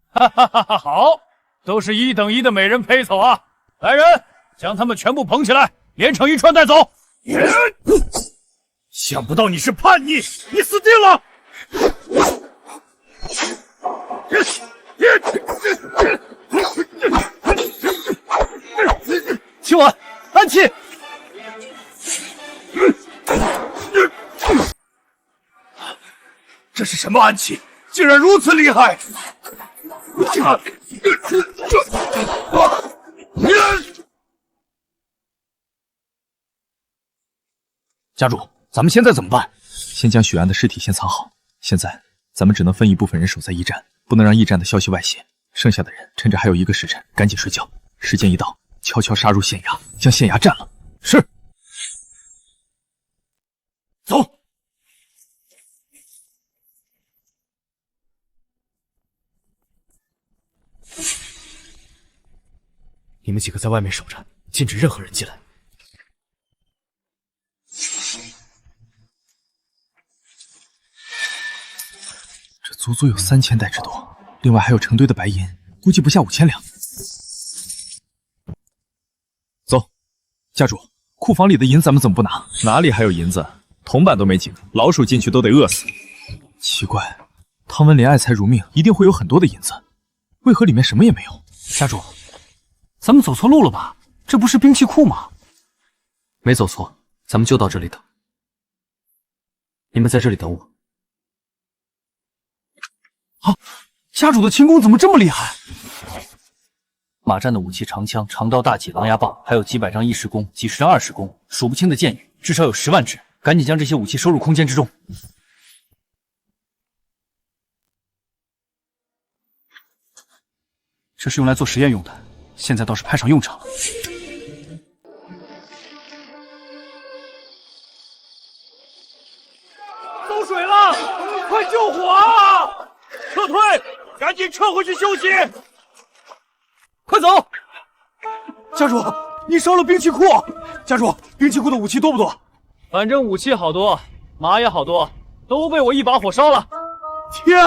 哈哈哈哈！好，都是1等1的美人配凑啊！来人，将他们全部捧起来，连成一串带走。想不到你是叛逆，你死定了！清婉，安琪。这是什么暗器？竟然如此厉害！家主，咱们现在怎么办？先将许安的尸体先藏好。现在咱们只能分一部分人守在驿站，不能让驿站的消息外泄。剩下的人趁着还有1个时辰，赶紧睡觉。时间一到，悄悄杀入县衙，将县衙占了。是。走。你们几个在外面守着，禁止任何人进来。这足足有3000袋之多，另外还有成堆的白银，估计不下5000两。走，家主，库房里的银咱们怎么不拿？哪里还有银子？铜板都没几个，老鼠进去都得饿死。奇怪，汤文莲爱财如命，一定会有很多的银子，为何里面什么也没有？家主。咱们走错路了吧？这不是兵器库吗？没走错，咱们就到这里等。你们在这里等我。啊，家主的轻功怎么这么厉害？马战的武器长枪、长刀、大戟、狼牙棒，还有几百张异石弓、几十张20弓，数不清的箭羽，至少有10万支。赶紧将这些武器收入空间之中。这是用来做实验用的。现在倒是派上用场了。遭水了，快救火啊！撤退，赶紧撤回去休息。快走！家主，你烧了兵器库。家主，兵器库的武器多不多？反正武器好多，马也好多，都被我一把火烧了。天，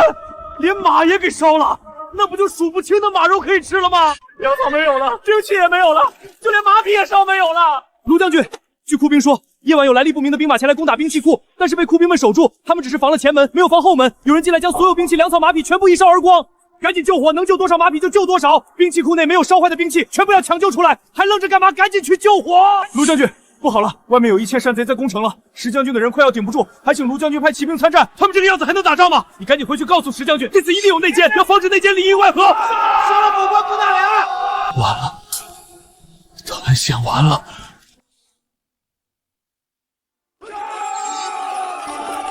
连马也给烧了。那不就数不清的马肉可以吃了吗？粮草没有了，兵器也没有了，就连马匹也烧没有了。卢将军，据库兵说，夜晚有来历不明的兵马前来攻打兵器库，但是被库兵们守住，他们只是防了前门，没有防后门。有人进来将所有兵器、粮草、马匹全部一烧而光。赶紧救火，能救多少马匹就救多少。兵器库内没有烧坏的兵器，全部要抢救出来，还愣着干嘛？赶紧去救火！卢将军，不好了，外面有1000山贼在攻城了，石将军的人快要顶不住，还请卢将军派骑兵参战。他们这个样子还能打仗吗？你赶紧回去告诉石将军，这次一定有内奸，要防止内奸里应外合。杀了本官顾大良！完了，太险完了！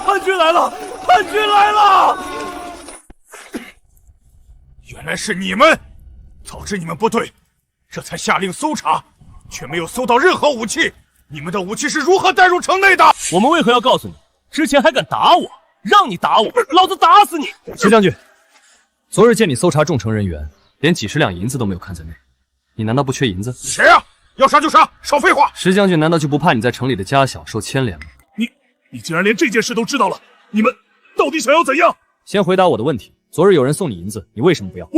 叛军来了！叛军来了！原来是你们！早知你们不对，这才下令搜查，却没有搜到任何武器。你们的武器是如何带入城内的？我们为何要告诉你？之前还敢打我，让你打我，老子打死你！石将军，昨日见你搜查众城人员，连几十两银子都没有看在内，你难道不缺银子？谁呀？要杀就杀，少废话！石将军难道就不怕你在城里的家小受牵连吗？你竟然连这件事都知道了，你们到底想要怎样？先回答我的问题，昨日有人送你银子，你为什么不要？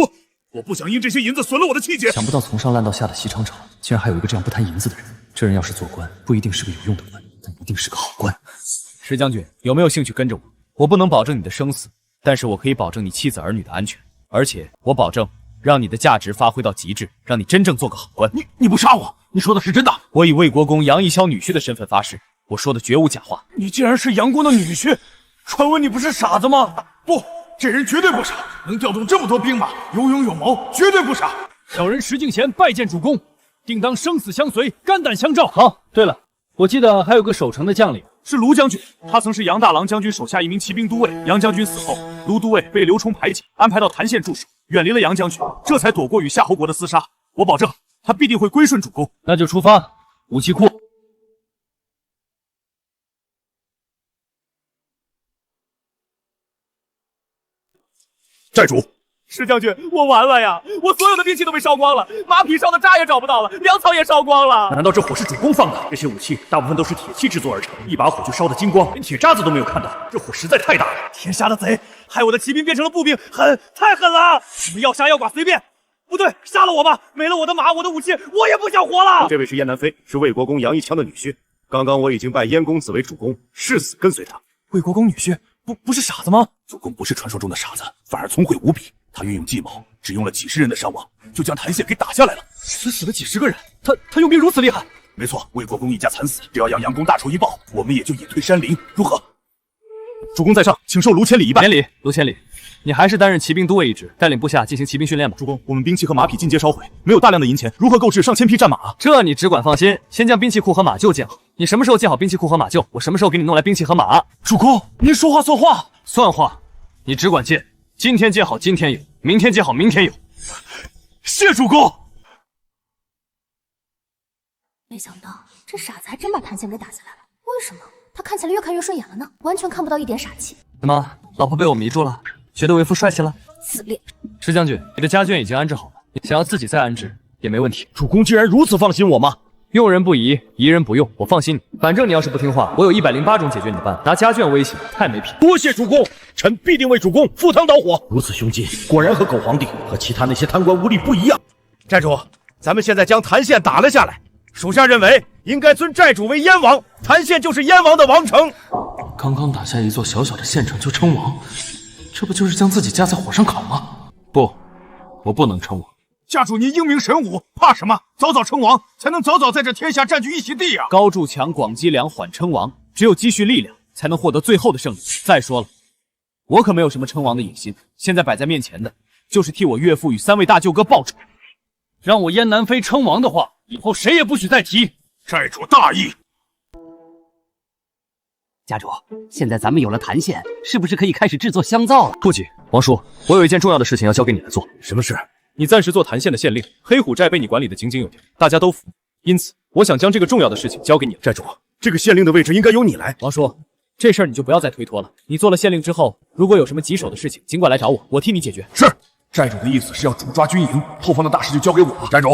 我不想因这些银子损了我的气节。想不到从上烂到下的西长城，竟然还有一个这样不贪银子的人。这人要是做官，不一定是个有用的官，但一定是个好官。石将军有没有兴趣跟着我？我不能保证你的生死，但是我可以保证你妻子儿女的安全，而且我保证让你的价值发挥到极致，让你真正做个好官。你不杀我，你说的是真的？我以魏国公杨一霄女婿的身份发誓，我说的绝无假话。你竟然是杨公的女婿？传闻你不是傻子吗？不，这人绝对不傻，能调动这么多兵马，有勇有谋，绝对不傻。小人石敬贤拜见主公，定当生死相随，肝胆相照。好，对了，我记得还有个守城的将领是卢将军，他曾是杨大郎将军手下一名骑兵都尉。杨将军死后，卢都尉被刘冲排挤，安排到谭县驻守，远离了杨将军，这才躲过与夏侯国的厮杀。我保证，他必定会归顺主公。那就出发，武器库。寨主，石将军，我完了呀！我所有的兵器都被烧光了，马匹烧的渣也找不到了，粮草也烧光了。难道这火是主公放的？这些武器大部分都是铁器制作而成，一把火就烧得精光，连铁渣子都没有看到，这火实在太大了。天杀的贼，害我的骑兵变成了步兵，狠，太狠了！你们要杀要剐随便，不对，杀了我吧！没了我的马，我的武器，我也不想活了。这位是燕南飞，是魏国公杨一枪的女婿。刚刚我已经拜燕公子为主公，誓死跟随他。魏国公女婿不是傻子吗？主公不是传说中的傻子，反而聪慧无比。他运用计谋，只用了几十人的伤亡，就将谭县给打下来了。死了几十个人，他用兵如此厉害。没错，魏国公一家惨死，只要让杨公大仇一报，我们也就隐退山林，如何？主公在上，请受卢千里一拜。卢千里，你还是担任骑兵都尉一职，带领部下进行骑兵训练吧。主公，我们兵器和马匹尽皆烧毁，没有大量的银钱，如何购置上千匹战马？这你只管放心，先将兵器库和马厩建好。你什么时候建好兵器库和马厩，我什么时候给你弄来兵器和马。主公，您说话算话。算话，你只管建，今天建好今天有，明天建好明天有。谢主公。没想到这傻子还真把谭县给打下来了，为什么他看起来越看越顺眼了呢？完全看不到一点傻气。怎么，老婆被我迷住了，觉得为夫帅气了？自恋。石将军，你的家眷已经安置好了，你想要自己再安置也没问题。主公竟然如此放心我吗？用人不疑，疑人不用，我放心你。反正你要是不听话，我有108种解决你的办法。拿家眷威胁，太没品。多谢主公，臣必定为主公赴汤蹈火。如此凶劲，果然和狗皇帝和其他那些贪官污吏不一样。寨主，咱们现在将谭县打了下来，属下认为应该尊寨主为燕王，谭县就是燕王的王城。刚刚打下一座小小的县城就称王，这不就是将自己架在火上烤吗？不，我不能称王。家主您英明神武，怕什么？早早称王，才能早早在这天下占据一席地啊！高筑墙，广积粮，缓称王。只有积蓄力量，才能获得最后的胜利。再说了，我可没有什么称王的野心。现在摆在面前的，就是替我岳父与3位大舅哥报仇。让我燕南妃称王的话，以后谁也不许再提。寨主大义。家主，现在咱们有了谭县，是不是可以开始制作香皂了？不急，王叔，我有一件重要的事情要交给你来做。什么事？你暂时做谭县的县令，黑虎寨被你管理的井井有条，大家都服。因此，我想将这个重要的事情交给你。寨主，这个县令的位置应该由你来。王叔，这事儿你就不要再推脱了。你做了县令之后，如果有什么棘手的事情，尽管来找我，我替你解决。是。寨主的意思是要主抓军营，后方的大事就交给我。寨主，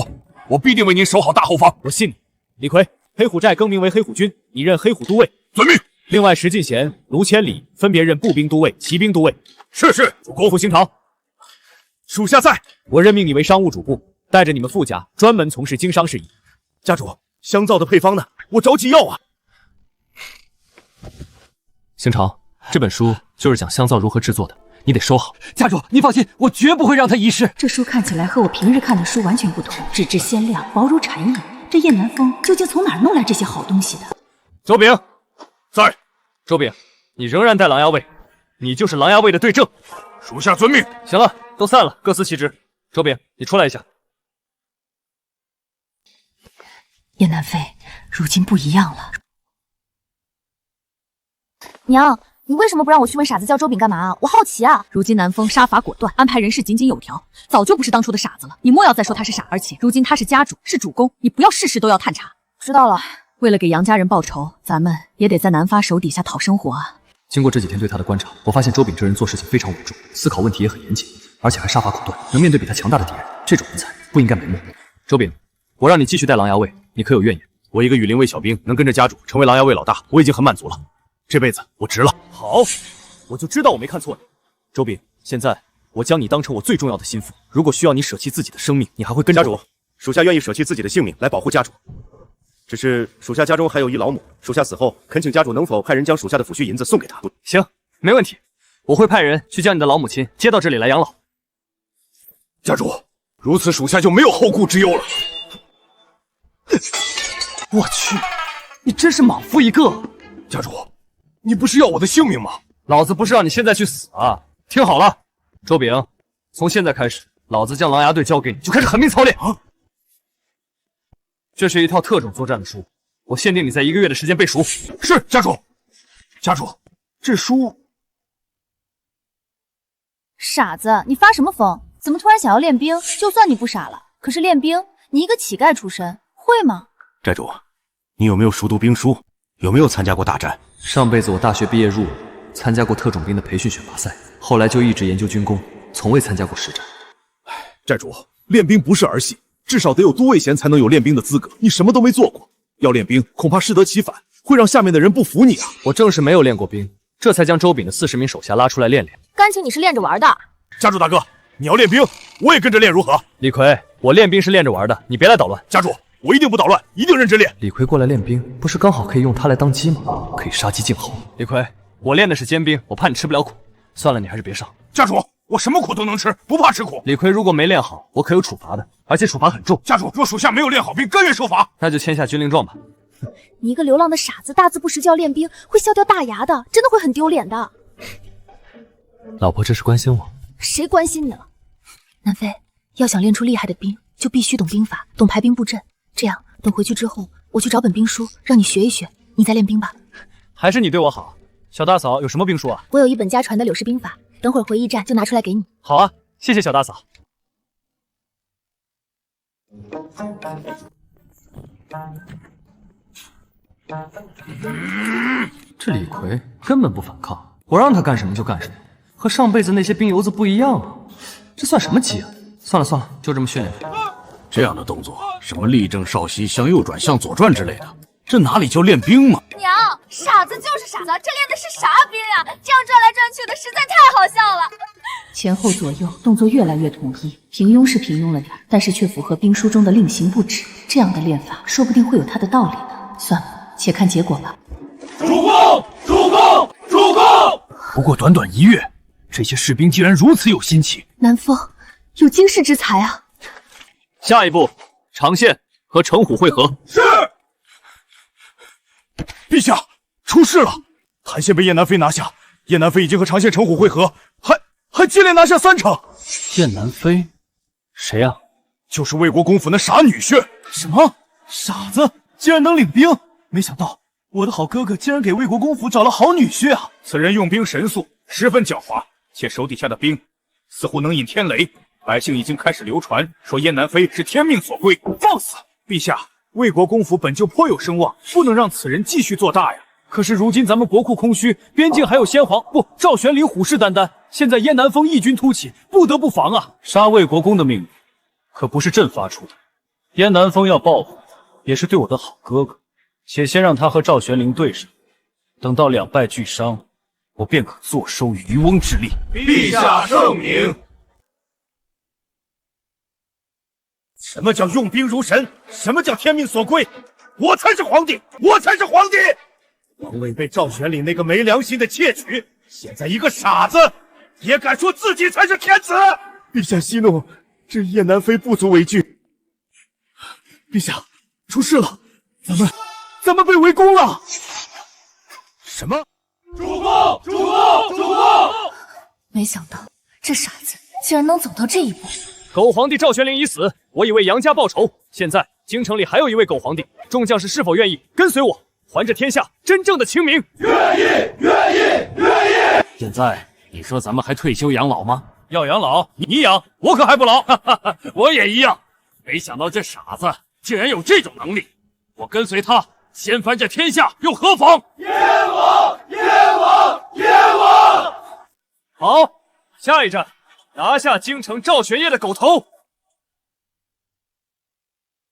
我必定为您守好大后方。我信你。李逵，黑虎寨更名为黑虎军，你任黑虎都尉。遵命。另外，石进贤、卢千里分别任步兵都尉、骑兵都尉。是。主公，复兴朝。属下在。我任命你为商务主簿，带着你们傅家专门从事经商事宜。家主，香皂的配方呢？我着急要啊！兴朝，这本书就是讲香皂如何制作的，你得收好。家主，您放心，我绝不会让他遗失。这书看起来和我平日看的书完全不同，纸质鲜亮，薄如蝉翼。这燕南风究竟从哪儿弄来这些好东西的？周炳，在。周炳，你仍然带狼牙卫，你就是狼牙卫的对证。属下遵命。行了，都散了，各司其职。周炳，你出来一下。燕南妃，如今不一样了。娘，你为什么不让我去问傻子叫周炳干嘛啊？我好奇啊。如今南风杀伐果断，安排人事井井有条，早就不是当初的傻子了。你莫要再说他是傻，而且如今他是家主，是主公，你不要事事都要探查。知道了。为了给杨家人报仇，咱们也得在南发手底下讨生活啊。经过这几天对他的观察，我发现周炳这人做事情非常稳重，思考问题也很严谨，而且还杀伐果断，能面对比他强大的敌人。这种人才不应该埋没。周炳，我让你继续带狼牙卫，你可有怨言？我一个羽林卫小兵能跟着家主成为狼牙卫老大，我已经很满足了。这辈子我值了。好，我就知道我没看错你。周炳，现在我将你当成我最重要的心腹，如果需要你舍弃自己的生命，你还会跟着家主？属下愿意舍弃自己的性命来保护家主。只是属下家中还有一老母，属下死后恳请家主能否派人将属下的抚恤银子送给她？行，没问题，我会派人去将你的老母亲接到这里来养老。家主，如此属下就没有后顾之忧了。我去，你真是莽夫一个！家主，你不是要我的性命吗？老子不是让你现在去死啊！听好了，周炳，从现在开始，老子将狼牙队交给你，就开始狠命操练啊！这是一套特种作战的书，我限定你在1个月的时间背熟。是，家主。家主，这书……傻子，你发什么疯？怎么突然想要练兵？就算你不傻了，可是练兵，你一个乞丐出身，会吗？寨主，你有没有熟读兵书？有没有参加过大战？上辈子我大学毕业入伍，参加过特种兵的培训选拔赛，后来就一直研究军功，从未参加过实战。寨主，练兵不是儿戏。至少得有都尉衔才能有练兵的资格，你什么都没做过，要练兵恐怕适得其反，会让下面的人不服你啊！我正是没有练过兵，这才将周炳的40名手下拉出来练练。甘情你是练着玩的。家主大哥，你要练兵，我也跟着练如何？李逵，我练兵是练着玩的，你别来捣乱。家主，我一定不捣乱，一定认真练。李逵过来练兵，不是刚好可以用他来当鸡吗？可以杀鸡儆猴。李逵，我练的是尖兵，我怕你吃不了苦。算了，你还是别上。家主，我什么苦都能吃，不怕吃苦。李逵如果没练好，我可有处罚的，而且处罚很重。家主，若属下没有练好兵，甘愿受罚。那就签下军令状吧。你一个流浪的傻子，大字不识就要练兵，会笑掉大牙的，真的会很丢脸的。老婆这是关心我？谁关心你了？南飞，要想练出厉害的兵，就必须懂兵法，懂排兵布阵。这样，等回去之后，我去找本兵书，让你学一学，你再练兵吧。还是你对我好。小大嫂有什么兵书啊？我有一本家传的柳氏兵法，等会儿回驿站就拿出来给你。好啊，谢谢小大嫂。这李逵根本不反抗，我让他干什么就干什么，和上辈子那些兵油子不一样啊！这算什么鸡啊？算了算了，就这么训练。这样的动作，什么立正稍息、向右转、向左转之类的，这哪里叫练兵嘛？娘，傻子就是傻子，这练的是啥兵啊？这样转来转去的，实在太好笑了。前后左右动作越来越统一，平庸是平庸了点，但是却符合兵书中的令行不止。这样的练法，说不定会有它的道理呢。算了，且看结果吧。主公，主公，主公！不过短短1月，这些士兵竟然如此有心气。南风有经世之才啊！下一步，长线和程虎会合。是。陛下，出事了！韩县被燕南飞拿下，燕南飞已经和长县程虎会合，还接连拿下3城。燕南飞，谁呀？就是魏国公府那傻女婿。什么？傻子竟然能领兵？没想到我的好哥哥竟然给魏国公府找了好女婿啊！此人用兵神速，十分狡猾，且手底下的兵似乎能引天雷。百姓已经开始流传说燕南飞是天命所归。放肆！陛下，魏国公府本就颇有声望，不能让此人继续做大呀。可是如今咱们国库空虚，边境还有先皇赵玄龄虎视眈眈，现在燕南风异军突起，不得不防啊！杀魏国公的命令可不是朕发出的，燕南风要报复，也是对我的好哥哥。且先让他和赵玄龄对上，等到两败俱伤，我便可坐收渔翁之利。陛下圣明。什么叫用兵如神？什么叫天命所归？我才是皇帝，我才是皇帝！王位被赵玄龄那个没良心的窃取，现在一个傻子也敢说自己才是天子？陛下息怒，这燕南飞不足为惧。陛下，出事了，咱们被围攻了！什么？主公，主公，主公！没想到这傻子竟然能走到这一步。狗皇帝赵玄龄已死，我已为杨家报仇。现在京城里还有一位狗皇帝，众将士是否愿意跟随我，还这天下真正的清明？愿意，愿意，愿意！现在你说咱们还退休养老吗？要养老，你养，我可还不老。我也一样。没想到这傻子竟然有这种能力，我跟随他掀翻这天下又何妨？燕王，燕王，燕王！好，下一站，拿下京城赵玄业的狗头。